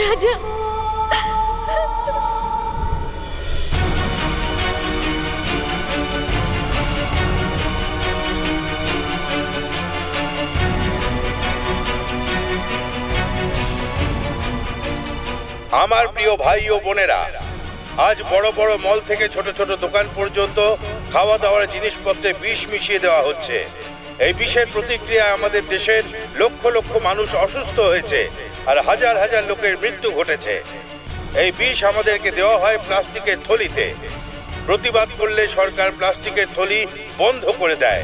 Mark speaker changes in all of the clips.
Speaker 1: রাজা,
Speaker 2: আমার প্রিয় ভাই ও বোনেরা, আজ বড় বড় মল থেকে ছোট ছোট দোকান পর্যন্ত খাওয়া দাওয়ার জিনিসপত্রে বিষ মিশিয়ে দেওয়া হচ্ছে। এই বিষের প্রতিক্রিয়ায় আমাদের দেশের লক্ষ লক্ষ মানুষ অসুস্থ হয়েছে আর হাজার হাজার লোকের মৃত্যু ঘটেছে। এই বিষ আমাদেরকে দেওয়া হয় প্লাস্টিকের থলিতে। প্রতিবাদ করলে সরকার প্লাস্টিকের থলি বন্ধ করে দেয়,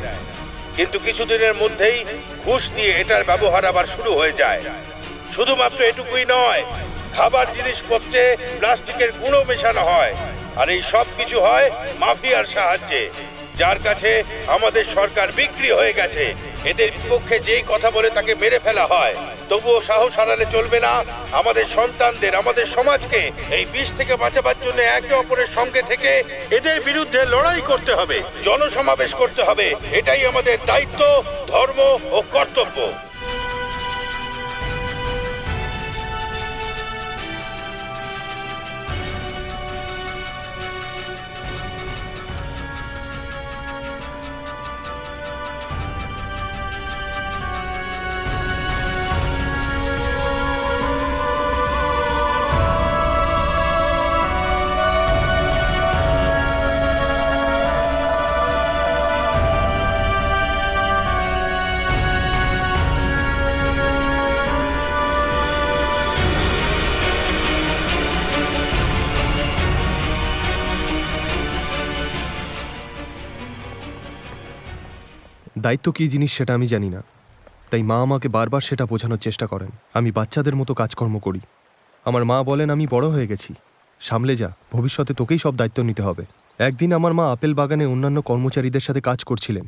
Speaker 2: কিন্তু কিছুদিনের মধ্যেই ঘুষ দিয়ে এটার ব্যবহার আবার শুরু হয়ে যায়। শুধুমাত্র এটুকুই নয়, খাবার জিনিসপত্রে প্লাস্টিকের গুঁড়ো মেশানো হয়, আর এই সব কিছু হয় মাফিয়ার সাহায্যে, যার কাছে আমাদের সরকার বিক্রি হয়ে গেছে। এদের বিপক্ষে যেই কথা বলে তাকে মেরে ফেলা হয়। তবুও সাহস হারালে চলবে না। আমাদের সন্তানদের, আমাদের সমাজকে এই বিষ থেকে বাঁচাবার জন্য একে অপরের সঙ্গে থেকে এদের বিরুদ্ধে লড়াই করতে হবে, জনসমাবেশ করতে হবে। এটাই আমাদের দায়িত্ব, ধর্ম ও কর্তব্য।
Speaker 3: দায়িত্ব কী জিনিস সেটা আমি জানি না, তাই মা আমাকে বারবার সেটা বোঝানোর চেষ্টা করেন। আমি বাচ্চাদের মতো কাজকর্ম করি। আমার মা বলেন আমি বড় হয়ে গেছি, সামলে যা, ভবিষ্যতে তোকেই সব দায়িত্ব নিতে হবে। একদিন আমার মা আপেল বাগানে অন্যান্য কর্মচারীদের সাথে কাজ করছিলেন।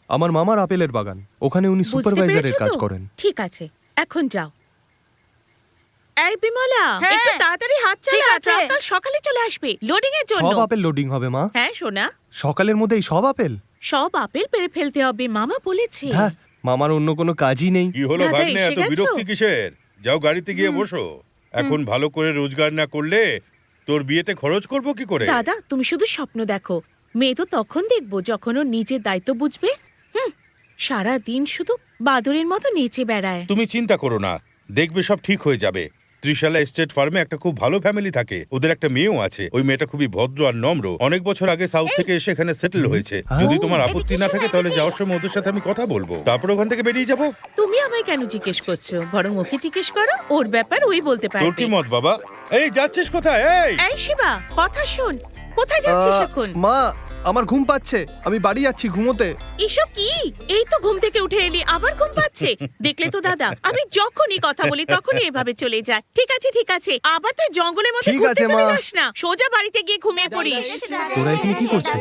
Speaker 3: আমার মামার আপেলের বাগান, ওখানে উনি সুপারভাইজারের কাজ করেন।
Speaker 1: ঠিক আছে, এখন যাও। এই বিমলা, একটু তাড়াতাড়ি হাত চালা, কাল সকালে চলে আসবে লোডিং এর জন্য।
Speaker 3: সব আপেল লোডিং হবে মা?
Speaker 1: হ্যাঁ সোনা,
Speaker 3: সকালের মধ্যেই সব আপেল?
Speaker 1: সব আপেল পেরে ফেলতে হবে, মামা বলেছে।
Speaker 3: হ্যাঁ, মামার অন্য কোনো কাজই নেই।
Speaker 2: কি হলো
Speaker 1: দাদা,
Speaker 2: ভাগ্নে,
Speaker 1: এসে
Speaker 2: এত
Speaker 1: গেছো?
Speaker 2: বিরক্তি কিসের? যাও গাড়িতে গিয়ে বসো। এখন ভালো করে রোজগার না করলে তোর বিয়েতে খরচ করব কি করে?
Speaker 1: দাদা, তুমি শুধু স্বপ্ন দেখো। মেয়ে তো তখন দেখবো যখন ও নিজের দায়িত্ব বুঝবে। সারা দিন শুধু বাদরের মতো নেচে বেড়ায়।
Speaker 2: তুমি চিন্তা করো না, দেখবে সব ঠিক হয়ে যাবে। ত্রিশালা এস্টেট ফার্মে একটা খুব ভালো ফ্যামিলি থাকে, ওদের একটা মেয়েও আছে। ওই মেয়েটা খুবই ভদ্র আর নম্র, অনেক বছর আগে সাউথ থেকে এসে এখানে সেটেল হয়েছে। যদি তোমার আপত্তি না থাকে তাহলে যাওয়ার সময় ওদের সাথে আমি কথা বলবো, তারপর ওখান থেকে বেরিয়ে যাবো।
Speaker 1: তুমি আমায় কেন জিজ্ঞেস করছো? বরং ওকে জিজ্ঞেস করো, ওর ব্যাপার ওই বলতে
Speaker 2: তোর
Speaker 1: পারবে।
Speaker 2: কি মত বাবা? এই যাচ্ছিস কোথায়?
Speaker 1: এই শিবা, কথা শোন। কোথায় যাচ্ছিস এখন?
Speaker 3: মা, আমার ঘুম পাচ্ছে, আমি বাড়ি যাচ্ছি ঘুমোতে।
Speaker 1: এসব কি? এই তো ঘুম থেকে উঠে এলি, আবার ঘুম পাচ্ছে? দেখলে তো দাদা, আমি যখনই কথা বলি তখনই এভাবে চলে যায়। ঠিক আছে ঠিক আছে, আবার তুই জঙ্গলের মধ্যে
Speaker 3: ঠিক
Speaker 1: ঘুরতে
Speaker 3: আছে,
Speaker 1: চলে
Speaker 3: মা।
Speaker 1: যাস না, সোজা বাড়িতে গিয়ে ঘুমিয়ে পড়িস।
Speaker 3: তোরা এখানে কি করছিস?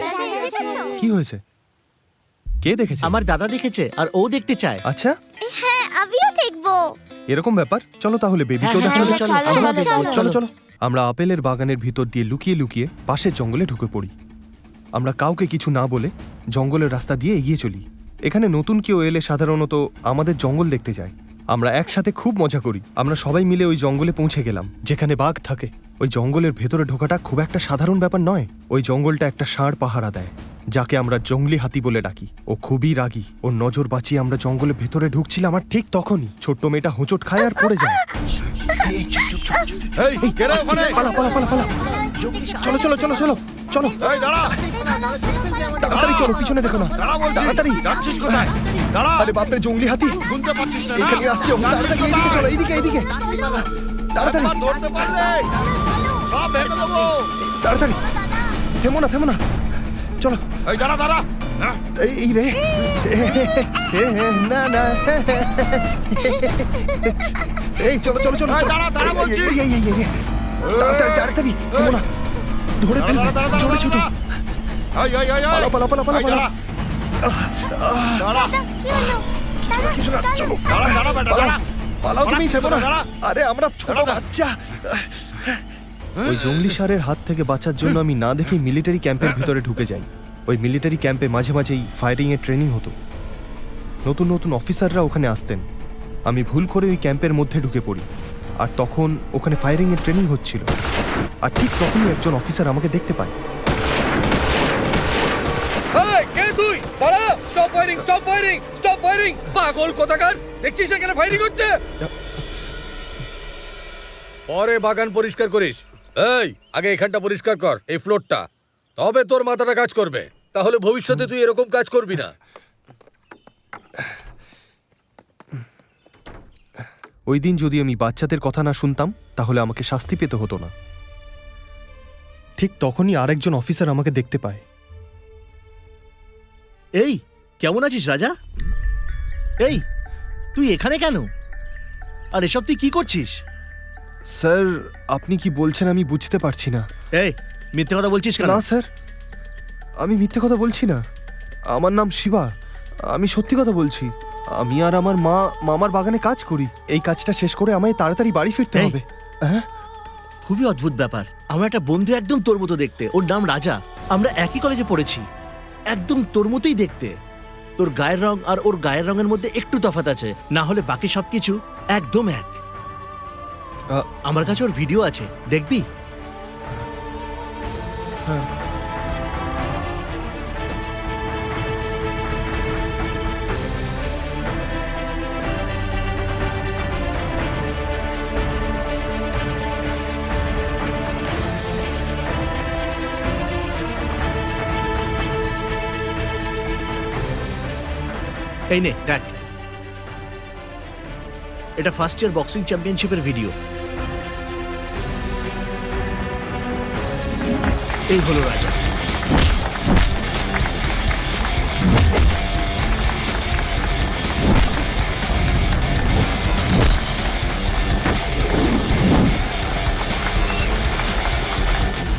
Speaker 3: কি হয়েছে? কে দেখেছে?
Speaker 4: আমার দাদা দেখেছে আর ও দেখতে চায়।
Speaker 3: আচ্ছা,
Speaker 5: হ্যাঁ, আমিও দেখবো।
Speaker 3: এরকম ব্যাপার। চলো তাহলে বেবিকেও
Speaker 4: হ্যাঁ,
Speaker 3: দেখানো
Speaker 4: চলো,
Speaker 3: যাক।
Speaker 4: চলো,
Speaker 5: চলো,
Speaker 4: আমরা দেখবো,
Speaker 5: চলো।
Speaker 3: চলো চলো। আমরা আপেলের বাগানের ভিতর দিয়ে লুকিয়ে লুকিয়ে পাশের জঙ্গলে ঢুকে পড়ি। আমরা কাউকে কিছু না বলে জঙ্গলের রাস্তা দিয়ে এগিয়ে চলি। এখানে নতুন কেউ এলে সাধারণত আমাদের জঙ্গল দেখতে যায়। আমরা একসাথে খুব মজা করি। আমরা সবাই মিলে ওই জঙ্গলে পৌঁছে গেলাম যেখানে বাঘ থাকে। ওই জঙ্গলের ভেতরে ঢোকাটা খুব একটা সাধারণ ব্যাপার নয়। ওই জঙ্গলটা একটা ষাঁড় পাহারা দেয়, যাকে আমরা জঙ্গলি হাতি বলে ডাকি। ও খুবই রাগী। ওর নজর বাঁচিয়ে আমরা জঙ্গলের ভেতরে ঢুকছিলাম, আর ঠিক তখনই ছোট্ট মেয়েটা হোঁচট খায় আর পড়ে যায়। এই, চুপ, চুপ, চুপ, চুপ, চুপ। এই, আসছে, পালা, পালা, পালা, পালা। চলো চলো চলো চলো চলো, তাড়াতাড়ি চলো, পিছনে দেখো না, তাড়াতাড়ি। আরে বাপরে, জঙ্গলি হাতি এখানে আসছে। তাড়াতাড়ি এইদিকে চলো, এইদিকে এইদিকে, তাড়াতাড়ি তাড়াতাড়ি। থেমো না, থেমো না, চলো। এই রে, না না, এই চলো চলো চলো, এই, তাড়াতাড়ি তাড়াতাড়ি, থেমো না, ধরে ফেলবে, জোরে ছোটো, পালা পালা পালা পালা পালা। কিছু না, চলো, পালাও তুমি, থেমো না। আরে আমরা ছোট বাচ্চা। ওই জঙ্গলি ষাঁড়ের হাত থেকে বাঁচার জন্য আমি না দেখেই মিলিটারি ক্যাম্পের ভিতরে ঢুকে যাই। ওই মিলিটারি ক্যাম্পে মাঝে মাঝেই ফায়ারিং এর ট্রেনিং হতো। নতুন নতুন অফিসাররা ওখানে আসতেন। আমি ভুল করে ওই ক্যাম্পের মধ্যে ঢুকে পড়ি, আর তখন ওখানে ফায়ারিং এর ট্রেনিং হচ্ছিল। আর ঠিক তখনই একজন অফিসার আমাকে দেখতে পায়।
Speaker 6: এই, কে তুই? দাঁড়া! Stop firing, stop firing, stop firing! পাগল কোথাকার! দেখছিস এখানে ফায়ারিং হচ্ছে? পরে বাগান পরিষ্কার করিস। এই, আগে এখানটা পরিষ্কার কর, এই ফ্লোরটা। তবে তোর মাথাটা কাজ করবে। তাহলে ভবিষ্যতে তুই এরকম কাজ করবি না।
Speaker 3: ওই দিন যদি আমি বাচ্চাদের কথা না শুনতাম তাহলে আমাকে শাস্তি পেতে হতো না। ঠিক তখনই আরেকজন অফিসার আমাকে দেখতে পায়।
Speaker 4: এই, কেমন আছিস রাজা? এই, তুই এখানে কেন? আর এসব তুই কি করছিস?
Speaker 3: স্যার, আপনি কি বলছেন আমি বুঝতে পারছি না।
Speaker 4: এই, মিথ্যে কথা বলছিস কেন?
Speaker 3: না স্যার, আমি মিথ্যে কথা বলছি না। আমার নাম শিবা, আমি সত্যি কথা বলছি। আমি আর আমার মা মামার বাগানে কাজ করি। এই কাজটা শেষ করে আমায় তাড়াতাড়ি বাড়ি ফিরতে
Speaker 4: এই।
Speaker 3: হবে। হ্যাঁ,
Speaker 4: খুবই অদ্ভুত ব্যাপার। আমার একটা বন্ধু একদম তোর মতো দেখতে, ওর নাম রাজা। আমরা একই কলেজে পড়েছি, একদম তোর মতোই দেখতে। তোর গায়ের রং আর ওর গায়ের রঙের মধ্যে একটু তফাৎ আছে, না হলে বাকি সবকিছু একদম এক। আমার কাছে ওর ভিডিও আছে, দেখবি?
Speaker 3: হ্যাঁ।
Speaker 4: এই নে দেখ, এটা ফার্স্ট ইয়ার বক্সিং চ্যাম্পিয়নশিপের ভিডিও। এই হলো রাজা।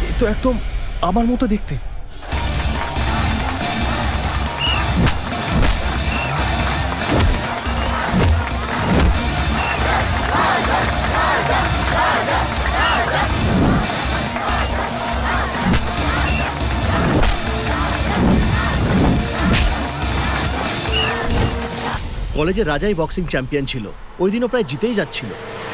Speaker 3: এ তো একদম আমার মতো দেখতে।
Speaker 4: কলেজে রাজাই বক্সিং চ্যাম্পিয়ন ছিল। ওই দিনও প্রায় জিতেই যাচ্ছিল।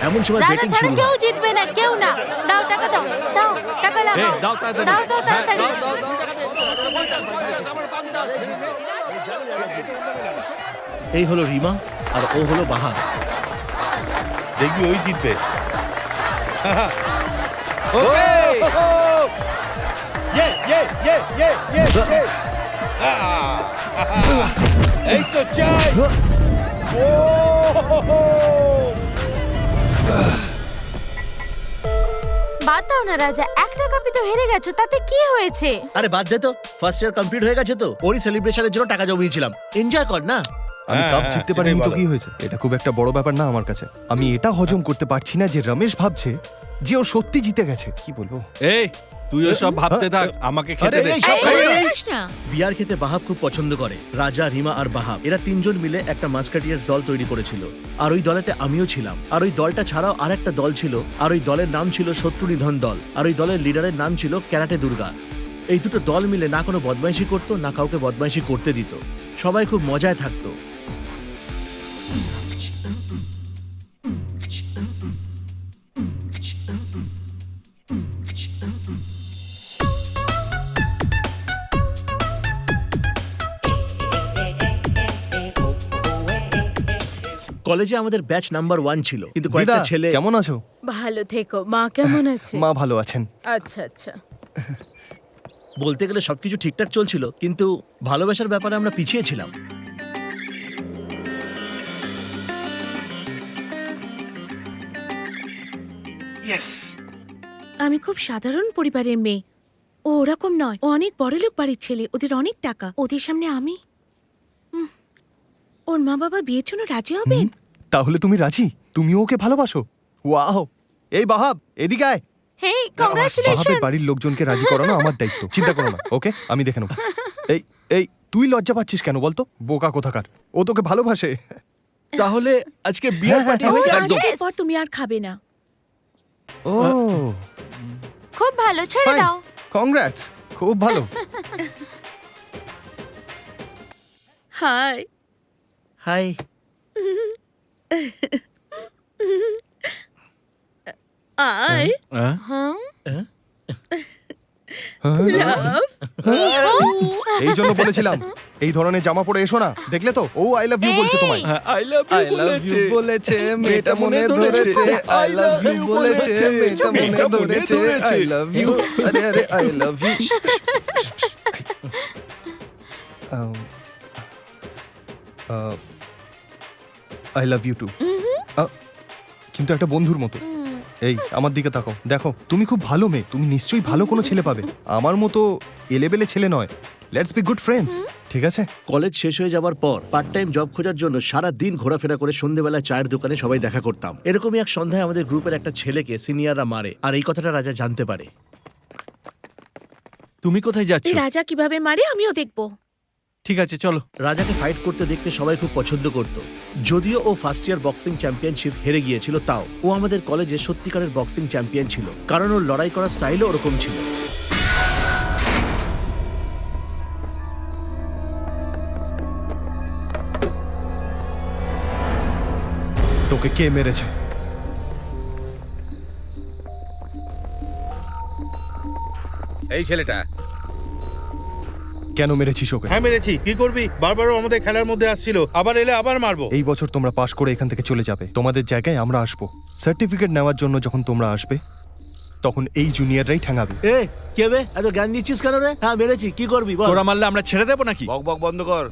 Speaker 4: এমন সময়
Speaker 5: রাজা
Speaker 4: ব্রেকিং
Speaker 5: ছাড়া
Speaker 4: শুরু
Speaker 5: কেউ
Speaker 4: হয়।
Speaker 5: জিতবে না, কেউ না। দাও টাকা, দাও দাও টাকা, লাগাও দাও তাড়াতাড়ি।
Speaker 4: এই হলো রিমা আর ও হলো বাহার।
Speaker 2: দেখবি ওই জিতবে। এই তো চাই।
Speaker 5: বাদ দাও না রাজা, একটা কাপি তো হেরে গেছো, তাতে কি হয়েছে?
Speaker 4: আরে বাদ দে তো, ফার্স্ট ইয়ার কমপ্লিট হয়ে গেছে তো। ওরই সেলিব্রেশনের জন্য টাকা জমিয়েছিলাম, এনজয় কর না।
Speaker 3: আমি
Speaker 2: হ্যাঁ,
Speaker 3: কাপ
Speaker 2: হ্যাঁ,
Speaker 3: জিততে
Speaker 2: এটাই
Speaker 3: পারিনি তো
Speaker 2: ভালো।
Speaker 3: কি হয়েছে? এটা খুব একটা বড় ব্যাপার না আমার কাছে। আমি এটা হজম করতে পারছি না যে রমেশ ভাবছে যে ও সত্যি জিতে গেছে। কি বলবো?
Speaker 7: এই তুই ওসব ভাবতে থাক, আমাকে খেতে দে।
Speaker 4: এই সব
Speaker 1: এই,
Speaker 4: খাস না।
Speaker 1: খাস না।
Speaker 4: বিয়ার খেতে বাহাব খুব পছন্দ করে। রাজা, রিমা আর বাহাব এরা তিনজন মিলে একটা মাস্কাটিয়ার্স দল তৈরি করেছিল। আর ওই দলেতে আমিও ছিলাম। আর ওই দলটা ছাড়াও আরেকটা দল ছিল, আর ওই দলের নাম ছিল শত্রু নিধন দল। আর ওই দলের লিডারের নাম ছিল ক্যারাটে দুর্গা। এই দুটো দল মিলে না কোনো বদমাইশি করতো, না কাউকে বদমাইশি করতে দিত। সবাই খুব মজায় থাকতো। কলেজে আমাদের ব্যাচ নাম্বার 1 ছিল, কিন্তু
Speaker 3: দিদা
Speaker 4: কয়েকটা ছেলে।
Speaker 3: কেমন আছো?
Speaker 8: ভালো থেকো। মা কেমন আছে?
Speaker 3: মা ভালো আছেন।
Speaker 8: আচ্ছা আচ্ছা।
Speaker 4: বলতে গেলে সবকিছু ঠিকঠাক চলছিল, কিন্তু ভালোবাসার ব্যাপারে আমরা পিছিয়ে ছিলাম।
Speaker 1: আমি খুব সাধারণ পরিবারের মেয়ে। ও ওরকম নয়, ও অনেক বড়লোক বাড়ির ছেলে, ওদের অনেক টাকা। ওদের সামনে আমি ওর মা বাবা বিয়ের জন্য রাজি হবেন?
Speaker 3: তাহলে তুমি রাজি? তুমিও ওকে ভালোবাসো? ওয়াও! এই বাহাব, এদিকে আয়।
Speaker 5: হেই,
Speaker 3: বাহাবের
Speaker 5: কংগ্রাচুলেশনস।
Speaker 3: বাড়ির লোকজনকে রাজি করানো আমার দায়িত্ব। চিন্তা করো না, ওকে? আমি দেখে নেব। এই এই তুই লজ্জা পাচ্ছিস কেন বলতো? বোকা কোথাকার! ও তোকে ভালোবাসে।
Speaker 7: তাহলে আজকে বিয়ার
Speaker 3: হ্যাঁ,
Speaker 7: পার্টি
Speaker 3: হ্যাঁ,
Speaker 7: হয়ে
Speaker 1: ও
Speaker 7: যাবে।
Speaker 3: একদম।
Speaker 1: আজকের পর তুমি আর খাবে না।
Speaker 3: ও
Speaker 5: খুব ভালো, ছেড়ে
Speaker 3: ফাইন,
Speaker 5: দাও।
Speaker 3: কংগ্রাটস, খুব ভালো।
Speaker 1: হাই।
Speaker 4: হাই।
Speaker 1: আই
Speaker 8: হ্যাঁ
Speaker 1: লাভ
Speaker 3: এই জন্য বলেছিলাম এই ধরনের জামা পরে এসো না, দেখলে তো ও আই লাভ ইউ বলছে তোমায়।
Speaker 7: আই লাভ ইউ বলেছে মেয়েটা মনে ধরেছে আই লাভ ইউ বলেছে মেয়েটা মনে ধরেছে
Speaker 3: আই লাভ ইউ, আরে আরে I love you. I love you too, কিন্তু একটা বন্ধুর মতো। এই আমার দিকে তাকাও, দেখো তুমি খুব ভালো মেয়ে, তুমি নিশ্চয়ই ভালো কোনো ছেলে পাবে, আমার মতো এলেবেলে ছেলে নয়। লেটস বি গুড ফ্রেন্ডস, ঠিক আছে?
Speaker 4: কলেজ শেষ হয়ে যাওয়ার পর পার্ট টাইম জব খোঁজার জন্য সারা দিন ঘোরাফেরা করে সন্ধ্যেবেলা চায়ের দোকানে সবাই দেখা করতাম। এরকমই এক সন্ধ্যায় আমাদের গ্রুপের একটা ছেলেকে সিনিয়ররা মারে, আর এই কথাটা রাজা জানতে পারে।
Speaker 7: তুমি কোথায় যাচ্ছ?
Speaker 1: রাজা কিভাবে মারে আমিও দেখবো।
Speaker 7: ঠিক আছে চলো।
Speaker 4: রাজাকে ফাইট করতে দেখতে সবাই খুব পছন্দ করত। যদিও ও ফার্স্ট ইয়ার বক্সিং চ্যাম্পিয়নশিপ হেরে গিয়েছিল, তাও ও আমাদের কলেজে সত্যিকারের বক্সিং চ্যাম্পিয়ন ছিল, কারণ ওর লড়াই করার স্টাইলও ওরকম ছিল।
Speaker 3: তোকে কে মেরেছে?
Speaker 6: এই ছেলেটা
Speaker 3: কেন মেরেছিস ওকে?
Speaker 2: হ্যাঁ মেরেছি, কি করবি? বারবার ও আমাদের খেলার মধ্যে আসছিল, আবার এলে আবার মারবো।
Speaker 3: এই বছর তোমরা পাশ করে এখান থেকে চলে যাবে, তোমাদের জায়গায় আমরা আসবো। সার্টিফিকেট নেওয়ার জন্য যখন তোমরা আসবে তখন এই জুনিয়ররাই ঠ্যাঙাবে।
Speaker 4: এ কে বে, এত জ্ঞান দিচ্ছিস কেন রে? হ্যাঁ মেরেছি, কি করবি বল?
Speaker 7: তোরা মারলে আমরা ছেড়ে দেবো নাকি?
Speaker 9: বক বক বন্ধ কর।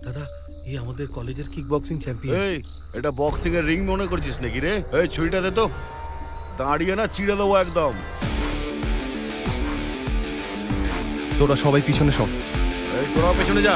Speaker 6: দাদা এই আমাদের কলেজের কিক বক্সিং চ্যাম্পিয়ন।
Speaker 9: এই এটা বক্সিং এর রিং মনে করছিস নাকি রে? এই ছুরিটা দে তো, দাঁড়িয়ে না চিড়ে দেবো একদম।
Speaker 3: তোরা সবাই পিছনে সব।
Speaker 9: এই তোরা পেছনে যা।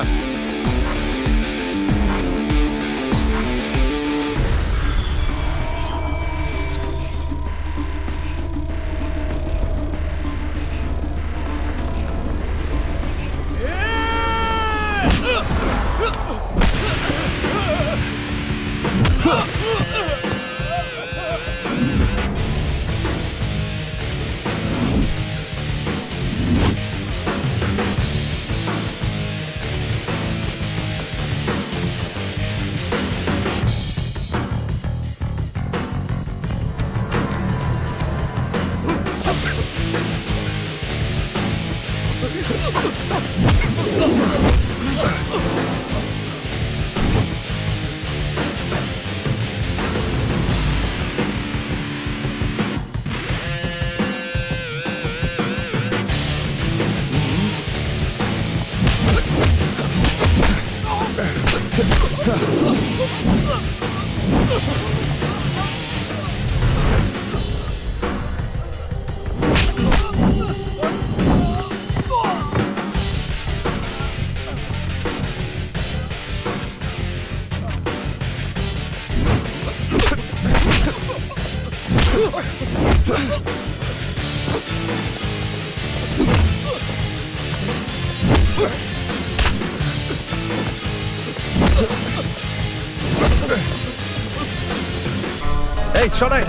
Speaker 3: এই সরাই।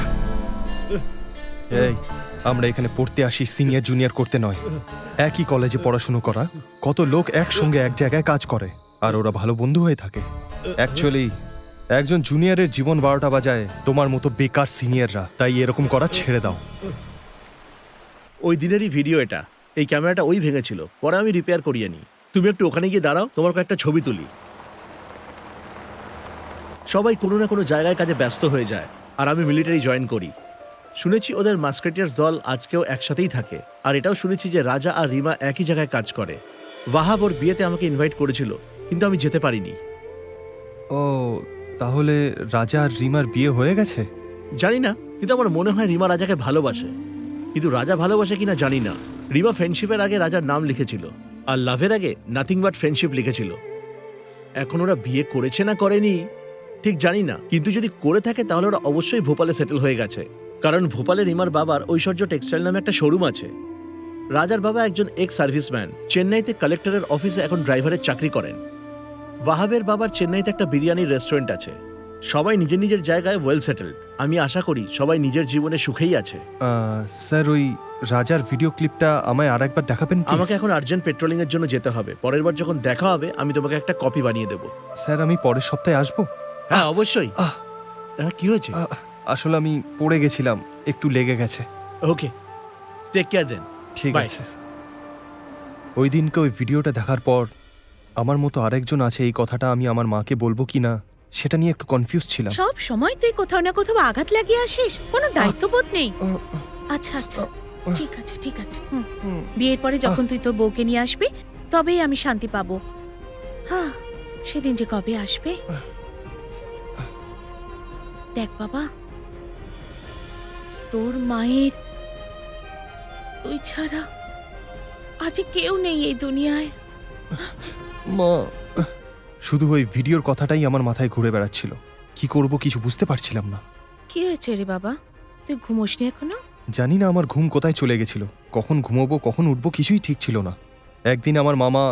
Speaker 3: এই আমরা এখানে পড়তে আসি সিনিয়র জুনিয়র করতে নয়। একই কলেজে পড়াশুনো করা কত লোক একসঙ্গে এক জায়গায় কাজ করে আর ওরা ভালো বন্ধু হয়ে থাকে। অ্যাকচুয়ালি একজন জুনিয়রের জীবন 12টা বাজায় তোমার মতো বেকার সিনিয়ররা, তাই এরকম করা ছেড়ে দাও।
Speaker 4: ওই দিনেরই ভিডিও এটা। এই ক্যামেরাটা ওই ভেঙেছিল, পরে আমি রিপেয়ার করিয়ে নিই। তুমি একটু ওখানে গিয়ে দাঁড়াও, তোমার কয়েকটা ছবি তুলি। সবাই কোনো না কোনো জায়গায় কাজে ব্যস্ত হয়ে যায়, আর আমি মিলিটারি জয়েন করি। শুনেছি ওদের মাস্কেটিয়ার্স দল আজকেও একসাথেই থাকে, আর এটাও শুনেছি যে রাজা আর রিমা একই জায়গায় কাজ করে। ওয়াহাব ওর বিয়েতে আমাকে ইনভাইট করেছিল, কিন্তু আমি যেতে পারিনি।
Speaker 3: ও তাহলে রাজা আর রিমার বিয়ে হয়ে গেছে?
Speaker 4: জানি না, কিন্তু আমার মনে হয় রিমা রাজাকে ভালোবাসে, কিন্তু রাজা ভালোবাসে কিনা জানি না। রিমা ফ্রেন্ডশিপের আগে রাজার নাম লিখেছিল, আর লাভের আগে নাথিং বাট ফ্রেন্ডশিপ লিখেছিল। এখন ওরা বিয়ে করেছে না করেনি ঠিক জানি না, কিন্তু যদি করে থাকে তাহলে ওরা অবশ্যই ভোপালে সেটেল হয়ে গেছে, কারণ ভোপালে রিমার বাবার ঐশ্বর্য টেক্সটাইল নামে একটা শোরুম আছে। রাজার বাবা একজন এক্স সার্ভিসম্যান, চেন্নাইতে কালেক্টরের অফিসে এখন ড্রাইভারের চাকরি করেন। ওয়াহাবের বাবার চেন্নাইতে একটা বিরিয়ানির রেস্টুরেন্ট আছে। সবাই নিজের নিজের জায়গায় ওয়েল সেটেলড। আমি আশা করি সবাই নিজের জীবনে সুখেই আছে।
Speaker 3: স্যার ওই রাজার ভিডিও ক্লিপটা আমায় আর একবার দেখাবেন please?
Speaker 4: আমাকে এখন আর্জেন্ট পেট্রোলিং এর জন্য যেতে হবে। পরের বার যখন দেখা হবে আমি তোমাকে একটা কপি বানিয়ে দেবো।
Speaker 3: স্যার আমি পরের সপ্তাহে আসবো।
Speaker 4: হ্যাঁ অবশ্যই। কি হয়েছে?
Speaker 3: আসলে আমি পড়ে গেছিলাম, একটু লেগে গেছে।
Speaker 4: ওকে, টেক কেয়ার দেন।
Speaker 3: ঠিক
Speaker 4: Bye.
Speaker 3: আছে। ওই দিনকে ওই ভিডিওটা দেখার পর আমার মতো আরেকজন আছে এই কথাটা আমি আমার মাকে বলবো কিনা সেটা নিয়ে একটু কনফিউজ ছিলাম।
Speaker 1: সব সময় তুই কোথাও না কোথাও আঘাত লাগিয়ে আসিস, কোনো দায়িত্ববোধ নেই। আচ্ছা আচ্ছা, ঠিক আছে ঠিক আছে। বিয়ের পরে যখন তুই তোর বউকে নিয়ে আসবি তবেই আমি শান্তি পাবো। হ্যাঁ, সেদিন যে কবে আসবে। দেখ বাবা, তোর মায়ের তুই ছাড়া আজ কেউ নেই এই দুনিয়ায়।
Speaker 3: মা, শুধু ওই ভিডিওর কথাটাই আমার মাথায় ঘুরে বেড়াচ্ছিল। কি করব কিছু বুঝতে পারছিলাম না।
Speaker 1: কি হয়েছে রে বাবা, তুই ঘুমোসনি এখনো?
Speaker 3: জানি না আমার ঘুম কোথায় চলে গেছিল, কখন ঘুমোবো কখন উঠবো কিছুই ঠিক ছিল না। একদিন আমার মামা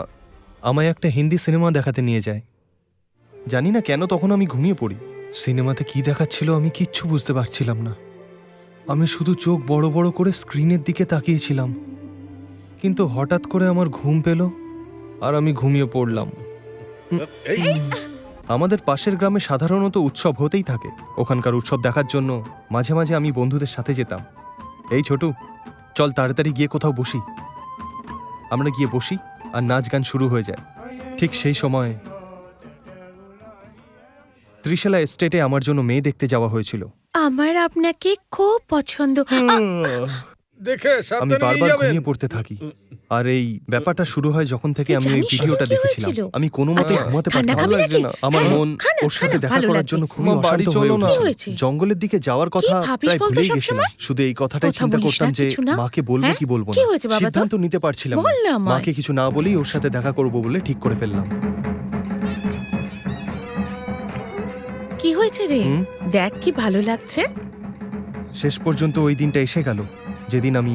Speaker 3: আমায় একটা হিন্দি সিনেমা দেখাতে নিয়ে যায়। জানি না কেন তখন আমি ঘুমিয়ে পড়ি। সিনেমাতে কি দেখাচ্ছিল আমি কিচ্ছু বুঝতে পারছিলাম না। আমি শুধু চোখ বড় বড় করে স্ক্রিনের দিকে তাকিয়েছিলাম, কিন্তু হঠাৎ করে আমার ঘুম পেল আর আমি ঘুমিয়ে পড়লাম। আমাদের পাশের গ্রামে সাধারণত উৎসব হতেই থাকে। ওখানকার উৎসব দেখার জন্য মাঝে মাঝে আমি বন্ধুদের সাথে যেতাম। এই ছোটু, চল তাড়াতাড়ি গিয়ে কোথাও বসি। আমরা গিয়ে বসি আর নাচ গান শুরু হয়ে যায়। ঠিক সেই সময় ত্রিশালা এস্টেটে আমার জন্য মেয়ে দেখতে যাওয়া হয়েছিল।
Speaker 1: আমার আপনাকে খুব পছন্দ।
Speaker 6: দেখে
Speaker 3: আমি
Speaker 6: সাবধানে
Speaker 3: বারবার
Speaker 6: নিয়ে যাবেন।
Speaker 3: ঘুমিয়ে পড়তে থাকি। আর এই ব্যাপারটা শুরু হয় যখন থেকে
Speaker 1: তুই
Speaker 3: আমি এই
Speaker 1: জানিস
Speaker 3: ভিডিওটা
Speaker 1: সেদিন কি
Speaker 3: দেখেছিলাম।
Speaker 1: হয়েছিল?
Speaker 3: আমি কোনো মতে
Speaker 1: আচ্ছা,
Speaker 3: ঘুমাতে
Speaker 1: ঠান্ডা
Speaker 3: পারতাম
Speaker 1: খাবি
Speaker 3: না।
Speaker 1: নাকি?
Speaker 3: আমার
Speaker 1: হ্যাঁ,
Speaker 3: মন
Speaker 1: খানা,
Speaker 3: ওর সাথে
Speaker 1: খানা,
Speaker 3: দেখা
Speaker 1: ভালো
Speaker 3: করার
Speaker 1: লাগবে।
Speaker 3: জন্য খুবই
Speaker 7: মা, বাড়ি
Speaker 3: অশান্ত
Speaker 7: চলো
Speaker 3: হয়ে
Speaker 7: না।
Speaker 3: উঠেছে।
Speaker 1: কি হয়েছে?
Speaker 3: জঙ্গলের দিকে যাওয়ার কথা
Speaker 1: ভাবিস
Speaker 3: প্রায়
Speaker 1: বলতো
Speaker 3: ভুলেই
Speaker 1: সবসময়?
Speaker 3: গেছিলাম। শুধু এই কথাটাই
Speaker 1: কথা
Speaker 3: চিন্তা
Speaker 1: বলিস
Speaker 3: করতাম
Speaker 1: না,
Speaker 3: যে
Speaker 1: কিছু না?
Speaker 3: মাকে বলবো
Speaker 1: হ্যাঁ?
Speaker 3: কি বলবো
Speaker 1: কি
Speaker 3: না।
Speaker 1: হয়েছে বাবা তোর?
Speaker 3: সিদ্ধান্ত নিতে পারছিলাম না।
Speaker 1: বল না আমায়।
Speaker 3: মাকে কিছু না বলেই ওর সাথে দেখা করব বলে ঠিক করে ফেললাম।
Speaker 1: কি হয়েছে রে?
Speaker 3: হুম?
Speaker 1: দেখ কি ভালো লাগছে।
Speaker 3: শেষ পর্যন্ত ওই দিনটা এসে গেল যেদিন আমি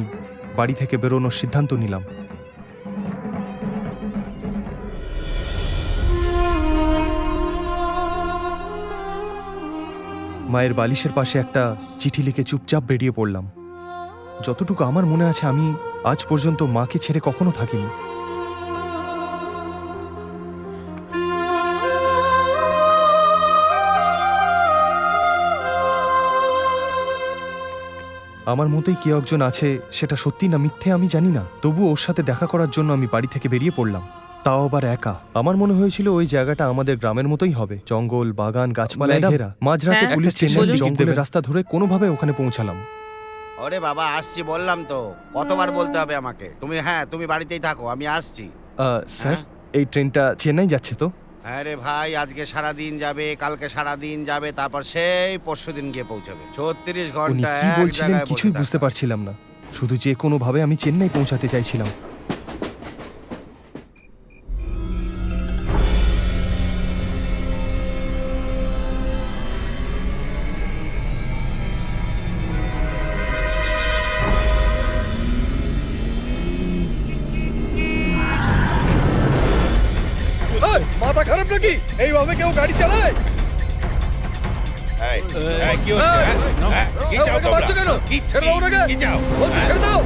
Speaker 3: বাড়ি থেকে বেরোনোর সিদ্ধান্ত নিলাম। মায়ের বালিশের পাশে একটা চিঠি লিখে চুপচাপ বেরিয়ে পড়লাম। যতটুকু আমার মনে আছে আমি আজ পর্যন্ত মাকে ছেড়ে কখনো থাকিনি। আমার মতেই কেউ একজন আছে, সেটা সত্যি না মিথ্যে আমি জানি না। তবু ওর সাথে দেখা করার জন্য আমি বাড়ি থেকে বেরিয়ে পড়লাম, তাও আবার একা। আমার মনে হয়েছিল ওই জায়গাটা আমাদের গ্রামের মতোই হবে, জঙ্গল, বাগান, গাছপালায়
Speaker 7: ম্যাডাম,
Speaker 3: ঘেরা। মাঝরাতে
Speaker 1: হ্যাঁ,
Speaker 3: পুলিশ
Speaker 1: একটা
Speaker 3: ট্রেনের
Speaker 1: বলুন।
Speaker 3: জঙ্গলের রাস্তা ধরে কোনোভাবে ওখানে পৌঁছালাম।
Speaker 10: ওরে বাবা, আসছি বললাম তো, কতবার বলতে হবে আমাকে? তুমি বাড়িতেই থাকো, আমি আসছি।
Speaker 3: স্যার,
Speaker 10: হ্যাঁ?
Speaker 3: এই ট্রেনটা চেন্নাই যাচ্ছে তো?
Speaker 10: হ্যাঁ রে ভাই, আজকে সারা দিন যাবে, কালকে সারা দিন যাবে, তারপর সেই পরশুদিন গিয়ে পৌঁছাবে। 36
Speaker 3: উনি
Speaker 10: ঘন্টা
Speaker 3: কি
Speaker 10: এক
Speaker 3: বলছিলেন
Speaker 10: জায়গায়
Speaker 3: কিছুই
Speaker 10: বসে
Speaker 3: বুঝতে
Speaker 10: থাকা।
Speaker 3: পারছিলাম না। শুধু যে কোনোভাবে আমি চেন্নাই পৌঁছাতে চাইছিলাম।
Speaker 6: এই, মাথা খারাপ নাকি? এইভাবে কেউ গাড়ি চালায়?
Speaker 2: এই, এই, কি হচ্ছে,
Speaker 6: এই,
Speaker 2: হ্যাঁ? হ্যাঁ? কি চাও
Speaker 6: ওকে
Speaker 2: তোমরা?
Speaker 6: মারছো কেন?
Speaker 2: কি-
Speaker 6: ছেড়ে দাও ওনাকে।
Speaker 2: কি চাও?
Speaker 6: বলছি ছেড়ে দাও।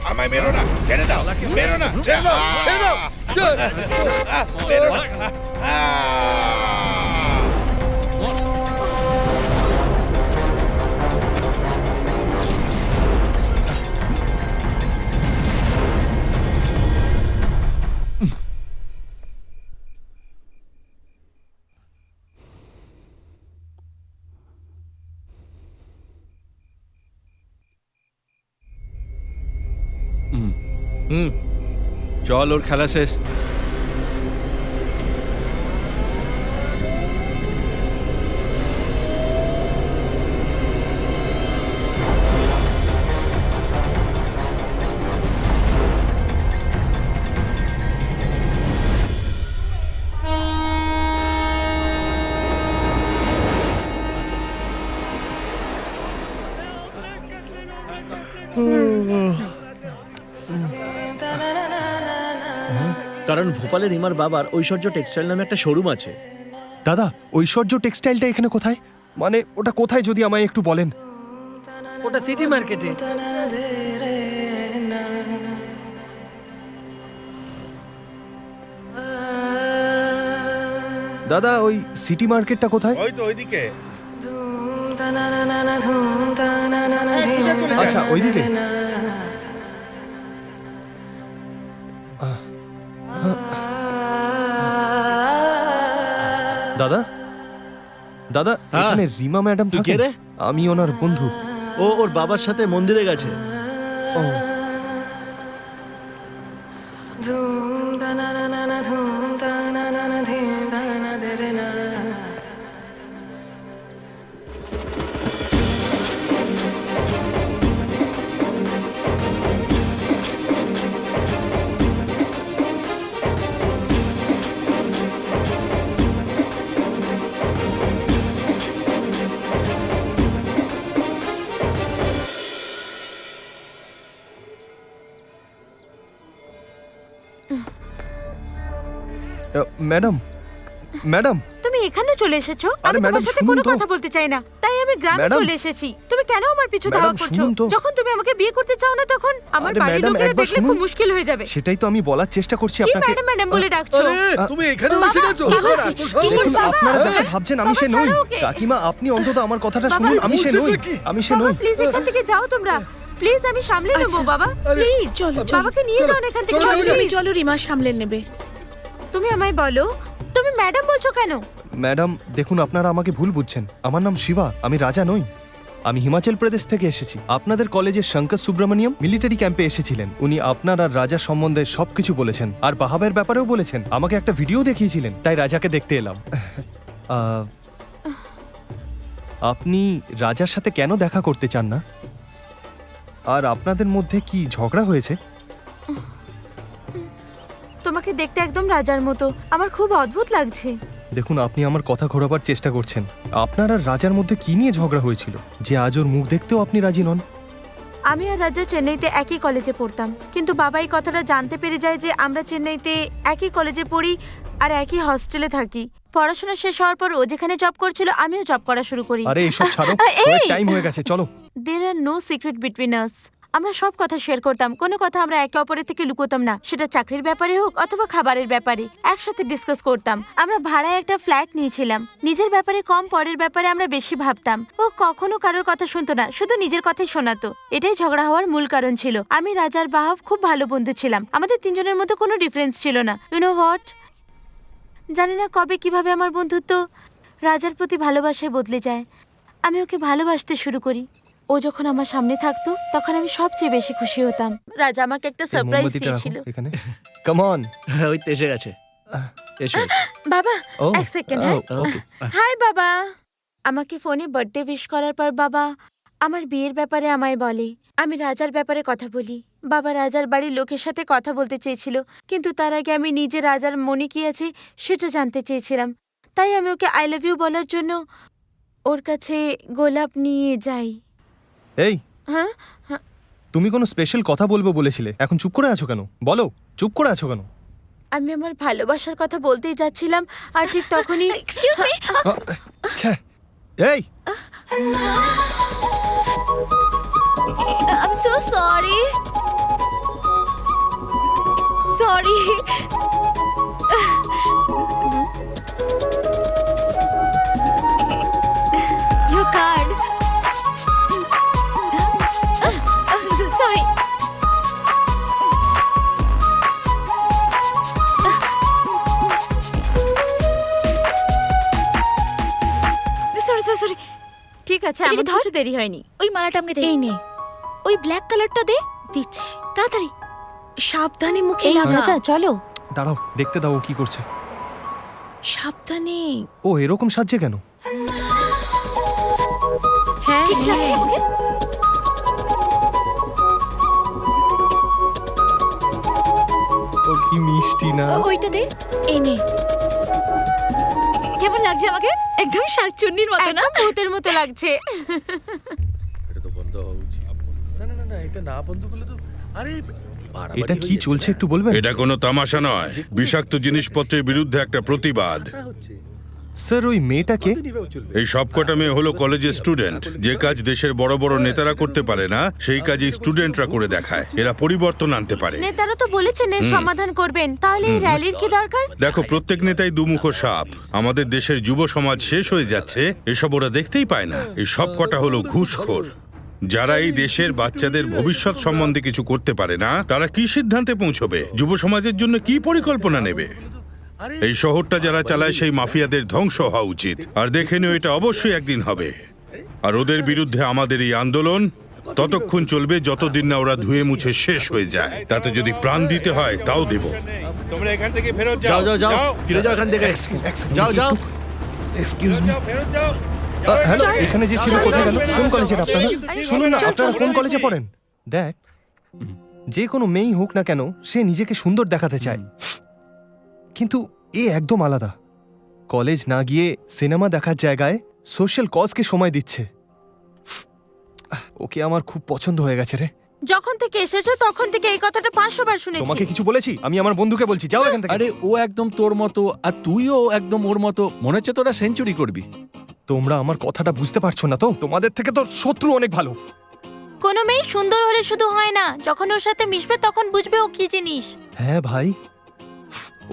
Speaker 2: আমায় মেরো না, ছেড়ে দাও, মেরো না,
Speaker 6: ছেড়ে দাও, ছেড়ে দাও। চল।
Speaker 2: মেরো না।
Speaker 9: চল, ওর খেলা শেষ।
Speaker 4: কারণ ভোপালে রিমার বাবার ঐশ্বর্য টেক্সটাইল নামে একটা শোরুম আছে।
Speaker 3: দাদা, ঐশ্বর্য টেক্সটাইলটা এখানে কোথায়? মানে ওটা কোথায় যদি আমায় একটু বলেন।
Speaker 8: ওটা সিটি মার্কেটে।
Speaker 3: দাদা ওই সিটি মার্কেটটা কোথায়?
Speaker 2: ওই তো ওইদিকে।
Speaker 3: আচ্ছা ওইদিকে। দাদা দাদা
Speaker 4: হ্যাঁ।
Speaker 3: এখানে রিমা ম্যাডাম
Speaker 4: তুই কে
Speaker 3: থাকেন?
Speaker 4: রে?
Speaker 3: আমি ওনার বন্ধু।
Speaker 4: ও ওর বাবার সাথে মন্দিরে গেছে।
Speaker 3: ও ম্যাডাম ম্যাডাম
Speaker 5: তুমি এখানে চলে এসেছো?
Speaker 3: আরে
Speaker 5: আমি
Speaker 3: ম্যাডাম,
Speaker 5: তোমার সাথে
Speaker 3: শুনুন
Speaker 5: কোনো
Speaker 3: তো।
Speaker 5: কথা বলতে চাই না, তাই আমি গ্রামে
Speaker 3: ম্যাডাম।
Speaker 5: চলে এসেছি। তুমি কেন আমার পিছু
Speaker 3: ম্যাডাম,
Speaker 5: ধাওয়া করছো?
Speaker 3: শুনুন তো।
Speaker 5: যখন তুমি আমাকে বিয়ে করতে চাও না তখন আমার
Speaker 3: আরে
Speaker 5: বাড়ির
Speaker 3: ম্যাডাম,
Speaker 5: লোকেরা
Speaker 3: একবার
Speaker 5: দেখলে খুব
Speaker 3: শুনুন।
Speaker 5: মুশকিল হয়ে যাবে।
Speaker 3: সেটাই তো আমি বলার চেষ্টা করছি
Speaker 5: কি
Speaker 3: আপনাকে।
Speaker 5: ম্যাডাম ম্যাডাম বলে ডাকছো?
Speaker 6: আরে তুমি এখানে
Speaker 5: বাবা,
Speaker 6: এসে গেছো?
Speaker 5: কি
Speaker 6: তোমার
Speaker 5: হয়েছে?
Speaker 6: এত
Speaker 5: কি
Speaker 6: সাহস?
Speaker 3: দেখুন
Speaker 5: বাবা,
Speaker 3: আপনারা যাকে
Speaker 6: হ্যাঁ?
Speaker 3: ভাবছেন আমি
Speaker 5: বাবা,
Speaker 3: সে নই।
Speaker 5: ছাড়ো ওকে।
Speaker 3: কাকিমা আপনি অন্তত আমার কথাটা
Speaker 6: বাবা,
Speaker 3: শুনুন, আমি সে
Speaker 6: বলছেটা
Speaker 3: নই।
Speaker 6: কি?
Speaker 3: আমি সে
Speaker 5: বাবা
Speaker 3: নই।
Speaker 5: প্লিজ এখান থেকে যাও তোমরা। প্লিজ আমি সামলে নেবো
Speaker 1: আচ্ছা।
Speaker 5: বাবা।
Speaker 6: আরে,
Speaker 5: প্লিজ
Speaker 1: চলো, চলো।
Speaker 5: বাবাকে নিয়ে যাও না এখান থেকে।
Speaker 6: চলো,
Speaker 5: চলো,
Speaker 6: চলো,
Speaker 1: তুমি
Speaker 5: please।
Speaker 1: চলো, রিমা সামলে নেবে।
Speaker 5: তুমি আমায় বলো, তুমি ম্যাডাম বলছো কেন?
Speaker 3: ম্যাডাম দেখুন আপনারা আমাকে ভুল বুঝছেন। আমার নাম শিবা, আমি রাজা নই। আমি হিমাচল প্রদেশ থেকে এসেছি। আপনাদের কলেজের শঙ্কর সুব্রমণিয়ম মিলিটারি ক্যাম্পে এসেছিলেন। উনি আপনার আর রাজা সম্বন্ধে সবকিছু বলেছেন, আর বাহাবের ব্যাপারেও বলেছেন। আমাকে একটা ভিডিও দেখিয়েছিলেন, তাই রাজাকে দেখতে এলাম। আপনি রাজার সাথে কেন দেখা করতে চান না? আর আপনাদের মধ্যে কি ঝগড়া হয়েছে?
Speaker 5: তোমাকে দেখতে একদম রাজার মতো, আমার খুব অদ্ভুত লাগছে।
Speaker 3: দেখুন আপনি আমার কথা ঘোরাবার চেষ্টা করছেন। আপনার আর রাজার মধ্যে কি নিয়ে ঝগড়া হয়েছিল যে আজ ওর মুখ দেখতেও আপনি রাজি নন?
Speaker 5: আমি আর রাজা চেন্নাইতে একই কলেজে পড়তাম, কিন্তু বাবা এই কথাটা জানতে পেরে যায় যে আমরা চেন্নাইতে একই কলেজে পড়ি আর একই হস্টেলে থাকি। পড়াশোনা শেষ হওয়ার পর ও যেখানে জব করছিল আমিও জব করা শুরু করি।
Speaker 3: আরে এসব ছাড়ো,
Speaker 5: এই!
Speaker 3: টাইম হয়ে গেছে, চলো।
Speaker 5: দের আর নো সিক্রেট বিটুইন আস। আমরা সব কথা শেয়ার করতাম, কোনো কথা আমরা একে অপরের থেকে লুকোতাম না। সেটা চাকরির ব্যাপারে হোক অথবা খাবারের ব্যাপারে, একসাথে ডিসকাস করতাম। আমরা ভাড়ায় একটা ফ্ল্যাট নিয়েছিলাম। নিজের ব্যাপারে কম, পরের ব্যাপারে আমরা বেশি ভাবতাম। ও কখনো কারোর কথা শুনতো না, শুধু নিজের কথাই শোনাতো। এটাই ঝগড়া হওয়ার মূল কারণ ছিল। আমি রাজার বাহাব খুব ভালো বন্ধু ছিলাম। আমাদের তিনজনের মধ্যে কোনো ডিফারেন্স ছিল না। ইউ নো হোয়াট, জানি না কবে কিভাবে আমার বন্ধুত্ব রাজার প্রতি ভালোবাসায় বদলে যায়। আমি ওকে ভালোবাসতে শুরু করি। ও যখন আমার সামনে থাকতো তখন আমি সবচেয়ে বেশি খুশি হতাম। রাজা আমাকে একটা
Speaker 3: এই
Speaker 5: সারপ্রাইজ
Speaker 3: মোমবাতিটা রাখো
Speaker 5: দিয়েছিল।
Speaker 3: এখানে। Come on.
Speaker 4: ওই তো এসে গেছে। এসো।
Speaker 5: বাবা
Speaker 3: ও
Speaker 5: এক সেকেন্ড। হ্যাঁ
Speaker 3: ওকে।
Speaker 5: হাই বাবা। আমাকে ফোনে বার্থডে উইশ করার পর বাবা আমার বিয়ের ব্যাপারে আমায় বলে। আমি রাজার ব্যাপারে কথা বলি। বাবা রাজার বাড়ির লোকের সাথে কথা বলতে চেয়েছিল, কিন্তু তার আগে আমি নিজে রাজার মনে কি আছে সেটা জানতে চেয়েছিলাম। তাই আমি ওকে আই লাভ ইউ বলার জন্য ওর কাছে গোলাপ নিয়ে যাই।
Speaker 3: এই
Speaker 5: হ্যাঁ
Speaker 3: তুমি কোনো স্পেশাল কথা বলবো বলেছিলে, এখন চুপ করে আছো কেন? বলো, চুপ করে আছো কেন?
Speaker 5: আমি আমার ভালোবাসার কথা বলতেই যাচ্ছিলাম আর ঠিক তখনই এক্সকিউজ মি।
Speaker 3: ছ্যা, এই
Speaker 5: I'm so sorry. Sorry. Your card. Sorry. Sorry. ঠিক আছে, আমার কিছু দেরি হয়নি।
Speaker 11: ওই মালাটা আমাকে দে।
Speaker 1: এই নে,
Speaker 11: ওই ব্ল্যাক কালারটা দে।
Speaker 1: দিচ্ছি।
Speaker 11: তাড়াতাড়ি।
Speaker 1: সাবধানে মুখে
Speaker 5: এই
Speaker 1: লাগা।
Speaker 5: রাজা চলো।
Speaker 3: দাঁড়াও, দেখতে দাও ও কি করছে।
Speaker 1: সাবধানে।
Speaker 3: ও এরকম সাজছে কেন?
Speaker 1: হ্যাঁ
Speaker 11: ঠিক লাগছে
Speaker 1: হ্যাঁ।
Speaker 11: আমাকে?
Speaker 3: ও কি মিষ্টি না?
Speaker 11: ওইটা দে।
Speaker 1: এই নে।
Speaker 11: কেমন লাগছে আমাকে? একদম শাকচুন্নির মতো না?
Speaker 5: একদম ভূতের মতো লাগছে।
Speaker 6: এটা তো বন্ধ হওয়া উচিত। না, এটা না বন্ধ করলে তো আরে বাড়াবাড়ি
Speaker 3: এটা
Speaker 6: হয়ে
Speaker 3: কি
Speaker 6: যাচ্ছে
Speaker 3: চলছে
Speaker 6: না?
Speaker 3: একটু বলবেন?
Speaker 2: এটা কোনো তামাশা নয়, বিষাক্ত জিনিসপত্রের বিরুদ্ধে একটা প্রতিবাদ।
Speaker 6: হচ্ছে।
Speaker 3: স্যার ওই মেয়েটাকে
Speaker 2: এই সবকটা মেয়ে হলো কলেজের স্টুডেন্ট। যে কাজ দেশের বড় বড় নেতারা করতে পারে না, সেই কাজই স্টুডেন্টরা করে দেখায়। এরা পরিবর্তন আনতে পারে।
Speaker 5: নেতারা তো বলেছেন এর সমাধান করবেন, তাহলে এই র্যালির কি দরকার?
Speaker 2: দেখো, প্রত্যেক নেতাই দুমুখো সাপ। আমাদের দেশের যুব সমাজ শেষ হয়ে যাচ্ছে, এসব ওরা দেখতেই পায় না। এই সবকটা হলো ঘুষখোর। যারা এই দেশের বাচ্চাদের ভবিষ্যৎ সম্বন্ধে কিছু করতে পারে না, তারা কি সিদ্ধান্তে পৌঁছবে? যুব সমাজের জন্য কি পরিকল্পনা নেবে? এই শহরটা যারা চালায় সেই মাফিয়াদের ধ্বংস হওয়া উচিত। আর দেখে নিও, এটা অবশ্যই একদিন হবে। আর ওদের বিরুদ্ধে আমাদের এই আন্দোলন ততক্ষণ চলবে যতদিন না ওরা ধুয়ে মুছে শেষ হয়ে যায়। তাতে যদি প্রাণ দিতে হয় তাও দেব। তোমরা এখান থেকে ফেরত
Speaker 4: যাও যাও যাও, ফিরে যাও এখান থেকে। যাও যাও।
Speaker 3: এক্সকিউজ মি,
Speaker 2: ফেরত যাও।
Speaker 3: হ্যালো, এখানে যে ছিল কোথায় গেল? কোন কলেজের আপনারা? শুনুন না, আপনারা কোন কলেজে পড়েন? দেখ, যে কোনো মেয়েই হোক না কেন, সে নিজেকে সুন্দর দেখাতে চায়, কিন্তু এ একদম আলাদা। কলেজ না গিয়ে সিনেমা দেখার জায়গায় সোশ্যাল কজকে সময় দিচ্ছে। ওকে আমার খুব পছন্দ হয়ে গেছে রে।
Speaker 5: যখন থেকে এসেছো তখন থেকে এই কথাটা 500 বার শুনেছি।
Speaker 3: তোমাকে কিছু বলেছি? আমি আমার বন্ধুকে বলছি, যাও এখান থেকে।
Speaker 7: আরে ও একদম তোর মতো, আর তুইও একদম ওর মতো। মনে হচ্ছে তোরা সেঞ্চুরি করবি।
Speaker 3: তোমরা আমার কথাটা বুঝতে পারছো না তো? তোমাদের থেকে তো শত্রু অনেক ভালো।
Speaker 5: কোনো মেয়ে সুন্দর হলে শুধু হয় না, যখন ওর সাথে মিশবে তখন বুঝবে ও কি জিনিস।
Speaker 3: হ্যাঁ ভাই,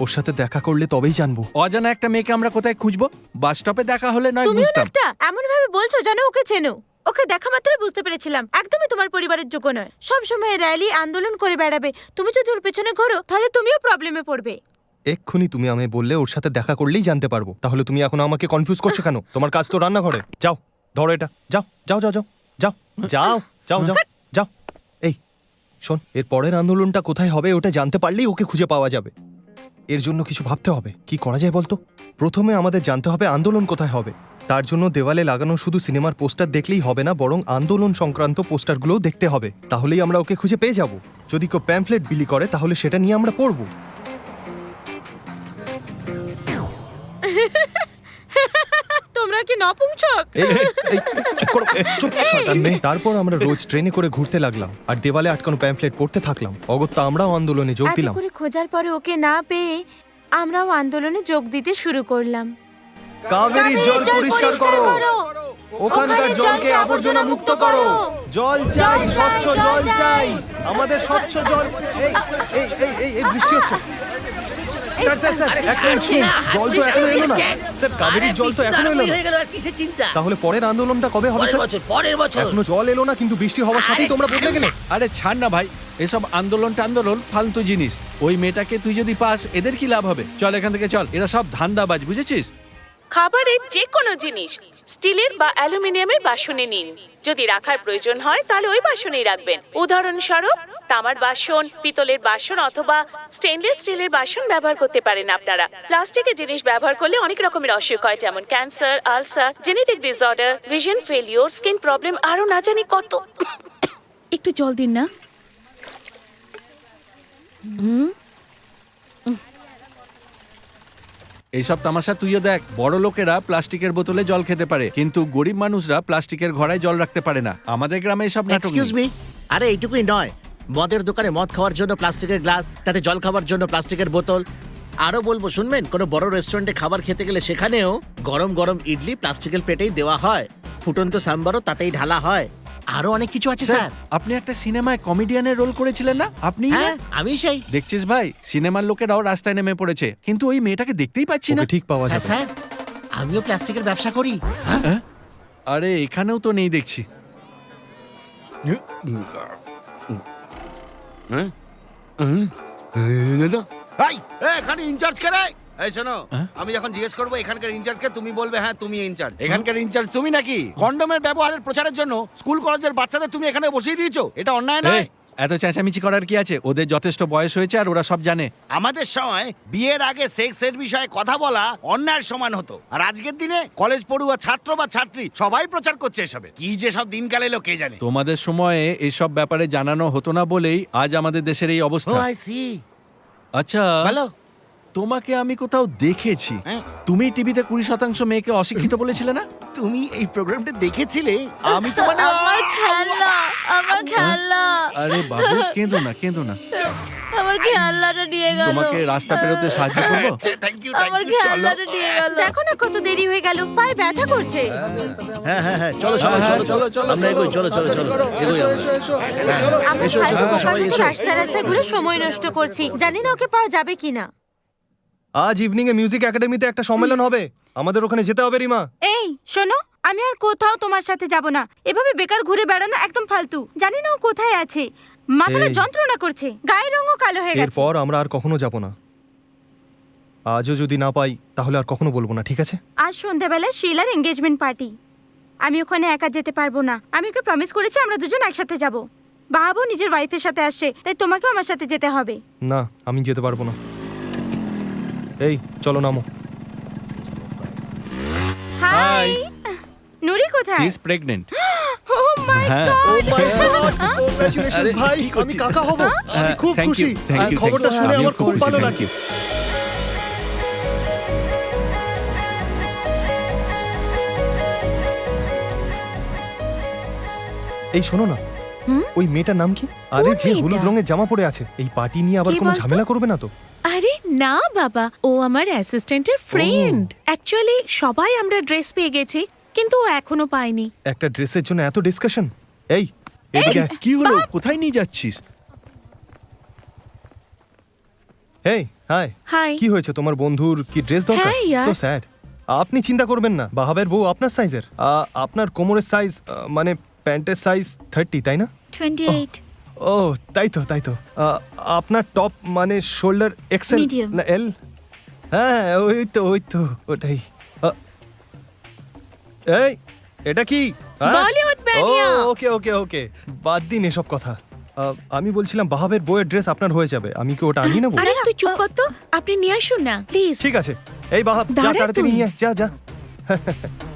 Speaker 3: ওর সাথে দেখা করলে তবেই জানবো।
Speaker 7: অজানা একটা মেয়েকে আমরা কোথায় খুঁজবো? বাস স্টপে দেখা হলে নয়
Speaker 5: তুমিও
Speaker 7: বুঝতাম।
Speaker 5: একটা এমন ভাবে বলছো যেন ওকে চেনো। ওকে দেখা মাত্রই বুঝতে পেরেছিলাম একদমই তোমার পরিবারের যোগ্য নয়। সব সময় র্যালি আন্দোলন করে বেড়াবে। তুমি যদি ওর পেছনে ঘোরো তাহলে তুমিও প্রবলেমে পড়বে।
Speaker 3: এক্ষুনি তুমি আমায় বললে ওর সাথে দেখা করলেই জানতে পারবো। তাহলে তুমি এখন আমাকে কনফিউজ করছো কেন? তোমার কাজ তো রান্নাঘরে। যাও, ধরো এটা। যাও যাও যাও যাও যাও যাও যাও যাও যাও। এই শোন, এর পরের আন্দোলনটা কোথায় হবে ওটা জানতে পারলেই ওকে খুঁজে পাওয়া যাবে। এর জন্য কিছু ভাবতে হবে। কি করা যায় বলতো? প্রথমে আমাদের জানতে হবে আন্দোলন কোথায় হবে। তার জন্য দেওয়ালে লাগানো শুধু সিনেমার পোস্টার দেখলেই হবে না, বরং আন্দোলন সংক্রান্ত পোস্টারগুলোও দেখতে হবে। তাহলেই আমরা ওকে খুঁজে পেয়ে যাব। যদি কেউ প্যাম্ফলেট বিলি করে তাহলে সেটা নিয়ে আমরা পড়ব।
Speaker 5: তোমরা কি নপুংসক?
Speaker 3: চুপ করো, চুপ, শয়তান মেয়ে। তারপর আমরা রোজ ট্রেনে করে ঘুরতে লাগলাম আর দেওয়ালে আটকানো প্যাম্ফলেট পড়তে থাকলাম। অগত্যা আমরাও আন্দোলনে যোগ
Speaker 5: এত
Speaker 3: দিলাম।
Speaker 5: করে খোঁজার পরে ওকে না পেয়ে আমরাও আন্দোলনে যোগ দিতে শুরু করলাম।
Speaker 3: কাবেরী জল পরিষ্কার করো, ওখানকার জলকে আবর্জনা মুক্ত করো। জল চাই, স্বচ্ছ জল চাই, আমাদের স্বচ্ছ জল। এই এই এই এই এই বৃষ্টি হচ্ছে। স্যার স্যার স্যার, এক মিনিট শুনুন, জল তো এখনো এলো না। স্যার, কাবেরীর জল তো এখনো এলো না। তাহলে পরের আন্দোলনটা কবে হবে স্যার?
Speaker 8: পরের বছর।
Speaker 3: এখনো জল এলো না, কিন্তু বৃষ্টি হওয়ার সাথেই তোমরা বদলে গেলে।
Speaker 7: আরে ছাড় না ভাই, এসব আন্দোলন টান্দোলন ফালতু জিনিস। ওই মেয়েটাকে তুই যদি পাস, এদের কি লাভ হবে? চল এখান থেকে চল, এরা সব ধান্দাবাজ, বুঝেছিস?
Speaker 1: খাবারের যে কোনো জিনিস স্টিলের বা অ্যালুমিনিয়ামের বাসনে নিন। যদি রাখার প্রয়োজন হয় তাহলে ওই বাসনেই রাখবেন। উদাহরণস্বরূপ তামার বাসন, পিতলের বাসন অথবা স্টেনলেস স্টিলের বাসন ব্যবহার করতে পারেন আপনারা। প্লাস্টিকের জিনিস ব্যবহার করলে অনেক রকমের অসুখ হয়, যেমন cancer, ulcer, genetic disorder, vision failure, skin problem, আরো না জানি কত। একটু জল দিন না।
Speaker 7: এইসব তামাশা তুইও দেখ। বড় লোকেরা প্লাস্টিকের বোতলে জল খেতে পারে, কিন্তু গরিব মানুষরা প্লাস্টিকের ঘড়ায় জল রাখতে পারে না। আমাদের গ্রামে এসব নাটক নেই।
Speaker 4: এক্সকিউজ মি, আরে এইটুকুই নয়, মদের দোকানে মদ খাওয়ার জন্য প্লাস্টিকের গ্লাস, তাতে জল খাওয়ার জন্য প্লাস্টিকের বোতল। আরো বলবো শুনবেন, কোনো বড় রেস্টুরেন্টে খাবার খেতে গেলে সেখানেও গরম গরম ইডলি প্লাস্টিকের প্লেটেই দেওয়া হয়, ফুটন্ত সাম্বারও তাতেই ঢালা হয়। আরো অনেক কিছু আছে স্যার।
Speaker 7: আপনি একটা সিনেমায় কমেডিয়ানের রোল করেছিলেন না? আপনি?
Speaker 4: হ্যাঁ, আমি সেই।
Speaker 7: দেখছিস ভাই, সিনেমার লোকেরাও রাস্তায় নেমে পড়েছে, কিন্তু ওই মেয়েটাকে দেখতেই পাচ্ছি না।
Speaker 3: ওকে ঠিক পাওয়া
Speaker 4: স্যার
Speaker 3: যাবে।
Speaker 4: স্যার, আমিও প্লাস্টিকের ব্যবসা করি।
Speaker 7: হ্যাঁ? আরে এখানেও তো নেই দেখছি।
Speaker 10: এখানে ইনচার্জ কে রে? এই শোনো,
Speaker 7: হ্যাঁ?
Speaker 10: আমি যখন জিজ্ঞেস করবো এখানকার ইনচার্জকে, তুমি বলবে হ্যাঁ তুমি ইনচার্জ।
Speaker 6: এখানকার ইনচার্জ তুমি নাকি? কন্ডোমের ব্যবহারের প্রচারের জন্য স্কুল কলেজের বাচ্চাদের তুমি এখানে বসিয়ে দিয়েছো, এটা অন্যায়
Speaker 7: এই,
Speaker 6: নয়?
Speaker 7: এত চেঁচামেচি করার কি আছে? ওদের যথেষ্ট বয়স হয়েছে আর ওরা সব জানে।
Speaker 10: আমাদের সময় বিয়ের আগে সেক্সের বিষয়ে কথা বলা অন্যায়ের সমান হতো, আর আজকের দিনে কলেজ পড়ুয়া ছাত্র বা ছাত্রী সবাই প্রচার করছে এসবে। কি যে সব দিনকাল এলো কে জানে।
Speaker 7: তোমাদের সময়ে এইসব ব্যাপারে জানানো হতো না বলেই আজ আমাদের দেশের এই অবস্থা।
Speaker 10: I see.
Speaker 7: আচ্ছা,
Speaker 10: ভালো।
Speaker 7: তোমাকে আমি কোথাও দেখেছি।
Speaker 10: হ্যাঁ।
Speaker 7: তুমি টিভিতে 20% মেয়েকে অশিক্ষিত বলেছিলে না?
Speaker 10: তুমি এই প্রোগ্রামটা দেখেছিলে? আমি তো মানে
Speaker 11: আমার খেলনা, আমার খেলনা,
Speaker 7: আরে বাবু, কেঁদো না, কেঁদো না।
Speaker 11: আমার খেলনাটা নিয়ে গেল
Speaker 7: তোমাকে রাস্তা পেরোতে সাহায্য করবো?
Speaker 10: থ্যাংক ইউ
Speaker 11: আমার খেলনাটা নিয়ে গেল
Speaker 5: দেখো না কত দেরি হয়ে গেল, পায়ে ব্যথা করছে।
Speaker 4: হ্যাঁ হ্যাঁ হ্যাঁ, চলো সবাই
Speaker 7: হ্যাঁ,
Speaker 4: চলো চলো
Speaker 7: চলো,
Speaker 4: আমরা এগোই, চলো চলো চলো এগোই আমরা।
Speaker 5: আমরা
Speaker 4: এসো,
Speaker 5: ফালতু
Speaker 4: এসো,
Speaker 5: সকাল
Speaker 4: সবাই
Speaker 5: থেকে
Speaker 4: এসো।
Speaker 5: রাস্তায় রাস্তায় ঘুরে সময় নষ্ট করছি, জানি না ওকে পাওয়া যাবে কিনা।
Speaker 3: আজ ইভিনিং এ মিউজিক একাডেমিতে একটা সম্মেলন হবে, আমাদের ওখানে যেতে হবে রিমা।
Speaker 5: এই শোনো, আমি আর কোথাও তোমার সাথে যাব না। এভাবে বেকার ঘুরে বেড়ানো একদম ফালতু। জানি না ও কোথায় আছে, মাথাটা
Speaker 3: এই।
Speaker 5: যন্ত্রণা করছে, গায়ের রঙও কালো হয়ে গেছে।
Speaker 3: এরপর আমরা আর কখনো যাব না। আজও যদি না পাই তাহলে আর কখনো বলবো না, ঠিক আছে?
Speaker 5: আজ সন্ধ্যাবেলা শিলার এঙ্গেজমেন্ট পার্টি, আমি ওখানে একা যেতে পারবো না। আমি ওকে প্রমিস করেছি আমরা দুজন একসাথে যাব। বাবু নিজের ওয়াইফের সাথে আসছে, তাই তোমাকেও আমার সাথে যেতে হবে।
Speaker 3: না, আমি যেতে পারবো না। এই চলো নামো।
Speaker 5: হাই, নুরি কোথায়?
Speaker 7: She is pregnant.
Speaker 5: Oh my
Speaker 7: হ্যাঁ।
Speaker 5: গড,
Speaker 3: কংগ্রাচুলেশনস ভাই, আমি কাকা হব। আমি খুব
Speaker 7: থ্যাংক
Speaker 3: খুশি।
Speaker 7: You, thank you.
Speaker 3: খবরটা শুনে আমার খুব ভালো লাগছে। এই শোনো না,
Speaker 1: হুম?
Speaker 3: ওই মেয়েটার নাম কি? আরে যে
Speaker 1: মেয়েটা?
Speaker 3: হলুদ রঙের জামা পরে আছে, এই পার্টি নিয়ে আবার
Speaker 1: কে
Speaker 3: কোনো
Speaker 1: বলতো?
Speaker 3: ঝামেলা করবে না তো?
Speaker 1: আরে না বাবা, ও আমার অ্যাসিস্ট্যান্টের ফ্রেন্ড। অ্যাকচুয়ালি সবাই আমরা ড্রেস পেয়ে গেছি, কিন্তু ও এখনো পায়নি।
Speaker 3: একটা ড্রেসের জন্য এত ডিসকাশন। এই এদিকে আয়।
Speaker 7: কি হলো, কোথায় নিয়ে যাচ্ছিস?
Speaker 3: এই হাই,
Speaker 1: হাই।
Speaker 3: কি হয়েছে? তোমার বন্ধুর কি ড্রেস দরকার?
Speaker 1: হ্যাঁ, ইয়ার।
Speaker 3: So sad. আপনি চিন্তা করবেন না, বাহাবের বউ আপনার সাইজের। আপনার কোমরের সাইজ মানে প্যান্টের সাইজ 30, তাই না?
Speaker 11: 28
Speaker 3: ও তাই তো তাই তো। আপনার টপ মানে শোল্ডার এক্সেল
Speaker 11: Medium.
Speaker 3: না এল? হ্যাঁ ওই তো ওটাই। এই এটা কি? হ্যাঁ?
Speaker 1: বলিউড ম্যানিয়া।
Speaker 3: ওকে ওকে ওকে, বাদ দিন এসব কথা। আমি বলছিলাম বাহাবের বইয়ের ড্রেস আপনার হয়ে যাবে, আমি কি ওটা আনিয়ে নেবো?
Speaker 1: আরে তুই চুপ কর তো, আপনি নিয়ে আসুন না প্লিজ।
Speaker 3: ঠিক আছে, এই বাহাব যা
Speaker 1: দাঁড়া
Speaker 3: তাড়াতাড়ি
Speaker 1: তুই।
Speaker 3: নিয়ে আয়, যা যা।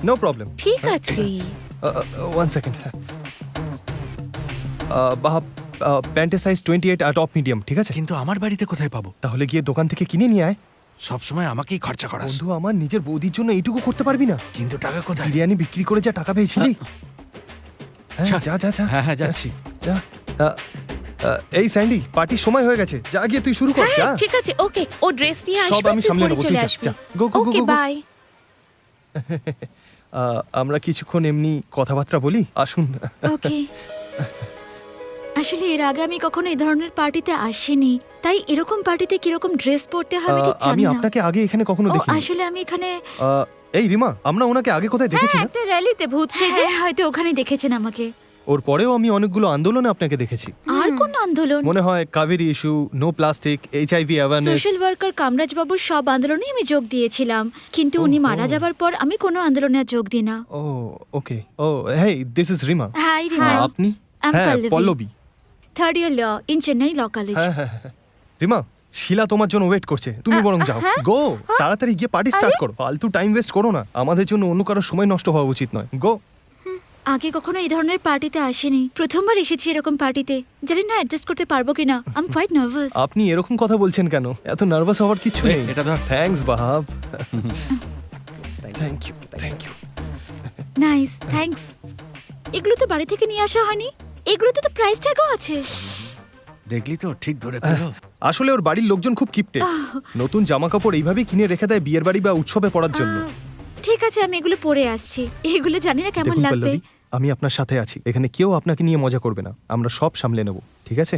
Speaker 3: No problem.
Speaker 1: ঠিক আছে।
Speaker 3: One second. বাহাব প্যান্টের সাইজ 28 আর টপ মিডিয়াম, ঠিক আছে?
Speaker 7: কিন্তু আমার বাড়িতে কোথায় পাবো?
Speaker 3: তাহলে গিয়ে দোকান থেকে কিনে নিয়ে আয়।
Speaker 7: সবসময় আমাকেই খরচা করাস।
Speaker 3: বন্ধু, আমার নিজের বৌদির জন্য এইটুকু করতে পারবি না?
Speaker 7: কিন্তু টাকা কোথায়?
Speaker 3: বিরিয়ানি বিক্রি করে যা টাকা পেয়েছিলি। হ্যাঁ,
Speaker 7: আচ্ছা।
Speaker 3: যা যা যা।
Speaker 7: হ্যাঁ হ্যাঁ যাচ্ছি।
Speaker 3: যা। এই স্যান্ডি, পার্টির সময় হয়ে গেছে, যা গিয়ে তুই শুরু কর, যা।
Speaker 1: হ্যাঁ ঠিক আছে, ওকে। ও ড্রেস নিয়ে
Speaker 3: সব
Speaker 1: আসবে,
Speaker 3: আমি
Speaker 1: তুই
Speaker 3: সামলে
Speaker 1: পরে
Speaker 3: নেবো,
Speaker 1: চলে
Speaker 3: তুই যা,
Speaker 1: আসবি।
Speaker 3: যা। Go, go, go,
Speaker 1: okay
Speaker 3: go, go.
Speaker 1: Bye.
Speaker 3: আমরা কিছুক্ষণ এমনি কথাবার্তা বলি, আসুন।
Speaker 11: ওকে আসলে এর আগে আমি কখনো এই ধরনের পার্টিতে আসিনি, তাই এরকম পার্টিতে কিরকম ড্রেস পরতে হবে ঠিক
Speaker 3: আমি
Speaker 11: জানি না।
Speaker 3: আপনাকে আগে এখানে কখনো
Speaker 11: ও
Speaker 3: দেখিনি।
Speaker 11: আসলে আমি এখানে
Speaker 3: এই রিমা, আমরা ওনাকে আগে কোথায় দেখেছি
Speaker 5: হ্যাঁ,
Speaker 3: না?
Speaker 5: একটা র্যালিতে ভূত সেজে।
Speaker 11: হ্যাঁ, হয়তো ওখানে দেখেছেন আমাকে।
Speaker 3: ওর পরেও আমি অনেকগুলো আন্দোলনে আপনাকে দেখেছি।
Speaker 11: আর কোন আন্দোলন?
Speaker 3: মনে হয় Kaveri issue, no plastic, HIV awareness.
Speaker 11: Social worker Kamaraj বাবুর সব আন্দোলনে আমি যোগ দিয়েছিলাম, কিন্তু উনি মারা যাবার পর আমি কোনো আন্দোলনে আর যোগ দিই না।
Speaker 3: Oh okay. Oh hey, this is Rima.
Speaker 11: Hi Rima,
Speaker 3: আপনি?
Speaker 11: I'm
Speaker 3: হ্যাঁ,
Speaker 11: Pallavi.
Speaker 3: Pallavi.
Speaker 11: Third year law in Chennai law college.
Speaker 3: হ্যাঁ হ্যাঁ হ্যাঁ। রিমা, শিলা তোমার জন্য ওয়েট করছে, তুমি বরং যাও। গো, তাড়াতাড়ি গিয়ে পার্টি স্টার্ট করো, ফালতু টাইম ওয়েস্ট করো না, আমাদের জন্য অন্য কারোর সময় নষ্ট হওয়া উচিত নয়। গো।
Speaker 11: আগে কখনো এই ধরনের পার্টিতে আসিনি, প্রথমবার এসেছি এরকম পার্টিতে। জানি না অ্যাডজাস্ট করতে পারবো কিনা, আই এম কোয়াইট নার্ভাস।
Speaker 3: আপনি এরকম কথা বলছেন কেন? এত নার্ভাস হওয়ার কিছু
Speaker 7: এই,
Speaker 3: নেই।
Speaker 7: এটা ধর।
Speaker 3: থ্যাঙ্কস বাহাব। Thank you thank you.
Speaker 11: Nice, thanks. এগুলো তো বাড়ি থেকে নিয়ে আসা হয়নি, এগুলোতে তো প্রাইস ট্যাগও আছে।
Speaker 7: দেখলি তো, ঠিক ধরে পেলো।
Speaker 3: আসলে ওর বাড়ির লোকজন খুব কিপটে, নতুন জামা কাপড় এইভাবেই কিনে রেখে দেয় বিয়ের বাড়ি বা উৎসবে পড়ার জন্য।
Speaker 11: ঠিক আছে, আমি এগুলো পরে আসছি। এগুলো জানি না কেমন
Speaker 3: দেখুন
Speaker 11: লাগবে।
Speaker 3: পল্লবী, আমি আপনার সাথে আছি, এখানে কেউ আপনাকে নিয়ে মজা করবে না, আমরা সব সামলে নেব, ঠিক আছে?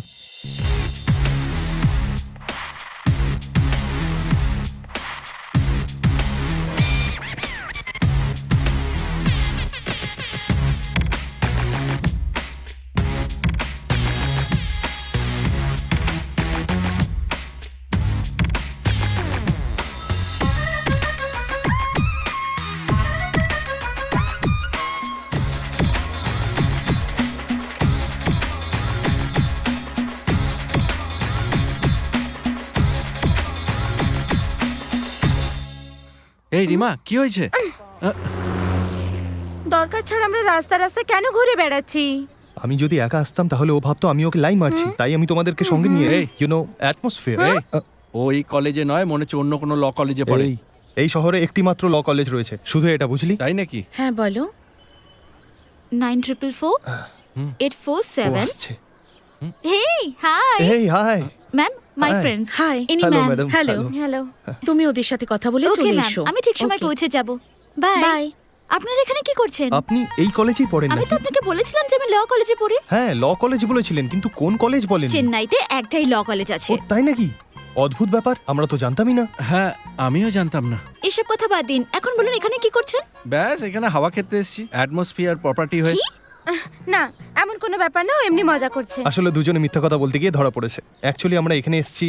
Speaker 7: এই রিমা, কি হয়েছে?
Speaker 5: দরকার ছাড়া আমরা রাস্তা রাস্তায় কেন ঘুরে বেড়াচ্ছি?
Speaker 3: আমি যদি একা আসতাম তাহলে ও ভাবতো আমি ওকে লাই মারছি, তাই আমি তোমাদেরকে সঙ্গে নিয়ে ইউ নো অ্যাটমসফিয়ার।
Speaker 7: এই, ও এই কলেজে নয়, মনে হচ্ছে অন্য কোনো ল কলেজে পড়ে।
Speaker 3: এই শহরে একটি মাত্র ল কলেজ রয়েছে, শুধু এটা, বুঝলি?
Speaker 7: তাই নাকি?
Speaker 1: হ্যাঁ বলো।
Speaker 11: 9444
Speaker 3: ও
Speaker 11: 847।
Speaker 3: আসছে।
Speaker 11: হেই হাই
Speaker 3: এই হাই।
Speaker 11: ম্যাম, মাই
Speaker 3: Hi.
Speaker 11: ফ্রেন্ডস
Speaker 1: হাই
Speaker 11: ইনি
Speaker 3: hello
Speaker 11: ma'am
Speaker 3: madam
Speaker 1: Hello.
Speaker 5: Hello
Speaker 1: তুমি ওদের সাথে কথা বলে
Speaker 11: ওকে
Speaker 1: চলে
Speaker 11: ম্যাম
Speaker 1: এসো
Speaker 11: আমি ঠিক সময়
Speaker 1: Okay.
Speaker 11: পৌঁছে যাব বাই
Speaker 1: বাই
Speaker 11: আপনারা এখানে কি করছেন
Speaker 3: আপনি এই কলেজেই পড়েন
Speaker 11: আমি
Speaker 3: নাকি
Speaker 11: তো আপনাকে বলেছিলাম যে আমি ল কলেজে পড়ি
Speaker 3: হ্যাঁ ল কলেজ বলেছিলেন কিন্তু কোন কলেজ বলেন
Speaker 11: চেন্নাইতে একটাই ল কলেজ আছে
Speaker 3: ও তাই নাকি অদ্ভুত ব্যাপার আমরা তো জানতামই না
Speaker 7: হ্যাঁ আমিও জানতাম না।
Speaker 11: এসব কথা বাদ দিন এখন বলুন এখানে কি করছেন
Speaker 7: ব্যাস এখানে হাওয়া খেতে এসেছি, অ্যাটমসফিয়ার প্রপার্টি হয়ে।
Speaker 11: কি?
Speaker 5: না এমন কোনো ব্যাপার না ও এমনি মজা করছে
Speaker 3: আসলে দুজনে মিথ্যা কথা বলতে গিয়ে ধরা পড়েছে অ্যাকচুয়ালি আমরা এখানে এসেছি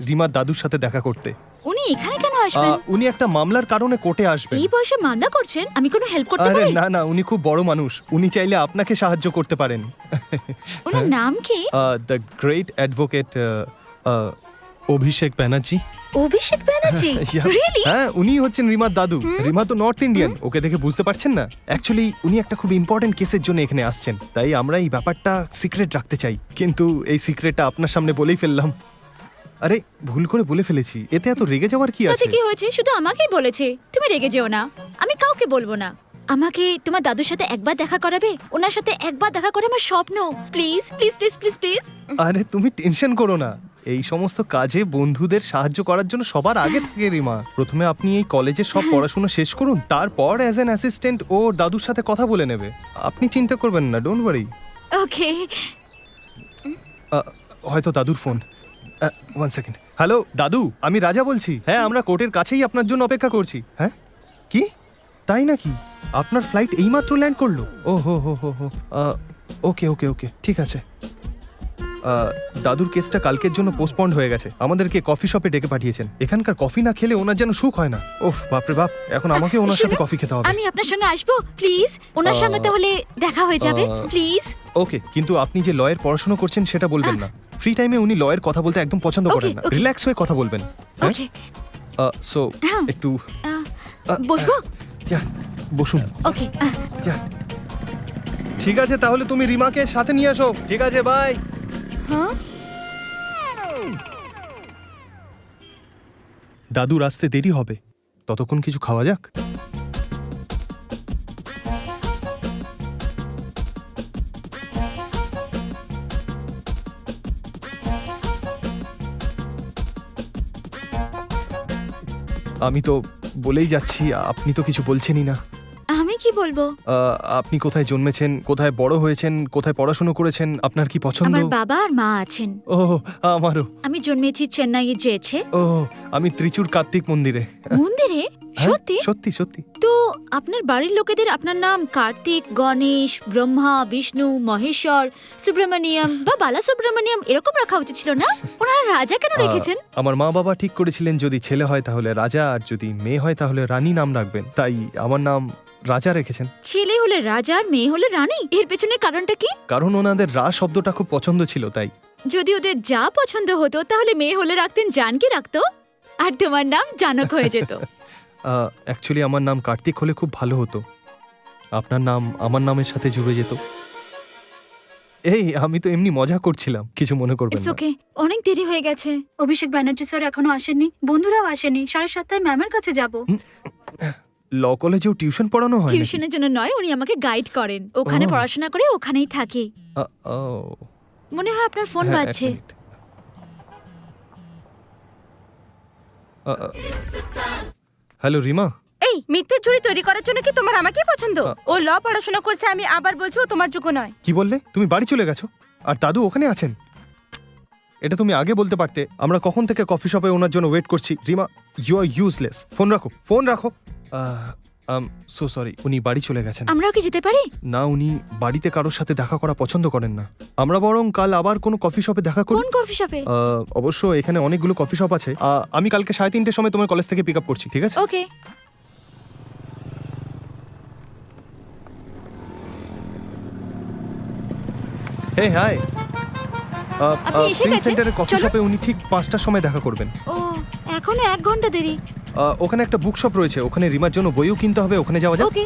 Speaker 3: রিমার দাদুর সাথে দেখা করতে
Speaker 11: উনি এখানে কেন আসবেন
Speaker 3: উনি একটা মামলার কারণে কোর্টে আসবেন
Speaker 11: এই বয়সে মামলা করছেন আমি কোনো হেল্প করতে
Speaker 3: আরে
Speaker 11: পারি
Speaker 3: না না উনি খুব বড় মানুষ উনি চাইলে আপনাকে সাহায্য করতে পারেন
Speaker 11: ওনার নাম কি
Speaker 3: the great advocate Abhishek Banerjee
Speaker 11: Abhishek Banerjee
Speaker 3: Yeah.
Speaker 11: Really
Speaker 3: হ্যাঁ উনি হচ্ছেন রিমার দাদু রিমা তো নর্থ ইন্ডিয়ান ওকে দেখে বুঝতে পারছেন না অ্যাকচুয়ালি উনি একটা খুব ইম্পর্টেন্ট কেসের জন্য এখানে আসছেন তাই আমরা এই ব্যাপারটা সিক্রেট রাখতে চাই কিন্তু এই সিক্রেটটা আপনার সামনে বলেই ফেললাম আরে ভুল করে বলে ফেলেছি এতে এত রেগে যাওয়ার কি
Speaker 11: তাতে
Speaker 3: আছে
Speaker 11: কি হয়েছে শুধু আমাকেই বলেছে তুমি রেগে যেও না আমি কাউকে বলবো না আমাকে তোমার দাদুর সাথে একবার দেখা করাবে ওনার সাথে একবার দেখা করে আমার স্বপ্ন please please please please please
Speaker 3: আরে তুমি টেনশন করো না এই সমস্ত কাজে বন্ধুদের সাহায্য করার জন্য সবার আগে থাকে রিমা প্রথমে আপনি এই কলেজের সব পড়াশোনা শেষ করুন তারপর অ্যাজ অ্যান অ্যাসিস্ট্যান্ট ও দাদুর সাথে কথা বলে নেবে আপনি চিন্তা করবেন না ডোন্ট ওয়ারি
Speaker 11: ওকে
Speaker 3: হয়তো দাদুর ফোন ওয়ান সেকেন্ড হ্যালো দাদু আমি রাজা বলছি হ্যাঁ আমরা কোর্টের কাছেই আপনার জন্য অপেক্ষা করছি হ্যাঁ কি তাই নাকি আপনার ফ্লাইট এইমাত্র ল্যান্ড করলো ও হো হো হো হো ওকে ওকে ওকে ঠিক আছে দাদুর কেসটা কালকের জন্য পোস্টপন্ড হয়ে গেছে আমাদেরকে কফি শপে ডেকে পাঠিয়েছেন এখানকার কফি না খেলে ওনার যেন সুখ হয় না ওফ বাপরে বাপ এখন আমাকে ওনার সাথে
Speaker 11: শুনুন,
Speaker 3: কফি খেতে হবে
Speaker 11: আমি আপনার সঙ্গে আসবো প্লিজ ওনার সঙ্গে তাহলে দেখা হয়ে যাবে প্লিজ
Speaker 3: ওকে কিন্তু আপনি যে লয়ের পড়াশোনা করছেন সেটা বলবেন না ফ্রি টাইমে উনি লয়ের কথা বলতে একদম পছন্দ
Speaker 11: Okay,
Speaker 3: করেন না
Speaker 11: okay.
Speaker 3: রিল্যাক্স হয়ে কথা বলবেন হ্যাঁ
Speaker 11: ওকে
Speaker 3: সো
Speaker 11: হ্যাঁ।
Speaker 3: একটু
Speaker 11: বসবো
Speaker 3: Yeah, বসুন
Speaker 11: ওকে
Speaker 3: Yeah. ঠিক আছে তাহলে তুমি রিমাকে সাথে নিয়ে আসো ঠিক আছে বাই দাদুর আসতে দেরি হবে ততক্ষণ কিছু খাওয়া যাক আমি তো বলেই যাচ্ছি আপনি তো কিছু বলছেনই না
Speaker 11: আমি কি বলবো
Speaker 3: আপনি কোথায় জন্মেছেন কোথায় বড় হয়েছেন কোথায় পড়াশোনা করেছেন আপনার কি পছন্দ
Speaker 11: আমার বাবা আর মা আছেন
Speaker 3: ও আমারও
Speaker 11: আমি জন্মেছি চেন্নাইয়ে যেছে
Speaker 3: ও আমি ত্রিচুর কার্তিক মন্দিরে
Speaker 11: মন্দিরে
Speaker 3: হ্যাঁ,
Speaker 11: সত্যি
Speaker 3: সত্যি সত্যি
Speaker 11: তো আপনার বাড়ির লোকেদের আপনার নাম কার্তিক গণেশ ব্রহ্মা বিষ্ণু মহেশ্বর সুব্রমণিয়ম বা বালা সুব্রমণিয়ম এরকম রাখা উচিত ছিল না ওনারা রাজা কেন রেখেছেন
Speaker 3: আমার মা বাবা ঠিক করেছিলেন যদি ছেলে হয় তাহলে রাজা আর যদি মেয়ে হয় তাহলে রানী নাম রাখবেন তাই আমার নাম রাজা রেখেছেন
Speaker 11: ছেলে হলে রাজা আর মেয়ে হলে রানী এর পেছনের কারণটা কি
Speaker 3: কারণ ওনাদের রা শব্দটা খুব পছন্দ ছিল তাই
Speaker 11: যদি ওদের যা পছন্দ হতো তাহলে মেয়ে হলে রাখতেন জানকি রাখতো আর তোমার নাম জানক হয়ে যেত
Speaker 3: অ্যাকচুয়ালি আমার নাম কার্তিক হলে খুব ভালো হতো আপনার নাম আমার নামের সাথে জুড়ে যেত এই আমি তো এমনি মজা করছিলাম কিছু মনে করবেন
Speaker 11: ইটস
Speaker 3: না
Speaker 11: ওকে অনেক দেরি হয়ে গেছে অভিষেক ব্যানার্জি স্যার এখনো আসেননি বন্ধুরাও আসেনি 7:30 ম্যামের কাছে যাব
Speaker 3: ল কলেজেও টিউশন পড়ানো হয় নাকি?
Speaker 11: টিউশনের জন্য নয় উনি আমাকে গাইড করেন ওখানে
Speaker 3: ও।
Speaker 11: পড়াশোনা করে ওখানেই থাকি
Speaker 3: ও
Speaker 11: মনে হয় আপনার ফোন
Speaker 3: হ্যাঁ, এক
Speaker 11: বাজছে
Speaker 3: মিনিট। হ্যালো রিমা
Speaker 5: এই মিথ্যে চুরি তৈরি করার জন্য কি তোমার আমাকেই পছন্দ ও ল পড়াশোনা করছে আমি আবার বলছি ও তোমার যোগ্য নয়
Speaker 3: কি বললে তুমি বাড়ি চলে গেছো আর দাদু ওখানে আছেন এটা তুমি আগে বলতে পারতে আমরা কখন থেকে কফি শপে ওনার জন্য ওয়েট করছি Rima you are useless phone রাখো সো সরি উনি বাড়ি চলে গেছেন
Speaker 11: আমরাও কি যেতে পারি
Speaker 3: না উনি বাড়িতে কারোর সাথে দেখা করা পছন্দ করেন না আমরা বরং কাল আবার কোনো কফি শপে দেখা করি
Speaker 11: কোন কফি শপে
Speaker 3: অবশ্য এখানে অনেকগুলো কফি শপ আছে আমি কালকে 3:30টার সময় তোমার কলেজ থেকে পিক আপ করছি ঠিক আছে
Speaker 11: ওকে
Speaker 3: হে হাই
Speaker 11: আপনি এসে গেছেন?
Speaker 3: সেন্টারের কফি
Speaker 11: চলো।
Speaker 3: শপে উনি ঠিক 5টার সময় দেখা করবেন
Speaker 11: ও এখনো 1 ঘন্টা দেরি
Speaker 3: ওখানে একটা বুক শপ রয়েছে ওখানে রিমার জন্য বইও কিনতে হবে ওখানে যাওয়া যাক
Speaker 11: ওকে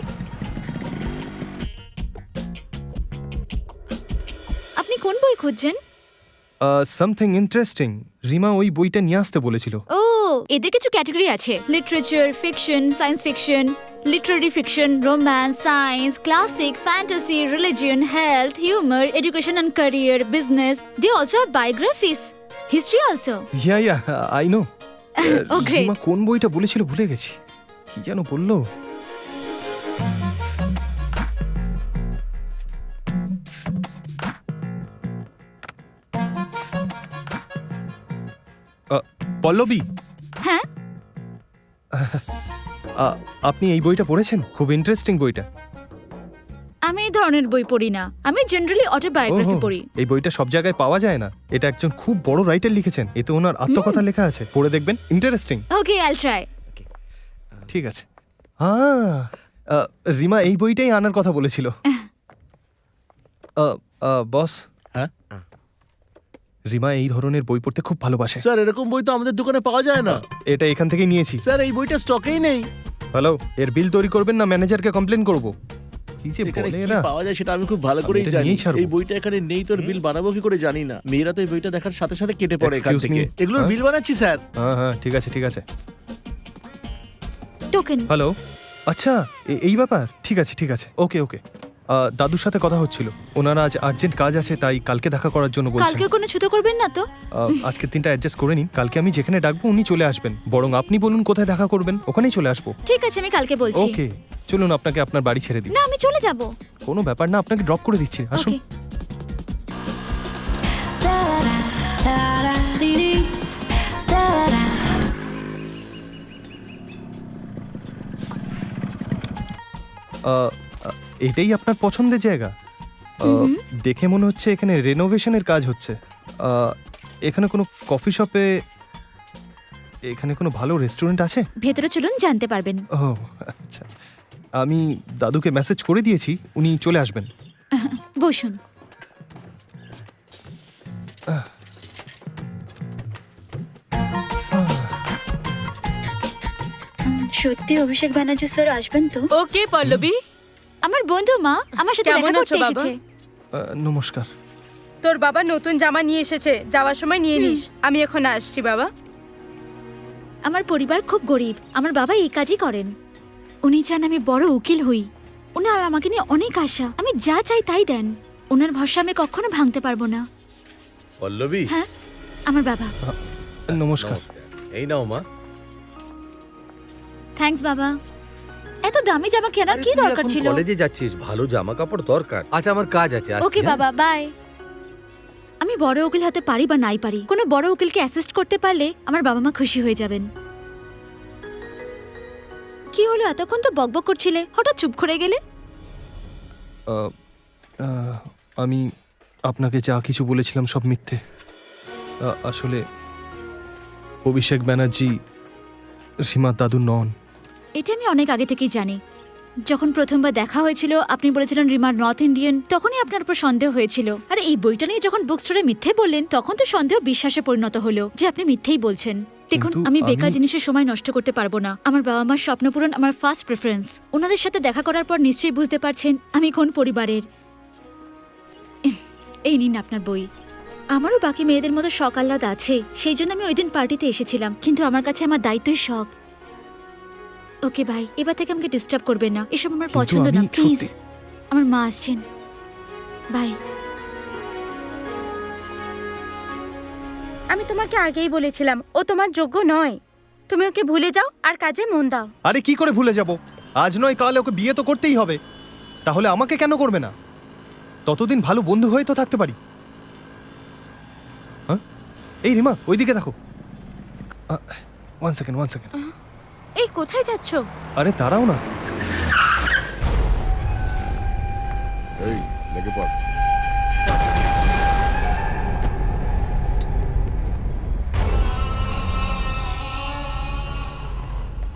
Speaker 11: আপনি কোন বই খুঁজছেন
Speaker 3: সামথিং ইন্টারেস্টিং রিমা ওই বইটা নিয়ে আসতে বলেছিল
Speaker 11: ও এদের কিছু ক্যাটাগরি আছে literature fiction science fiction literary fiction romance science classic fantasy religion health humour education and career business they also have biographies history also?
Speaker 3: Yeah I know.
Speaker 11: Oh, great.
Speaker 3: Rima কোন বইটা বলেছিল ভুলে গেছি, কি যেন বললো। পল্লবী,
Speaker 11: হ্যাঁ,
Speaker 3: আপনি এই বইটা পড়েছেন? খুব ইন্টারেস্টিং বইটা।
Speaker 11: আমি এই ধরনের বই পড়ি না, আমি জেনারেলি অটোবায়োগ্রাফি
Speaker 3: ওহো,
Speaker 11: পড়ি।
Speaker 3: এই বইটা সব জায়গায় পাওয়া যায় না। এটা একজন খুব বড় রাইটার লিখেছেন, এতে ওনার আত্মকথা লেখা আছে, পড়ে দেখবেন, ইন্টারেস্টিং।
Speaker 11: ওকে, আইল ট্রাই।
Speaker 3: ঠিক আছে। রিমা এই বইটাই আনার কথা বলেছিল। বস,
Speaker 4: হ্যাঁ?
Speaker 3: রিমা এই ধরনের বই পড়তে খুব ভালোবাসে।
Speaker 4: স্যার এরকম বই তো আমাদের দোকানে পাওয়া যায় না।
Speaker 3: এটা এখান থেকেই নিয়েছি।
Speaker 4: স্যার এই বইটা স্টকেই নেই।
Speaker 3: হ্যালো, এর বিল তৈরি করবেন না ম্যানেজারকে কমপ্লেন করব? কি যে
Speaker 4: এখানে
Speaker 3: বলে
Speaker 4: কি
Speaker 3: এরা।
Speaker 4: পাওয়া যায় সেটা আমি খুব ভালো
Speaker 3: আমি
Speaker 4: করেই
Speaker 3: এটা
Speaker 4: জানি।
Speaker 3: নিয়েই ছাড়বো।
Speaker 4: এই বইটা এখানে নেই, তোর বিল বানাবো কি করে জানি না। মেয়েরা তো এই বইটা দেখার সাথে সাথে কেটে পড়ে এখান
Speaker 3: Excuse
Speaker 4: থেকে।
Speaker 3: me?
Speaker 4: এগুলোর
Speaker 3: হ্যাঁ?
Speaker 4: বিল বানাচ্ছি স্যার।
Speaker 3: হ্যাঁ ঠিক আছে ঠিক আছে।
Speaker 11: টোকেন।
Speaker 3: হ্যালো, আচ্ছা এই ব্যাপার, ঠিক আছে ঠিক আছে, ওকে ওকে। দাদুর সাথে কথা হচ্ছিল, ওনারা আজ আর্জেন্ট কাজ আছে, তাই কালকে দেখা করার জন্য বলছেন।
Speaker 11: কালকে কোনো ছুতো করবেন না তো?
Speaker 3: আজকের দিনটা অ্যাডজাস্ট করে নিন, কালকে আমি যেখানে ডাকবো উনি চলে আসবেন। বরং আপনি বলুন কোথায় দেখা করবেন, ওখানেই চলে আসবো।
Speaker 11: ঠিক আছে, আমি কালকে বলছি।
Speaker 3: ওকে, চলুন আপনাকে আপনার বাড়ি ছেড়ে দিই।
Speaker 11: না, আমি চলে যাব।
Speaker 3: কোনো ব্যাপার না, আপনাকে ড্রপ করে দিচ্ছি, আসুন।
Speaker 11: ওকে।
Speaker 3: এটাই আপনার পছন্দের জায়গা? দেখে মনে হচ্ছে এখানে রেনোভেশনের কাজ হচ্ছে। এখানে কোনো কফি শপে, এখানে কোনো ভালো রেস্টুরেন্ট আছে?
Speaker 11: ভেতরে চলুন, জানতে পারবেন।
Speaker 3: ও আচ্ছা, আমি দাদুকে মেসেজ করে দিয়েছি, উনি চলে আসবেন।
Speaker 11: বসুন। সত্যি অভিষেক ব্যানার্জি স্যার আসবেন তো?
Speaker 1: ওকে পল্লবী,
Speaker 11: আমার বন্ধু মা আমার সাথে
Speaker 1: কেমন
Speaker 11: দেখা
Speaker 1: আছো
Speaker 11: করতে
Speaker 1: বাবা?
Speaker 11: এসেছে।
Speaker 3: নমস্কার।
Speaker 8: তোর বাবা নতুন জামা নিয়ে এসেছে, যাওয়ার সময় নিয়ে নিস। আমি এখন আসছি বাবা।
Speaker 11: আমার পরিবার খুব গরিব, আমার বাবা এই কাজই করেন। উনি চান আমি বড় উকিল হই। ওনার আমাকে নিয়ে অনেক আশা, আমি যা চাই তাই দেন। ওনার ভরসা আমি কখনো ভাঙতে পারবো না।
Speaker 6: পল্লবী,
Speaker 11: হ্যাঁ, আমার বাবা।
Speaker 3: নমস্কার।
Speaker 6: এই নাও মা।
Speaker 11: থ্যাঙ্কস বাবা। এত দামি জামা কেনার কি দরকার ছিল?
Speaker 6: কলেজে যাচ্ছিস, ভালো জামা কাপড় দরকার। আচ্ছা আমার কাজ আছে, আসছি,
Speaker 11: ওকে
Speaker 6: হ্যাঁ?
Speaker 11: বাবা, বাই। আমি বড় উকিল হতে পারি বা নাই পারি, কোনো বড় উকিলকে অ্যাসিস্ট করতে পারলে আমার বাবা মা খুশি হয়ে যাবেন। কি হলো, এতক্ষণ তো বকবক করছিলে, হঠাৎ চুপ করে গেলে?
Speaker 3: আমি আপনাকে যা কিছু বলেছিলাম সব মিথ্যে। আসলে অভিষেক ব্যানার্জি সীমার দাদু নন।
Speaker 11: এটা আমি অনেক আগে থেকেই জানি। যখন প্রথমবার দেখা হয়েছিল আপনি বলেছিলেন রিমার নর্থ ইন্ডিয়ান, তখনই আপনার উপর সন্দেহ হয়েছিল। আর এই বইটা নিয়ে যখন বুক স্টোরে মিথ্যে বললেন, তখন তো সন্দেহ বিশ্বাসে পরিণত হলো যে আপনি মিথ্যেই বলছেন। দেখুন,
Speaker 3: কিন্তু
Speaker 11: আমি বেকার
Speaker 3: আমি-
Speaker 11: জিনিসের সময় নষ্ট করতে পারবো না। আমার বাবা মার স্বপ্ন পূরণ আমার ফার্স্ট প্রেফারেন্স। ওনাদের সাথে দেখা করার পর নিশ্চয়ই বুঝতে পারছেন আমি কোন পরিবারের। এই নিন আপনার বই। আমারও বাকি মেয়েদের মতো শখ আহ্লাদ আছে, সেই জন্য আমি ওই দিন পার্টিতে এসেছিলাম, কিন্তু আমার কাছে আমার দায়িত্বই সব। ওকে ভাই, এবার থেকে আমাকে ডিস্টার্ব করবেন না, এসব আমার
Speaker 3: কিন্তু
Speaker 11: পছন্দ না,
Speaker 3: আমি
Speaker 11: প্লিজ।
Speaker 3: সত্যি-
Speaker 11: আমার মা আসছেন, বাই।
Speaker 5: আমি তোমাকে আগেই বলেছিলাম ও তোমার যোগ্য নয়। তুমি ওকে ভুলে যাও আর কাজে মন দাও।
Speaker 3: আরে কি করে ভুলে যাব? আজ নয় কাল ওকে বিয়ে তো করতেই হবে। তাহলে আমাকে কেন করবে না? ততদিন ভালো বন্ধু হয়ে তো থাকতে পারি। হ্যাঁ, এই রিমা ওইদিকে দেখো। One second.
Speaker 5: এই কোথায় যাচ্ছ?
Speaker 3: আরে দাঁড়াও না।
Speaker 9: এই লেগে পড়।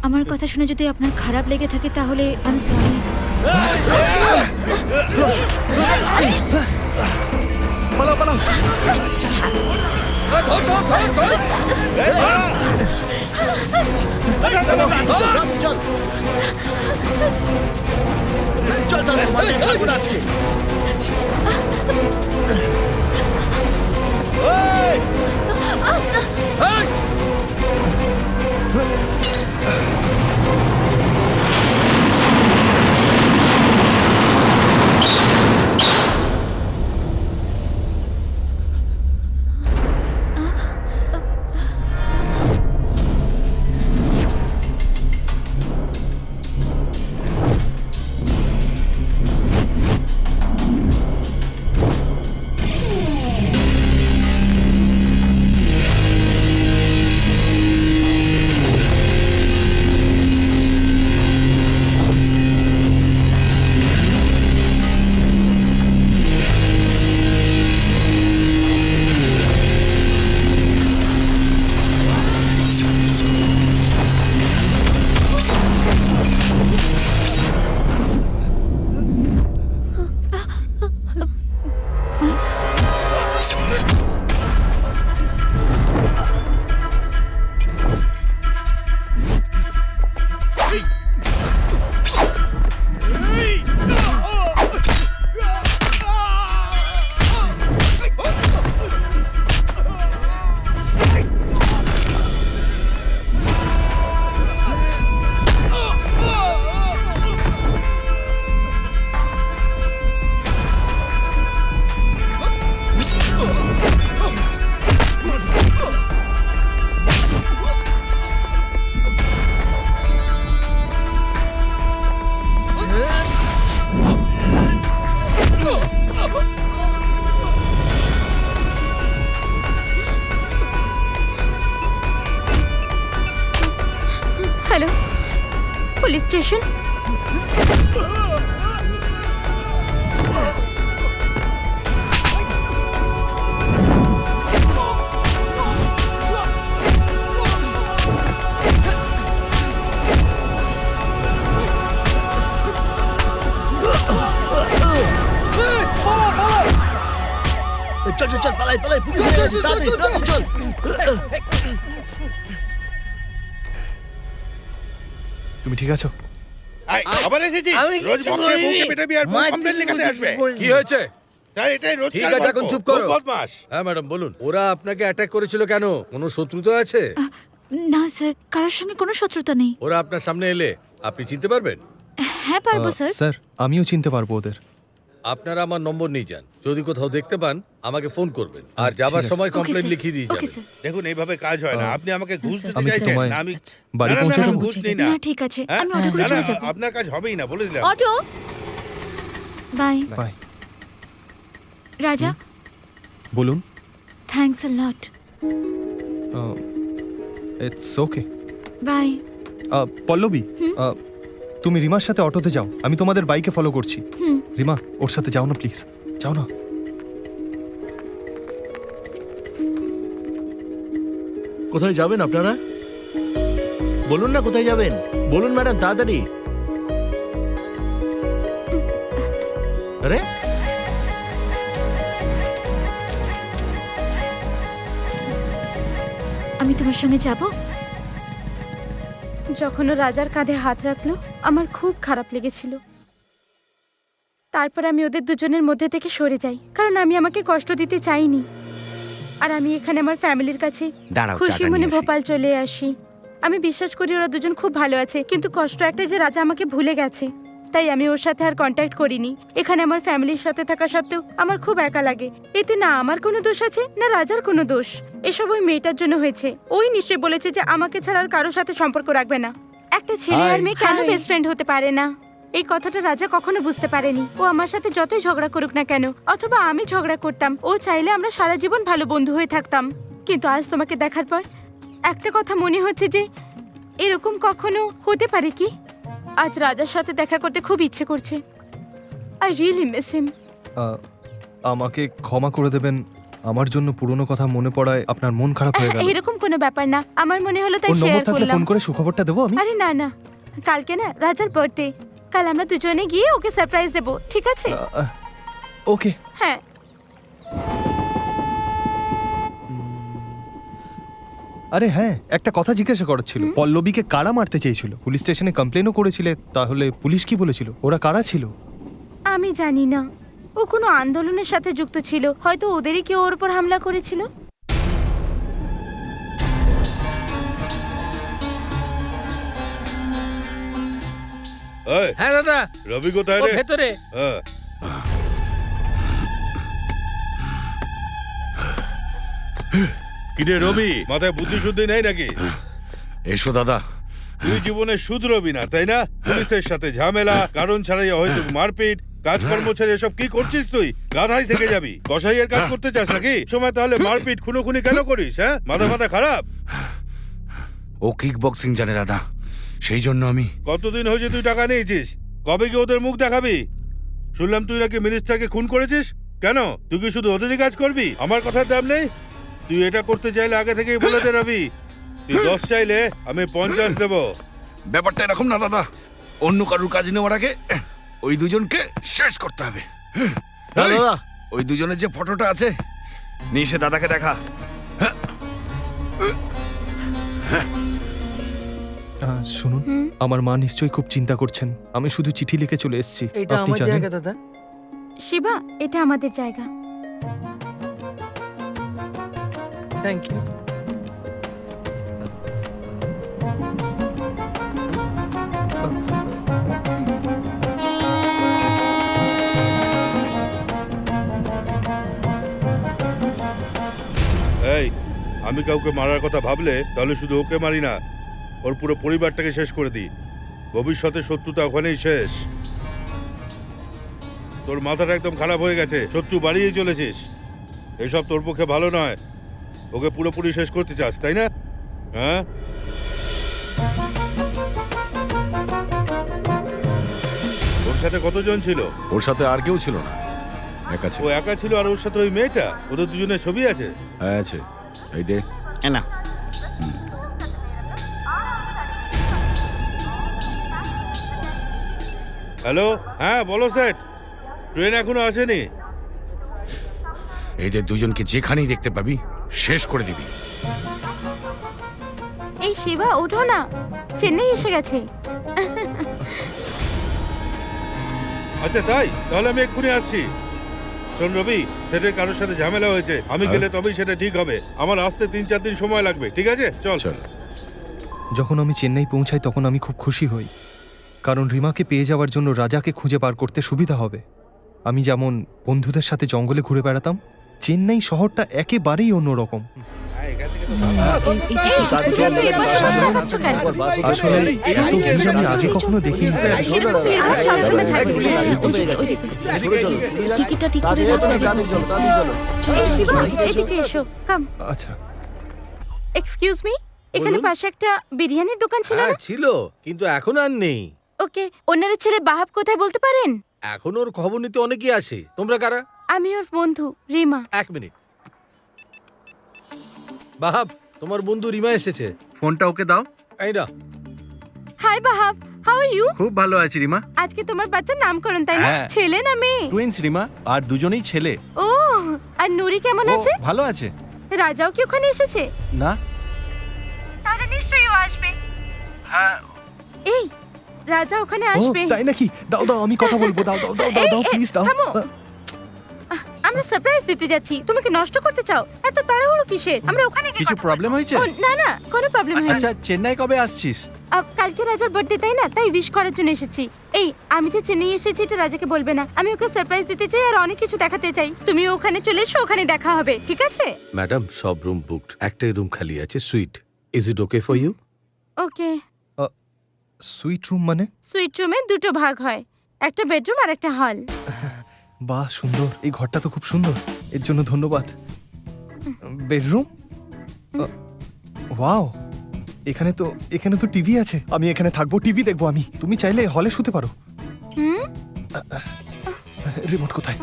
Speaker 11: আমার কথা শুনে যদি আপনার খারাপ লেগে থাকে তাহলে আমি সরি।
Speaker 3: পালাও।
Speaker 4: চল তাহলে মাঠে যাবো না আজকে।
Speaker 8: Police station?
Speaker 4: চল চল চল পালাই পালাই পুলিশ এসে গেছে, তাড়াতাড়ি, তাড়াতাড়ি চল।
Speaker 3: তুমি ঠিক আছো?
Speaker 2: আবার এসেছিস? রোজ বকে বউকে পেটাবি আর বউ কমপ্লেন লিখাতে আসবে।
Speaker 6: কি হয়েছে?
Speaker 2: স্যার এটাই রোজ
Speaker 6: ঠিক আছে, এখন চুপ করো।
Speaker 2: বদমাস।
Speaker 6: হ্যাঁ ম্যাডাম বলুন, ওরা আপনাকে অ্যাটাক করেছিল কেন? কোনো শত্রুতা আছে?
Speaker 11: না স্যার, কারোর সঙ্গে কোনো শত্রুতা নেই।
Speaker 6: ওরা আপনার সামনে এলে আপনি চিনতে পারবেন?
Speaker 11: হ্যাঁ পারবো স্যার।
Speaker 3: স্যার আমিও চিনতে পারবো ওদের।
Speaker 6: আপনারা আমার নম্বর নিয়ে যান, যদি কোথাও দেখতে পান আমাকে ফোন করবেন, আর যাবার সময়
Speaker 11: ওকে
Speaker 6: কমপ্লেন
Speaker 11: স্যার,
Speaker 6: লিখিয়ে দিয়ে
Speaker 11: ওকে
Speaker 6: যাবেন।
Speaker 11: স্যার।
Speaker 2: দেখুন এইভাবে কাজ হয় না। আপনি আমাকে ঘুষ দিতে
Speaker 3: আমি কি
Speaker 2: চাইছেন?
Speaker 3: তোমায়
Speaker 2: না, আমি
Speaker 3: বাড়ি
Speaker 2: না, না,
Speaker 3: পৌঁছে
Speaker 2: না,
Speaker 3: দেবো?
Speaker 2: ঘুষ নেই না।
Speaker 11: না ঠিক আছে,
Speaker 3: হ্যাঁ?
Speaker 11: আমি অটো করে
Speaker 2: না,
Speaker 11: চলে
Speaker 2: না,
Speaker 11: যাবো।
Speaker 2: আপনার কাজ হবেই না বলে দিলাম।
Speaker 11: অটো বাই। রাজা,
Speaker 3: বলুন।
Speaker 11: Thanks a lot.
Speaker 3: It's okay.
Speaker 11: Bye.
Speaker 3: Pallavi, তুমি রিমার সাথে অটোতে যাও, আমি তোমাদের বাইকে ফলো করছি।
Speaker 11: হুম।
Speaker 3: রিমা ওর সাথে যাও না প্লিজ, যাও না।
Speaker 4: কোথায় যাবেন আপনারা? বলুন না কোথায় যাবেন, বলুন ম্যাডাম তাড়াতাড়ি। আরে
Speaker 11: আমি তোমার সঙ্গে যাব।
Speaker 8: যখন ও রাজার কাঁধে হাত রাখলো আমার খুব খারাপ লেগেছিল। তারপর আমি ওদের দুজনের মধ্যে থেকে সরে যাই, কারণ আমি আমাকে কষ্ট দিতে চাইনি। আর আমি এখানে আমার ফ্যামিলির কাছে
Speaker 10: দাঁড়াও,
Speaker 8: খুশি
Speaker 10: চাটা
Speaker 8: মনে
Speaker 10: নিয়ে আসি।
Speaker 8: ভোপাল চলে আসি। আমি বিশ্বাস করি ওরা দুজন খুব ভালো আছে, কিন্তু কষ্ট একটা যে রাজা আমাকে ভুলে গেছে, তাই আমি ওর সাথে আর কন্ট্যাক্ট করিনি। এখানে আমার ফ্যামিলির সাথে থাকা সত্ত্বেও আমার খুব একা লাগে। এতে না আমার কোনো দোষ আছে না রাজার কোনো দোষ। এসব ওই মেয়েটার জন্য হয়েছে। ওই নিশ্চয়ই বলেছে যে আমাকে ছাড়া আর কারোর সাথে সম্পর্ক রাখবে না। একটা ছেলে আর মেয়ে কেন বেস্ট ফ্রেন্ড হতে পারে না? এই কথাটা রাজা কখনো বুঝতে পারেনি। ও আমার সাথে যতই ঝগড়া করুক না কেন, অথবা আমি ঝগড়া করতাম, ও চাইলে আমরা সারা জীবন ভালো বন্ধু হয়ে থাকতাম। কিন্তু আজ তোমাকে দেখার পর একটা কথা মনে হচ্ছে যে এরকম কখনো হতে পারে কি? আজ রাজার সাথে দেখা করতে খুব ইচ্ছে করছে। আই রিয়েলি মিস হিম।
Speaker 3: আমাকে ক্ষমা করে দেবেন, আমার জন্য পুরনো কথা মনে পড়ায় আপনার মন খারাপ হয়ে গেল।
Speaker 8: এরকম কোনো ব্যাপার না, আমার মনে হলো তাই
Speaker 3: ওর নম্বর
Speaker 8: শেয়ার
Speaker 3: থাকলে
Speaker 8: করলাম।
Speaker 3: ফোন করে সুখবরটা দেবো আমি।
Speaker 8: আরে না না, কালকে না রাজার বার্থডে, কাল আমরা দুজনে গিয়ে ওকে সারপ্রাইজ দেব, ঠিক আছে?
Speaker 3: ওকে।
Speaker 8: হ্যাঁ।
Speaker 3: আরে হ্যাঁ, একটা কথা জিজ্ঞাসা করার ছিল। পল্লবীকে কারা মারতে চেয়েছিল? পুলিশ স্টেশনে কমপ্লেনও করেছিলে, তাহলে পুলিশ কি বলেছিল? ওরা কারা ছিল?
Speaker 8: আমি জানি না, ও কোনো আন্দোলনের সাথে যুক্ত ছিল, হয়তো ওদেরই কেউ ওর উপর হামলা করেছিল।
Speaker 2: এই,
Speaker 6: হ্যাঁ দাদা,
Speaker 2: রবি কোথায়
Speaker 6: ও
Speaker 2: রে?
Speaker 6: ভেতরে।
Speaker 2: হ্যাঁ। কিরে রবি, মাথায় বুদ্ধি শুদ্ধি নেই নাকি?
Speaker 9: এসো দাদা।
Speaker 2: তুই জীবনে শুধরবি না তাই না? পুলিশের সাথে ঝামেলা, কারণ ছাড়াই হয়তো মারপিট, কাজকর্ম ছেড়ে এসব কি করছিস তুই? গাধাই থেকে যাবি? কসাইয়ের কাজ করতে চাস নাকি? সময় তাহলে মারপিট খুনোখুনি কেন করিস? হ্যাঁ, মাথা খারাপ?
Speaker 9: ও কিক বক্সিং জানে দাদা, সেই জন্য আমি।
Speaker 2: কতদিন হয়েছে তুই টাকা নিয়েছিস? কবে কি ওদের মুখ দেখাবি? শুনলাম তুই নাকি মিনিস্টারকে খুন করেছিস। কেন? তুই কি শুধু ওদেরই কাজ করবি? আমার কথার দাম নেই? তুই এটা করতে চাইলে আগে থেকেই বলে দে রবি। তুই 10 চাইলে আমি 50 দেবো।
Speaker 9: ব্যাপারটা এরকম না দাদা, অন্য কারুর কাজ নেওয়ার আগে ওই দুজনকে শেষ করতে হবে।
Speaker 4: দাদা,
Speaker 9: ওই দুজনের যে ফটোটা আছে, নিয়ে এসে দাদাকে দেখা।
Speaker 3: শুনুন, আমার মা নিশ্চয়ই খুব চিন্তা করছেন। আমি শুধু চিঠি লিখে চলে এসেছি। আপনি জানেন।
Speaker 7: দাদা।
Speaker 8: শিবা, এটা আমাদের জায়গা।
Speaker 7: Thank you.
Speaker 2: এই, আমি কাউকে মারার কথা ভাবলে তাহলে শুধু ওকে মারি না, ওর পুরো পরিবারটাকে শেষ করে দিই। ভবিষ্যতে শত্রুতা ওখানেই শেষ। তোর মাথাটা একদম খারাপ হয়ে গেছে, শত্রু বাড়িয়েই চলেছিস। এসব তোর পক্ষে ভালো নয়। ওকে পুরোপুরি শেষ করতে চাস তাই না? হ্যাঁ। সাথে কতজন ছিল?
Speaker 9: ওর সাথে আর কেউ ছিল না, একা ছিল।
Speaker 2: ও একা ছিল আর ওর সাথে ওই মেয়েটা? ওদের দুজনের ছবি আছে?
Speaker 9: হ্যাঁ আছে, এই দে।
Speaker 10: না
Speaker 2: হ্যালো, হ্যাঁ বলো সেট। ট্রেন এখনো আসেনি?
Speaker 10: এদের দুজনকে যেখানেই দেখতে পাবি শেষ করে দিবি।
Speaker 8: এই শিবা ওঠো না, চেন্নাই এসে গেছে।
Speaker 2: আচ্ছা তাই, তাহলে আমি এক্ষুনি আসছি। শোন রবি, সেটের কারোর সাথে ঝামেলা হয়েছে, আমি গেলে তবেই সেটা ঠিক হবে। আমার আসতে 3-4 দিন সময় লাগবে, ঠিক আছে? চল
Speaker 9: চল।
Speaker 3: যখন আমি চেন্নাই পৌঁছাই তখন আমি খুব খুশি হই, কারণ রিমাকে পেয়ে যাওয়ার জন্য রাজাকে খুঁজে বার করতে সুবিধা হবে। আমি যেমন বন্ধুদের সাথে জঙ্গলে ঘুরে বেড়াতাম, চেন্নাই শহরটা একেবারেই অন্যরকম। আসলে এত ভিড় আমি আগে কখনো দেখিনি।
Speaker 1: টিকিটটা ঠিক করে
Speaker 8: এদিকে এসো, কাম।
Speaker 3: আচ্ছা,
Speaker 8: এক্সকিউজ মি, এখানে
Speaker 6: বলুন।
Speaker 8: পাশে একটা বিরিয়ানির দোকান ছিল না?
Speaker 6: হ্যাঁ ছিল, কিন্তু এখন আর নেই।
Speaker 8: ওকে, ওনারের ছেলে বাহাব কোথায় বলতে পারেন?
Speaker 6: এখন ওর খবর নিতে অনেকেই আসে। তোমরা কারা?
Speaker 8: আমি ওর বন্ধু রিমা।
Speaker 6: 1 মিনিট। বাহাব, তোমার বন্ধু রিমা এসেছে।
Speaker 7: ফোনটা ওকে দাও।
Speaker 6: এই না,
Speaker 8: হাই বাহাব, হাউ আর ইউ?
Speaker 7: খুব ভালো আছি রিমা।
Speaker 8: আজকে তোমার বাচ্চার নামকরণ তাই না?
Speaker 7: হ্যাঁ।
Speaker 8: ছেলে না মেয়ে?
Speaker 7: টুইন্স রিমা, আর দুজনেই ছেলে।
Speaker 8: ও, আর নুরি কেমন
Speaker 7: ও,
Speaker 8: আছে?
Speaker 7: ভালো আছে।
Speaker 8: রাজাও কি ওখানে এসেছে?
Speaker 7: না,
Speaker 8: তাহলে নিশ্চয়ই ও আসবে।
Speaker 7: হ্যাঁ
Speaker 8: এই, রাজা ওখানে
Speaker 3: ও
Speaker 8: আসবে।
Speaker 3: তাই নাকি? দাও দাও, আমি কথা বলবো। দাও দাও দাও দাও দাও, প্লিজ দাও।
Speaker 8: থামো। আমরা সারপ্রাইজ দিতে যাচ্ছি, তুমি কি নষ্ট করতে চাও? এত তাড়াহুড়ো কিসের? আমরা ওখানে গিয়ে
Speaker 7: কিছু
Speaker 8: কথা
Speaker 7: প্রবলেম
Speaker 8: বলবো।
Speaker 7: হয়েছে?
Speaker 8: ও, না না, কোনো প্রবলেম হয়নি।
Speaker 7: আচ্ছা, চেন্নাই কবে আসছিস?
Speaker 8: কালকে রাজার বার্থডে তাই না, তাই উইশ করার জন্য এসেছি। এই, আমি যে চেন্নাই এসেছি এটা রাজাকে বলবে না। আমি ওকে সারপ্রাইজ দিতে চাই আর অনেক কিছু দেখাতে চাই। তুমি ওখানে চলে এসো, ওখানে দেখা হবে, ঠিক আছে?
Speaker 6: ম্যাডাম সব রুম বুকড, একটাই রুম খালি আছে, suite. Is it okay for you?
Speaker 8: Okay.
Speaker 3: Suite room মানে?
Speaker 8: সুইট রুমে দুটো ভাগ হয়, একটা বেডরুম আর একটা হল।
Speaker 3: বাহ, সুন্দর। এই ঘরটা তো খুব সুন্দর, এর জন্য ধন্যবাদ। বেডরুম? ওয়াও, এখানে তো টিভি আছে। আমি এখানে থাকবো, টিভি দেখবো আমি। তুমি চাইলে হলে শুতে পারো।
Speaker 8: হুম,
Speaker 3: রিমোট কোথায়?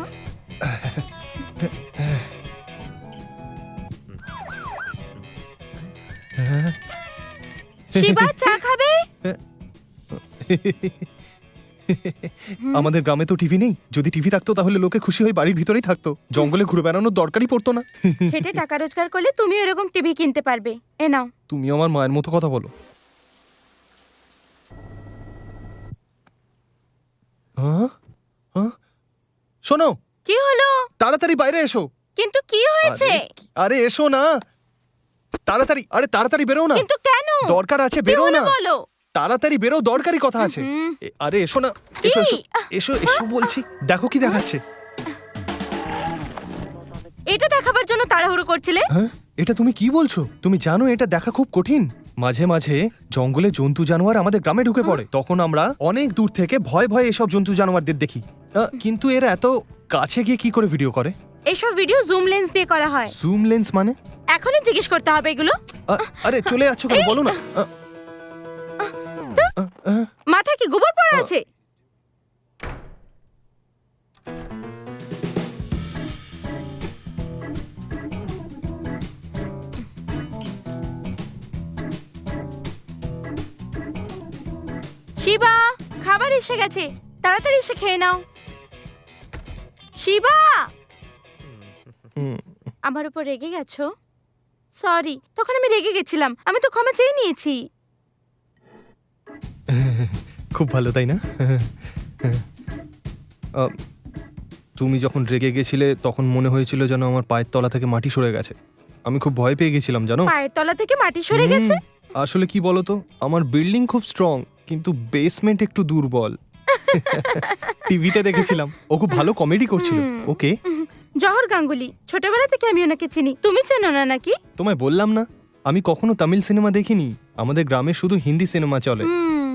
Speaker 8: শিবা চা খাবে?
Speaker 3: আমাদের গ্রামে তো টিভি নেই। যদি টিভি থাকতো তাহলে লোকে খুশি হয়ে বাড়ির ভিতরেই থাকতো, জঙ্গলে ঘুরে বেড়ানোর দরকারই পড়তো না।
Speaker 8: হেঁটে টাকা রোজগার করলে তুমি এরকম টিভি কিনতে পারবে। এ নাও।
Speaker 3: তুমি আমার মায়ের মতো কথা বলো। হ্যাঁ? হ্যাঁ? শোনো,
Speaker 8: কি হলো?
Speaker 3: তাড়াতাড়ি বাইরে এসো।
Speaker 8: কিন্তু কি হয়েছে?
Speaker 3: আরে এসো না, তাড়াতাড়ি। আরে তাড়াতাড়ি বেরো না।
Speaker 8: কিন্তু কেন?
Speaker 3: দরকার আছে,
Speaker 8: কি
Speaker 3: বেরো
Speaker 8: হলো
Speaker 3: না।
Speaker 8: বলো।
Speaker 3: তাড়াতাড়ি বেরো, দরকারি কথা আছে।
Speaker 8: হুম।
Speaker 3: আরে এসো না, এসো এসো
Speaker 8: কি?
Speaker 3: এসো এসো বলছি। দেখো কি দেখাচ্ছে।
Speaker 8: এটা দেখাবার জন্য তাড়াহুড়ো করছিলে?
Speaker 3: হ্যাঁ, এটা তুমি কি বলছো? তুমি জানো এটা দেখা খুব কঠিন। মাঝে মাঝে জঙ্গলে জন্তু জানোয়ার আমাদের গ্রামে ঢুকে পড়ে, তখন আমরা অনেক দূর থেকে ভয় ভয়ে এসব জন্তু জানোয়ারদের দেখি। কিন্তু এরা এত কাছে গিয়ে কি করে ভিডিও করে?
Speaker 8: এসব ভিডিও জুম লেন্স দিয়ে করা হয়।
Speaker 3: জুম লেন্স মানে?
Speaker 8: এখনই জিজ্ঞেস করতে হবে এগুলো?
Speaker 3: আরে চলে যাচ্ছ কেন, বলো না।
Speaker 8: মাথায় কি গোবর পড়ে আছে? শিবা, খাবার এসে গেছে, তাড়াতাড়ি এসে খেয়ে নাও। শিবা, আমার উপর রেগে গেছো? সরি, তখন আমি রেগে গেছিলাম, আমি তো ক্ষমা চেয়ে নিয়েছি।
Speaker 3: খুব ভালো, তাই না? তুমি যখন রেগে গেছিলে তখন মনে হয়েছিল যেন আমার পায়ের তলা থেকে মাটি সরে গেছে। আমি খুব ভয় পেয়ে গেছিলাম, জানো।
Speaker 8: পায়ের তলা থেকে মাটি সরে গেছে?
Speaker 3: আসলে কি বলতো, আমার বিল্ডিং খুব স্ট্রং, কিন্তু বেসমেন্ট একটু দুর্বল। টিভিতে দেখেছিলাম, ও খুব ভালো কমেডি করছিল। ওকে,
Speaker 8: জহর গাঙ্গুলি, ছোটবেলা থেকে আমি ওনাকে চিনি। তুমি চেনো না নাকি?
Speaker 3: তোমায় বললাম না, আমি কখনো তামিল সিনেমা দেখিনি। আমাদের গ্রামে শুধু হিন্দি সিনেমা চলে।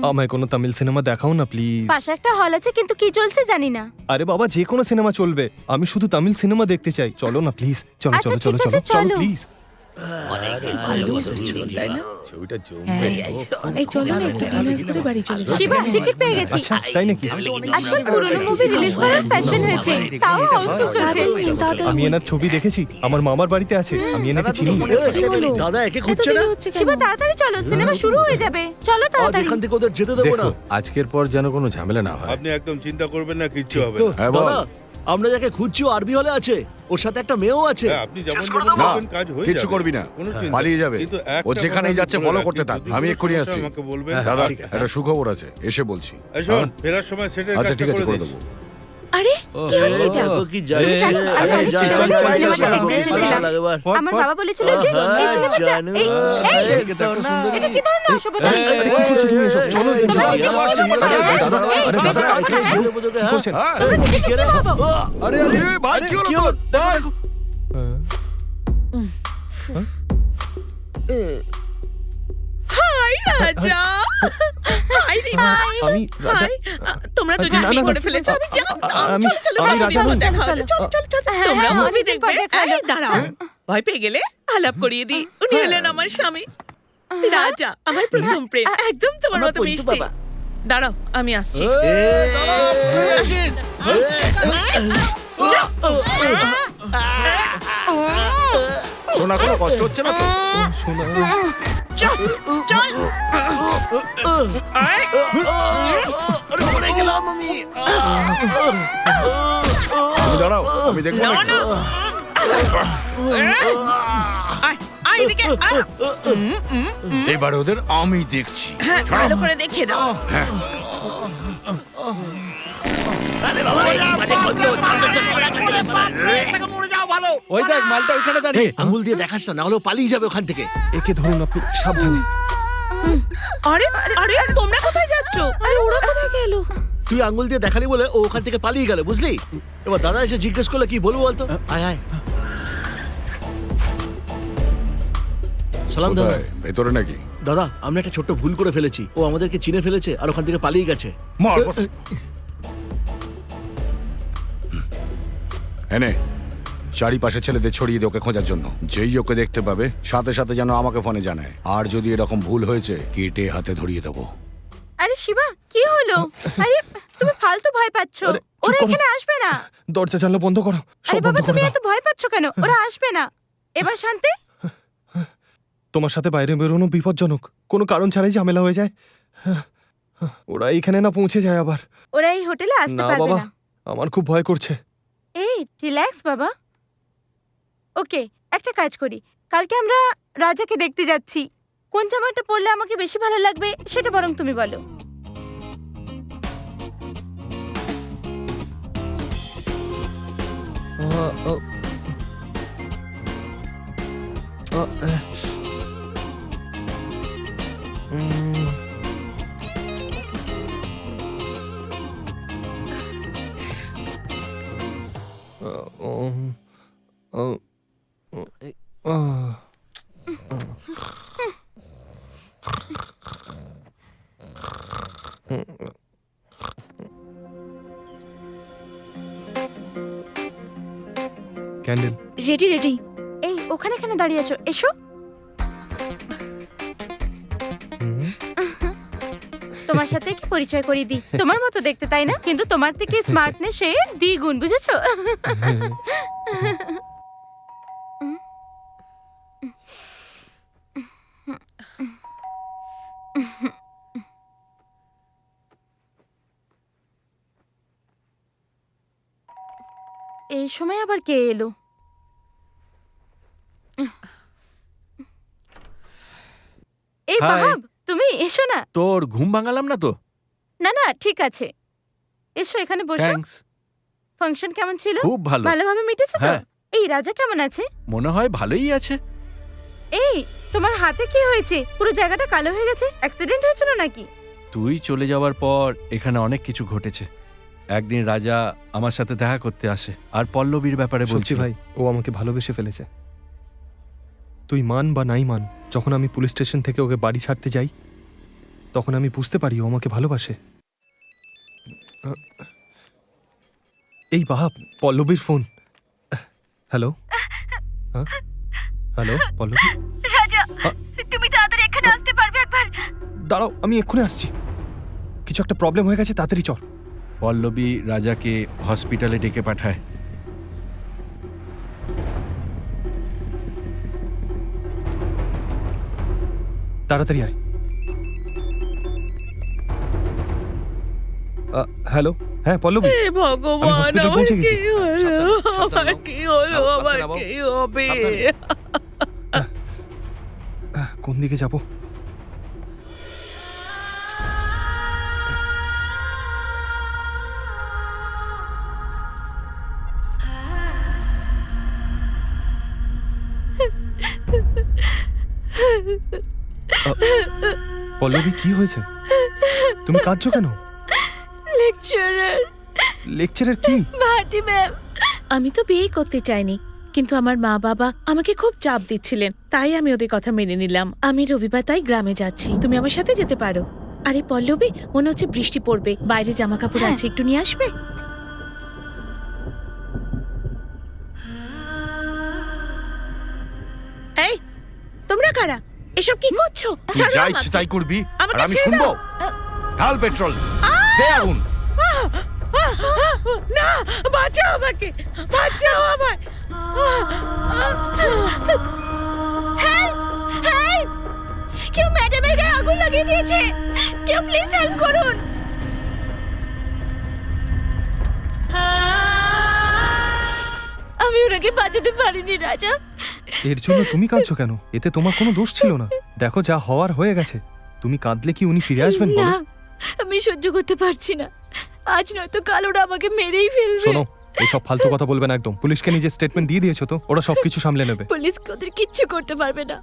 Speaker 3: আমায় কোনো তামিল সিনেমা দেখাও না প্লিজ।
Speaker 8: পাশে একটা হল আছে, কিন্তু কি চলছে জানি না।
Speaker 3: আরে বাবা, যে কোনো সিনেমা চলবে, আমি শুধু তামিল সিনেমা দেখতে চাই। চলো না প্লিজ, চলো
Speaker 8: আচ্ছা,
Speaker 3: চলো চলো
Speaker 8: ঠিক
Speaker 3: চলো
Speaker 8: আছে,
Speaker 3: চলো
Speaker 8: চলো।
Speaker 3: প্লিজ।
Speaker 6: ছবিটা জমবে।
Speaker 1: এই চলো না একটু ডিনার করে বাড়ি চলে যাই।
Speaker 8: শিবা টিকিট পেয়ে গেছি।
Speaker 3: আচ্ছা তাই নাকি?
Speaker 8: আজকাল পুরনো মুভি রিলিজ করার ফ্যাশন হয়েছে, তাও হাউসফুল চলছে।
Speaker 3: আমি এনার ছবি দেখেছি, আমার মামার বাড়িতে আছে, আমি এনাকে চিনি।
Speaker 4: দাদা একে
Speaker 1: এত
Speaker 4: খুঁজছে
Speaker 1: দেরি
Speaker 4: না?
Speaker 1: হচ্ছে কেন?
Speaker 8: শিবা তাড়াতাড়ি চলো, সিনেমা শুরু হয়ে যাবে। চলো
Speaker 4: আজ
Speaker 8: তাড়াতাড়ি।
Speaker 4: এখান থেকে ওদের যেতে দেবো না।
Speaker 6: দেখো আজকের পর যেন কোনো ঝামেলা না হয়।
Speaker 2: আপনি একদম চিন্তা করবেন না, কিচ্ছু হবে
Speaker 6: তো
Speaker 2: না।
Speaker 9: হ্যাঁ বল।
Speaker 4: দাদা আমরা যাকে খুঁজছি ও আরবি হলে আছে, ওর সাথে একটা মেয়েও আছে।
Speaker 2: হ্যাঁ, আপনি যেমন যেমন
Speaker 9: না,
Speaker 2: বলবেন কাজ হয়ে
Speaker 9: কিচ্ছু
Speaker 2: যাবে।
Speaker 9: করবি না।
Speaker 2: কোনো চিন্তা
Speaker 9: পালিয়ে
Speaker 2: নেই।
Speaker 9: যাবে।
Speaker 2: কিন্তু
Speaker 9: ও
Speaker 2: একটা
Speaker 9: যেখানেই
Speaker 2: কথা
Speaker 9: যাচ্ছে
Speaker 2: বলে
Speaker 9: follow
Speaker 2: রাখি,
Speaker 9: করতে থাক।
Speaker 2: যদি
Speaker 9: আমি
Speaker 2: কোনো
Speaker 9: এক্ষুনি
Speaker 2: সমস্যা
Speaker 9: আসছি।
Speaker 2: আমাকে বলবেন।
Speaker 6: হ্যাঁ,
Speaker 9: দাদা
Speaker 6: ঠিক আছে।
Speaker 9: একটা সুখবর আছে, এসে বলছি।
Speaker 2: এই শোন, ফেরার সময় সেটার
Speaker 9: আচ্ছা
Speaker 2: কাজটা
Speaker 9: ঠিক আছে, করে
Speaker 2: দিস।
Speaker 9: দেবো।
Speaker 1: আরে কি হচ্ছে এটা?
Speaker 4: ও কি যাচ্ছে?
Speaker 8: জানো, আমি আজকে
Speaker 4: চল, চল,
Speaker 8: সিনেমাটা
Speaker 4: চল,
Speaker 8: দেখতে
Speaker 4: চল,
Speaker 8: এসেছিলাম।
Speaker 4: চল, এবার।
Speaker 8: আমার বাবা বলেছিল যে এই সিনেমাটা
Speaker 4: জানু।
Speaker 8: এই এটা কি ধরনের অসভ্যতা?
Speaker 3: কি করছো তুমি এসব? চলো এখান থেকে।
Speaker 4: আরে দাদা,
Speaker 3: আরে দাদা, কি করছেন?
Speaker 9: আরে ভাই কি হলো তোর?
Speaker 1: হাই রাজা, হাই রিমা,
Speaker 3: আমি রাজা।
Speaker 1: হাই। তোমরা দুজন
Speaker 3: না,
Speaker 1: বিয়ে
Speaker 3: না,
Speaker 1: করে
Speaker 3: না,
Speaker 1: ফেলেছো, আমি জানতাম।
Speaker 3: আমি-
Speaker 1: চলো, চলো,
Speaker 3: আমি
Speaker 1: চলো,
Speaker 3: রাজা
Speaker 1: চলো,
Speaker 3: নই।
Speaker 1: দেখা
Speaker 8: চলো,
Speaker 1: হবে। চলো, চলো, চলো।
Speaker 8: হ্যাঁ,
Speaker 1: তোমরা
Speaker 8: হ্যাঁ,
Speaker 1: মুভি
Speaker 8: অনেকদিন পর
Speaker 1: দেখবে।
Speaker 8: দেখা হলো।
Speaker 1: এই, দাঁড়াও, ভয় পেয়ে গেলে আলাপ করিয়ে দিই। উনি হলেন আমার স্বামী রাজা, আমার প্রথম প্রেম, একদম তোমার
Speaker 4: আমার
Speaker 1: মতো
Speaker 4: পঞ্চু
Speaker 1: মিষ্টি।
Speaker 4: বাবা।
Speaker 1: দাঁড়াও, আমি আসছি।
Speaker 9: শোনা কোনো কষ্ট হচ্ছে না তো?
Speaker 1: চল, চল। আয়,
Speaker 9: তুমি দাঁড়াও, আমি দেখবো
Speaker 1: না,
Speaker 9: নাকি?
Speaker 1: না। আয়, আয় এদিকে, আয়।
Speaker 9: এবার ওদের আমি দেখছি।
Speaker 1: হ্যাঁ, ভালো করে দেখে দাও।
Speaker 7: ওই দেখ মালটা ওইখানে দাঁড়িয়ে।
Speaker 4: আঙুল দিয়ে দেখাস না, না হলে ও পালিয়ে যাবে ওখান থেকে।
Speaker 3: একে ধরুন আপনি, সাবধানে।
Speaker 1: আরে আরে আর তোমরা কোথায় যাচ্ছো? আরে ওরা কোথায় গেল?
Speaker 4: তুই আঙুল দিয়ে দেখালি বলে ও ওখান থেকে পালিয়ে গেল, বুঝলি? এবার দাদা এসে জিজ্ঞেস করলে কি বলবো বলতো? আয় আয়। সালাম দাদা।
Speaker 9: কোথায়? ভেতরে নাকি?
Speaker 4: দাদা আমরা একটা ছোট্ট ভুল করে ফেলেছি, ও আমাদেরকে চিনে ফেলেছে আর ওখান থেকে পালিয়ে গেছে।
Speaker 9: মার বস। এনে চারিপাশে ছেলেদের ছড়িয়ে দিয়ে ওকে খোঁজার জন্য। যেই ওকে দেখতে পাবে সাথে সাথে যেন আমাকে ফোনে জানায়। আর যদি এরকম ভুল হয়েছে কেটে হাতে ধরিয়ে দেবো।
Speaker 8: আরে শিবা কি হলো? আরে তুমি ফালতু ভয় পাচ্ছো,
Speaker 3: আরে, চুপ
Speaker 8: ওরা
Speaker 3: করো।
Speaker 8: এখানে আসবে না।
Speaker 3: দরজা জানলা বন্ধ করো,
Speaker 8: আরে
Speaker 3: সব
Speaker 8: বাবা
Speaker 3: বন্ধ করে
Speaker 8: তুমি
Speaker 3: দাও।
Speaker 8: এত ভয় পাচ্ছো কেন? ওরা আসবে না। এবার শান্তি।
Speaker 3: তোমার সাথে বাইরে বেরোনো বিপজ্জনক, কোনো কারণ ছাড়াই ঝামেলা হয়ে যায়। ওরা এখানে না পৌঁছে যায় আবার।
Speaker 8: ওরা এই হোটেলে আসতে
Speaker 3: না
Speaker 8: পারবে
Speaker 3: বাবা,
Speaker 8: না।
Speaker 3: আমার খুব ভয় করছে।
Speaker 8: এই রিল্যাক্স বাবা। ওকে, একটা কাজ করি, কালকে আমরা রাজাকে দেখতে যাচ্ছি। কোন জামাটা পরলে আমাকে বেশি ভালো লাগবে সেটা বরং তুমি বলো।
Speaker 3: ক্যান্ডেল।
Speaker 11: Ready ready.
Speaker 8: এই ওখানে কেন দাঁড়িয়ে আছো? এসো। তোমার সাথে কি পরিচয় করিয়ে দিই। তোমার মতো দেখতে তাই না, কিন্তু তোমার থেকে স্মার্টনেস এ দ্বিগুণ, বুঝেছো? এই সময় আবার কে এলো? এই
Speaker 7: Hi.
Speaker 8: বাহাব, তুমি এসো না।
Speaker 7: তোর ঘুম ভাঙালাম না তো?
Speaker 8: না না ঠিক আছে, এসো এখানে বসো।
Speaker 7: থ্যাঙ্কস।
Speaker 8: ফাংশন কেমন ছিল?
Speaker 7: খুব ভালো।
Speaker 8: ভালোভাবে মিটেছে তো?
Speaker 7: হ্যাঁ।
Speaker 8: এই রাজা কেমন আছে?
Speaker 7: মনে হয় ভালোই আছে।
Speaker 8: এই তোমার হাতে কি হয়েছে? পুরো জায়গাটা কালো হয়ে গেছে। অ্যাক্সিডেন্ট হয়েছিল নাকি?
Speaker 7: তুই চলে যাওয়ার পর এখানে অনেক কিছু ঘটেছে। একদিন রাজা আমার সাথে দেখা করতে আসে আর পল্লবীর ব্যাপারে
Speaker 3: সত্যি
Speaker 7: বলছি
Speaker 3: ভাই, ও আমাকে ভালোবেসে ফেলেছে। তুই মান বা নাই মান, যখন আমি পুলিশ স্টেশন থেকে ওকে বাড়ি ছাড়তে যাই তখন আমি বুঝতে পারি ও আমাকে ভালোবাসে। এই বাহাব, পল্লবীর ফোন। হ্যালো। হ্যালো পল্লবী,
Speaker 8: রাজা
Speaker 3: আ-
Speaker 8: তুমি তাড়াতাড়ি এখানে আসতে পারবে একবার?
Speaker 3: দাঁড়াও, আমি এক্ষুনি আসছি। কিছু একটা প্রবলেম হয়ে গেছে, তাড়াতাড়ি চল।
Speaker 7: পল্লবী রাজাকে হসপিটালে ডেকে পাঠায়।
Speaker 3: তাড়াতাড়ি আয়। হ্যালো, হ্যাঁ পল্লবী,
Speaker 1: হে ভগবান,
Speaker 3: hospital
Speaker 1: আমার
Speaker 3: পৌঁছে
Speaker 1: কি
Speaker 3: গেছি।
Speaker 1: হলো? আমার কি হলো?
Speaker 7: নাও,
Speaker 1: আমার
Speaker 7: আস্তে নামাও।
Speaker 1: কি হবে?
Speaker 3: কোন দিকে যাব? পল্লবী, কি হয়েছে? তুমি কাঁদছো কেন?
Speaker 8: লেকচারার
Speaker 3: লেকচারের কি?
Speaker 8: ভারতী ম্যাম।
Speaker 1: আমি তো বিয়ে করতে চাইনি, কিন্তু আমার মা বাবা আমাকে খুব চাপ দিচ্ছিলেন, তাই আমি ওদের কথা মেনে নিলাম। আমি রবিবার তাই গ্রামে যাচ্ছি, তুমি আমার সাথে যেতে পারো। আরে পল্লবী, মনে হচ্ছে বৃষ্টি পড়বে, বাইরে জামা কাপড় আছে, একটু নিয়ে আসবে? এই, তোমরা কারা? এসব কি করছো?
Speaker 9: তুই
Speaker 1: ছাড়ো
Speaker 9: যা
Speaker 1: আমাকে।
Speaker 9: ইচ্ছে তাই করবি আর
Speaker 1: আমাকে
Speaker 9: আমি
Speaker 1: ছেড়ে
Speaker 9: শুনবো?
Speaker 1: দাও।
Speaker 9: ঢাল পেট্রোল, দে আগুন।
Speaker 1: না, বাঁচাও আমাকে, বাঁচাও আমায়।
Speaker 8: কেউ ম্যাডামের গায়ে আগুন লাগিয়ে দিয়েছে, কেউ প্লিজ হেল্প করুন। আমি ওনাকে বাঁচাতে পারিনি রাজা।
Speaker 3: এর জন্য তুমি কাঁদছো কেন? এতে তোমার কোনো দোষ ছিল না। দেখো, যা হওয়ার হয়ে গেছে। তুমি কাঁদলে কি উনি ফিরে আসবেন? বলো।
Speaker 8: না, আমি সহ্য করতে পারছি না। আজ নয়তো কাল ওরা আমাকে মেরেই ফেলবে।
Speaker 3: শোনো, এইসব ফালতু কথা বলবে না একদম। পুলিশকে নিজের স্টেটমেন্ট দিয়ে দিয়েছো তো, ওরা সবকিছু সামলে নেবে।
Speaker 8: পুলিশ ওদের কিচ্ছু করতে পারবে না।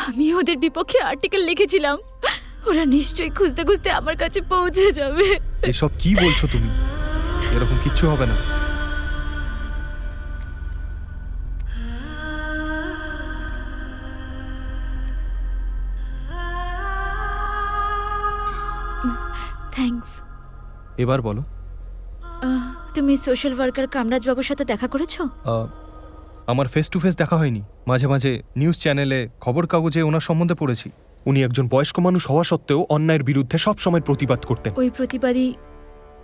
Speaker 8: আমি ওদের বিপক্ষে আর্টিকেল লিখেছিলাম, ওরা নিশ্চয়ই খুঁজতে খুঁজতে আমার কাছে পৌঁছে যাবে।
Speaker 3: এসব কি বলছো তুমি? এরকম কিচ্ছু হবে না।
Speaker 11: থ্যাঙ্কস।
Speaker 3: এবার বলো।
Speaker 11: তুমি সোশ্যাল ওয়ার্কার কামরাজ বাবুর সাথে দেখা করেছো?
Speaker 3: আমার ফেস টু ফেস দেখা হয়নি, মাঝে মাঝে নিউজ চ্যানেলে, খবর কাগজে ওনার সম্বন্ধে পড়েছি। উনি একজন বয়স্ক মানুষ হওয়া সত্ত্বেও অন্যায়ের বিরুদ্ধে সব সময় প্রতিবাদ করতেন।
Speaker 11: ওই প্রতিবাদী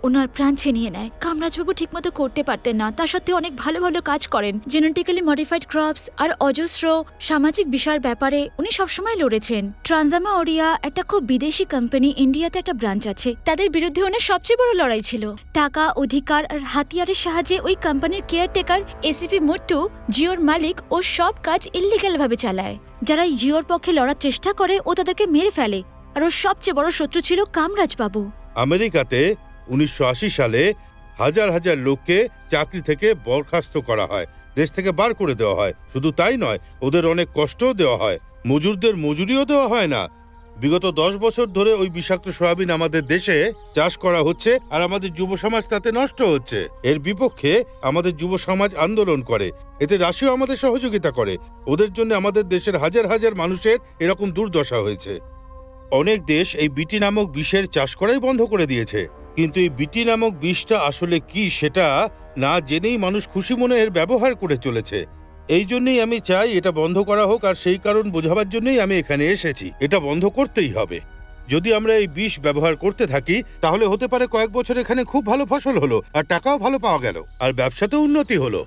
Speaker 11: ওনার প্রাণ ছিনিয়ে নেয়। কামরাজবাবু ঠিকমতো করতে পারতেন না, তা সত্ত্বেও অনেক ভালো ভালো কাজ করেন। জেনেটিক্যালি মডিফাইড ক্রপস আর অজস্র সামাজিক বিষয়ের ব্যাপারে উনি সবসময় লড়েছেন। ট্রানজামা ওরিয়া একটা খুব বিদেশি কোম্পানি, ইন্ডিয়াতে একটা ব্রাঞ্চ আছে, তাদের বিরুদ্ধে ওনার সবচেয়ে বড় লড়াই ছিল। টাকা, অধিকার আর হাতিয়ারের সাহায্যে ওই কোম্পানির কেয়ারটেকার এসিপি মুট্টু জিওর মালিক ও সব কাজ ইল্লিগ্যাল ভাবে চালায়। যারা জিওর পক্ষে লড়ার চেষ্টা করে ও তাদেরকে মেরে ফেলে। আর ওর সবচেয়ে বড় শত্রু ছিল কামরাজবাবু।
Speaker 2: আমেরিকাতে 1980 সালে হাজার হাজার লোককে চাকরি থেকে বরখাস্ত করা হয়, দেশ থেকে বার করে দেওয়া হয়। শুধু তাই নয়, ওদের অনেক কষ্টও দেওয়া হয়, মজুরদের মজুরিও দেওয়া হয় না। বিগত 10 বছর ধরে ওই বিষাক্ত সয়াবিন আমাদের দেশে চাষ করা হচ্ছে আর আমাদের যুব সমাজ তাতে নষ্ট হচ্ছে। এর বিপক্ষে আমাদের যুব সমাজ আন্দোলন করে, এতে রাশিয়াও আমাদের সহযোগিতা করে। ওদের জন্য আমাদের দেশের হাজার হাজার মানুষের এরকম দুর্দশা হয়েছে। অনেক দেশ এই বিটি নামক বিষের চাষ করাই বন্ধ করে দিয়েছে, কিন্তু এই বিটি নামক বিষটা আসলে কি সেটা না জেনেই মানুষ খুশি মনে এর ব্যবহার করে চলেছে। এই জন্যই আমি চাই এটা বন্ধ করা হোক, আর সেই কারণ বোঝাবার জন্যই আমি এখানে এসেছি। এটা বন্ধ করতেই হবে। যদি আমরা এই বিষ ব্যবহার করতে থাকি তাহলে হতে পারে কয়েক বছর এখানে খুব ভালো ফসল হলো আর টাকাও ভালো পাওয়া গেল আর ব্যবসাতেও উন্নতি হলো,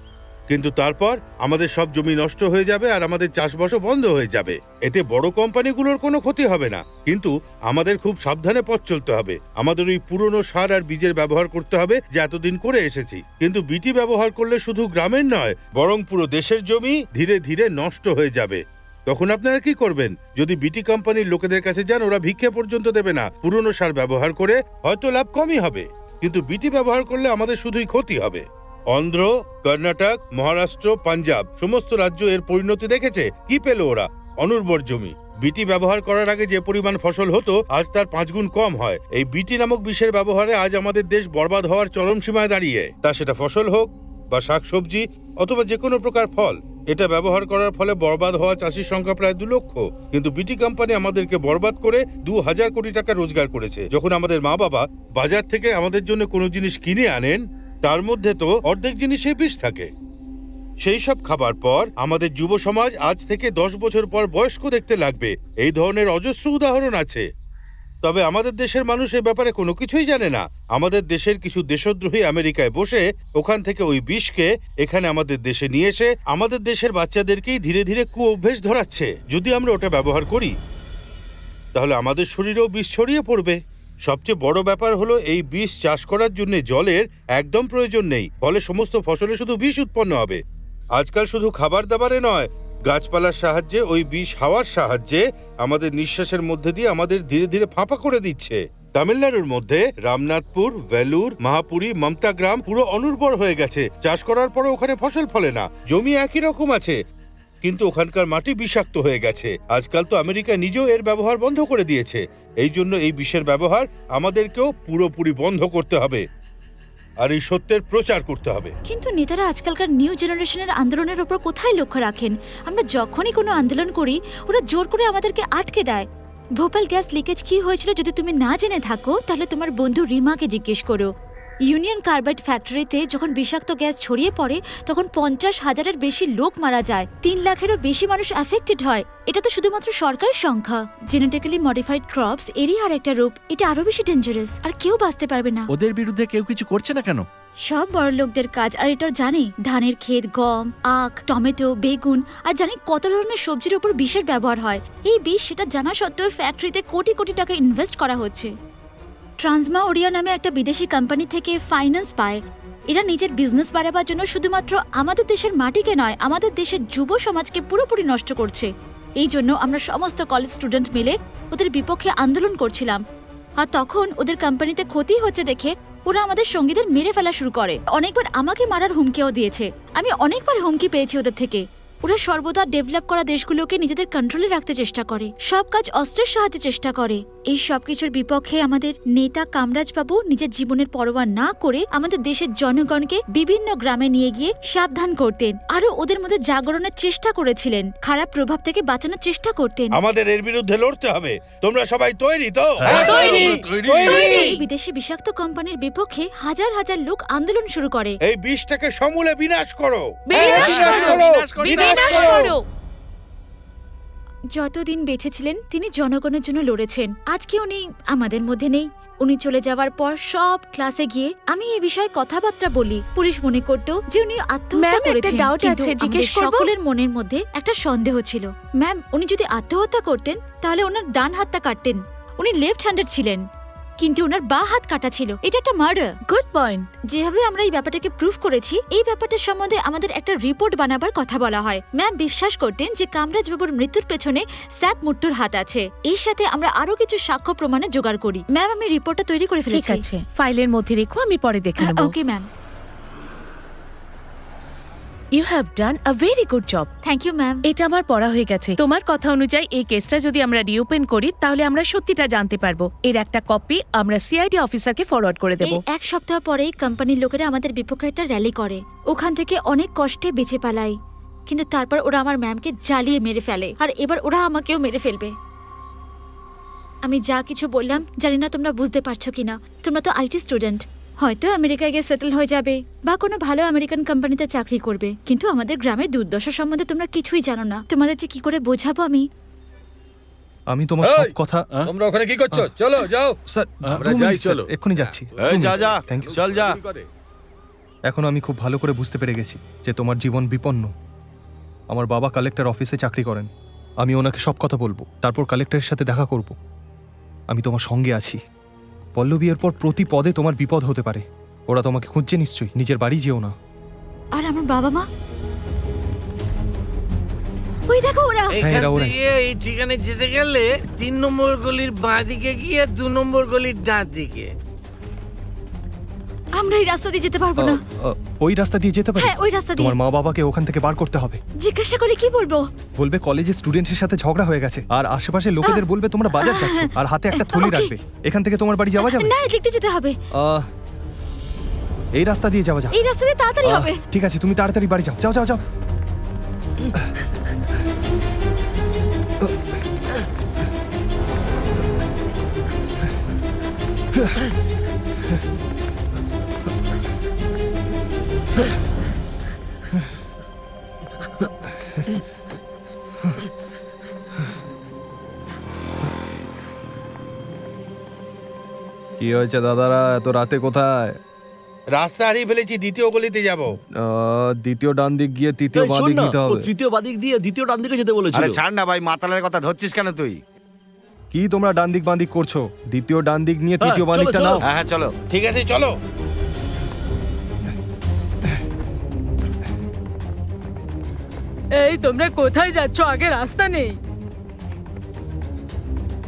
Speaker 2: কিন্তু তারপর আমাদের সব জমি নষ্ট হয়ে যাবে আর আমাদের চাষবাসও বন্ধ হয়ে যাবে। এতে বড় কোম্পানিগুলোর কোনো ক্ষতি হবে না, কিন্তু আমাদের খুব সাবধানে পথ চলতে হবে। আমাদের ওই পুরনো সার আর বীজের ব্যবহার করতে হবে যে এতদিন করে এসেছি। কিন্তু বিটি ব্যবহার করলে শুধু গ্রামের নয়, বরং পুরো দেশের জমি ধীরে ধীরে নষ্ট হয়ে যাবে। তখন আপনারা কি করবেন? যদি বিটি কোম্পানির লোকেদের কাছে যান, ওরা ভিক্ষা পর্যন্ত দেবে না। পুরনো সার ব্যবহার করে হয়তো লাভ কমই হবে, কিন্তু বিটি ব্যবহার করলে আমাদের শুধুই ক্ষতি হবে। অন্ধ্র, কর্ণাটক, মহারাষ্ট্র, পাঞ্জাব সমস্ত রাজ্য এর পরিণতি দেখেছে। কি পেল ওরা? অনুর্বর জমি। বিটি ব্যবহার করার আগে যে পরিমাণ ফসল হতো আজ তার 5 গুণ কম হয়। এই বিটি নামক বিষের ব্যবহারে আজ আমাদের দেশ বরবাদ হওয়ার চরম সীমায় দাঁড়িয়ে। তা সেটা ফসল হোক বা শাকসবজি অথবা যে কোনো প্রকার ফল, এটা ব্যবহার করার ফলে বরবাদ হওয়া চাষির সংখ্যা প্রায় 2 লক্ষ। কিন্তু বিটি কোম্পানি আমাদেরকে বরবাদ করে 2000 কোটি টাকা রোজগার করেছে। যখন আমাদের মা বাবা বাজার থেকে আমাদের জন্য কোনো জিনিস কিনে আনেন, তার মধ্যে তো অর্ধেক জিনিসে বিষ থাকে। সেই সব খাবার পর আমাদের যুব সমাজ আজ থেকে 10 বছর পর বয়স্ক দেখতে লাগবে। এই ধরনের অজস্র উদাহরণ আছে। তবে আমাদের দেশের মানুষ এ ব্যাপারে কোনো কিছুই জানে না। আমাদের দেশের কিছু দেশদ্রোহী আমেরিকায় বসে ওখান থেকে ওই বিষকে এখানে আমাদের দেশে নিয়ে এসে আমাদের দেশের বাচ্চাদেরকেই ধীরে ধীরে কুঅভ্যেস ধরাচ্ছে। যদি আমরা ওটা ব্যবহার করি তাহলে আমাদের শরীরেও বিষ ছড়িয়ে পড়বে। সবচেয়ে বড় ব্যাপার হলো এই বিষ চাষ করার জন্য জলের একদম প্রয়োজন নেই, ফলে সমস্ত ফসলে শুধু বিষ উৎপন্ন হবে। আজকাল শুধু খাবার দাবারে নয়, গাছপালার সাহায্যে ওই বিষ হাওয়ার সাহায্যে আমাদের নিঃশ্বাসের মধ্যে দিয়ে আমাদের ধীরে ধীরে ফাঁপা করে দিচ্ছে। তামিলনাড়ুর মধ্যে রামনাথপুর, ভেলুর, মাহাপুরি, মমতা গ্রাম পুরো অনুর্বর হয়ে গেছে। চাষ করার পরে ওখানে ফসল ফলে না, জমি একই রকম আছে, কিন্তু ওখানকার মাটি বিষাক্ত হয়ে গেছে। আজকাল তো আমেরিকা নিজেও এর ব্যবহার বন্ধ করে দিয়েছে। এই জন্য এই বিষের ব্যবহার আমাদেরকেও পুরোপুরি বন্ধ করতে হবে আর এই সত্যের প্রচার করতে হবে।
Speaker 11: কিন্তু নেতারা আজকালকার নিউ জেনারেশনের আন্দোলনের উপর কোথায় লক্ষ্য রাখেন? আমরা যখনই কোনো আন্দোলন করি ওরা জোর করে আমাদেরকে আটকে দেয়। ভোপাল গ্যাস লিকেজ কি হয়েছিল যদি তুমি না জেনে থাকো তাহলে তোমার বন্ধু রিমাকে জিজ্ঞেস করো। ইউনিয়ন কার্বাইড ফ্যাক্টরিতে যখন বিষাক্ত গ্যাস ছড়িয়ে পড়ে তখন 50,000-এর বেশি লোক মারা যায়, 3 লাখেরও বেশি মানুষ অ্যাফেক্টেড হয়। এটা তো শুধুমাত্র সরকারের সংখ্যা। জেনেটিক্যালি মডিফাইড ক্রপস এরই আর একটা রূপ। এটা আরো বেশি ডেঞ্জারাস, আর কেউ বাঁচতে পারবে না।
Speaker 7: ওদের বিরুদ্ধে কেউ কিছু করছে না কেন?
Speaker 11: সব বড় লোকদের কাজ, আর এটা জানে ধানের ক্ষেত, গম, আখ, টমেটো, বেগুন আর জানি কত ধরনের সবজির উপর বিষের ব্যবহার হয়। এই বিষ সেটা জানা সত্ত্বেও ফ্যাক্টরিতে কোটি কোটি টাকা ইনভেস্ট করা হচ্ছে। ট্রান্সমা ওরিয়া নামে একটা বিদেশি কোম্পানি থেকে ফাইন্যান্স পায়। এরা নিজের বিজনেস বাড়াবার জন্য শুধুমাত্র আমাদের দেশের মাটিকে নয়, আমাদের দেশের যুব সমাজকে পুরোপুরি নষ্ট করছে। এই জন্য আমরা সমস্ত কলেজ স্টুডেন্ট মিলে ওদের বিপক্ষে আন্দোলন করছিলাম। আর তখন ওদের কোম্পানিতে ক্ষতি হচ্ছে দেখে ওরা আমাদের সঙ্গীদের মেরে ফেলা শুরু করে। অনেকবার আমাকে মারার হুমকিও দিয়েছে। আমি অনেকবার হুমকি পেয়েছি ওদের থেকে। ওরা সর্বদা ডেভেলপ করা দেশগুলোকে নিজেদের কন্ট্রোলে রাখতে চেষ্টা করে, সব কাজ অস্ত্রের সাহায্যে চেষ্টা করে। এই সবকিছুর বিপক্ষে আমাদের নেতা কামরাজ বাবু নিজের জীবনের পরোয়া না করে আমাদের দেশের জনগণকে বিভিন্ন গ্রামে নিয়ে গিয়ে সাবধান করতেন, আরো ওদের মধ্যে জাগরণের চেষ্টা করেছিলেন, খারাপ প্রভাব থেকে বাঁচানোর চেষ্টা করতেন।
Speaker 2: আমাদের এর বিরুদ্ধে লড়তে হবে। তোমরা সবাই তৈরি তো?
Speaker 11: এই বিদেশি বিষাক্ত কোম্পানির বিপক্ষে হাজার হাজার লোক আন্দোলন শুরু করে।
Speaker 2: এই বিষটাকে সমূলে বিনাশ করো।
Speaker 11: যতদিন বেঁচে ছিলেন তিনি জনগণের জন্য লড়েছেন। আজকে উনি আমাদের মধ্যে নেই। উনি চলে যাওয়ার পর সব ক্লাসে গিয়ে আমি এই বিষয়ে কথাবার্তা বলি। পুলিশ মনে করতো যে উনি আত্মহত্যা করেছেন, কিন্তু আমাদের সকলের মনের মধ্যে একটা সন্দেহ ছিল। ম্যাম, উনি যদি আত্মহত্যা করতেন তাহলে ওনার ডান হাতটা কাটতেন। উনি লেফট হ্যান্ডেড ছিলেন, কিন্তু ওনার বাঁ হাত কাটা ছিল। এটা একটা মার্ডার।
Speaker 1: Good point.
Speaker 11: যেভাবে আমরা এই ব্যাপারটাকে প্রুফ করেছি, এই ব্যাপারটার সম্বন্ধে আমাদের একটা রিপোর্ট বানাবার কথা বলা হয়। ম্যাম বিশ্বাস করতেন যে কামরাজ বাবুর মৃত্যুর পেছনে স্যাপ মুট্টুর হাত আছে। এর সাথে আমরা আরো কিছু সাক্ষ্য প্রমাণে জোগাড় করি। ম্যাম, আমি রিপোর্টটা তৈরি করে
Speaker 1: ঠিক
Speaker 11: ফেলেছি।
Speaker 1: আছে, ফাইলের মধ্যে রেখো, আমি পরে দেখে নেব।
Speaker 11: Okay ma'am.
Speaker 1: You have done a very good job.
Speaker 11: Thank you ma'am.
Speaker 1: এটা আমার পড়া হয়ে গেছে। তোমার কথা অনুযায়ী এই কেসটা যদি আমরা রিওপেন করি তাহলে আমরা সত্যিটা জানতে পারবো। এর একটা কপি আমরা সিআইডি অফিসারকে ফরওয়ার্ড করে দেব।
Speaker 11: এক সপ্তাহ পরেই কোম্পানির লোকেরা আমাদের বিপক্ষে একটা র্যালি করে। ওখান থেকে অনেক কষ্টে বেঁচে পালাই, কিন্তু তারপর ওরা আমার ম্যামকে জ্বালিয়ে মেরে ফেলে, আর এবার ওরা আমাকেও মেরে ফেলবে। আমি যা কিছু বললাম জানি না তোমরা বুঝতে পারছো কিনা। তোমরা তো আইটি স্টুডেন্ট, হয়তো আমেরিকায় গিয়ে সেটেল হয়ে যাবে বা কোনো ভালো আমেরিকান কোম্পানিতে চাকরি করবে, কিন্তু আমাদের গ্রামের দুর্দশা সম্বন্ধে তোমরা কিছুই জানো না। তোমাদের যে কি করে বোঝাবো
Speaker 3: আমি তোমার সব কথা।
Speaker 6: তোমরা ওখানে কি করছো? চলো যাও।
Speaker 3: স্যার
Speaker 6: আমরা যাই, চলো।
Speaker 3: এক্ষুনি যাচ্ছি। Thank you.
Speaker 9: চল যা।
Speaker 3: এখন আমি খুব ভালো করে বুঝতে পেরে গেছি যে তোমার জীবন বিপন্ন। আমার বাবা কালেক্টর অফিসে চাকরি করেন। আমি ওনাকে সব কথা বলবো, তারপর কালেক্টরের সাথে দেখা করব। আমি তোমার সঙ্গে আছি। পল্লবীর পর প্রতি পদে তোমার বিপদ হতে পারে। ওরা তোমাকে খুঁজছে নিশ্চয়ই। নিজের বাড়ি যেও না।
Speaker 11: আর আমার বাবা মা? ওই দেখো ওরা।
Speaker 3: হ্যাঁ, এরা ওরাই।
Speaker 12: এই ঠিকানায় যেতে গেলে 3 নম্বর গলির বাঁ দিকে গিয়ে 2 নম্বর গলির ডান দিকে।
Speaker 11: আমরা এই রাস্তা দিয়ে যেতে পারবো না।
Speaker 3: ওই রাস্তা দিয়ে যেতে পারি?
Speaker 11: হ্যাঁ, ওই রাস্তা দিয়ে।
Speaker 3: তোমার মা বাবাকে ওখান থেকে বার করতে হবে।
Speaker 11: জিজ্ঞাসা করে কি বলবো?
Speaker 3: বলবে কলেজের স্টুডেন্টসের সাথে ঝগড়া হয়ে গেছে, আর আশেপাশে লোকেদের বলবে তোমরা বাজার যাচ্ছ, আর হাতে একটা থলি রাখবে। এখান থেকে তোমার বাড়ি যাওয়া যাবে?
Speaker 11: না, লিখতে যেতে হবে।
Speaker 3: এই রাস্তা দিয়ে যাওয়া যাবে।
Speaker 11: এই রাস্তা দিয়ে তাড়াতাড়ি হবে।
Speaker 3: ঠিক আছে, তুমি তাড়াতাড়ি বাড়ি যাও। যাও যাও যাও। কি হয়েছে দাদারা, এত রাতে কোথায়?
Speaker 2: রাস্তা হারিয়ে ফেলেছি, দ্বিতীয় গলিতে যাব।
Speaker 3: দ্বিতীয় ডান দিক গিয়ে তৃতীয়
Speaker 4: এই
Speaker 3: বাঁ
Speaker 4: শোন
Speaker 3: দিক
Speaker 4: না,
Speaker 3: নিতে
Speaker 4: ও
Speaker 3: হবে।
Speaker 4: তৃতীয় বাদিক দিয়ে দ্বিতীয় ডান দিকে যেতে বলেছিল।
Speaker 10: আরে ছাড় না ভাই, মাতালের কথা ধরছিস কেন তুই?
Speaker 3: কি তোমরা ডান দিক বাঁ দিক করছো? দ্বিতীয় ডান দিক নিয়ে তৃতীয় বাঁ
Speaker 4: চলো,
Speaker 3: দিকটা
Speaker 4: চলো।
Speaker 3: নাও।
Speaker 10: হ্যাঁ হ্যাঁ চলো।
Speaker 2: ঠিক আছে চলো।
Speaker 8: এই তোমরা কোথায় যাচ্ছ? আগে রাস্তা নেই।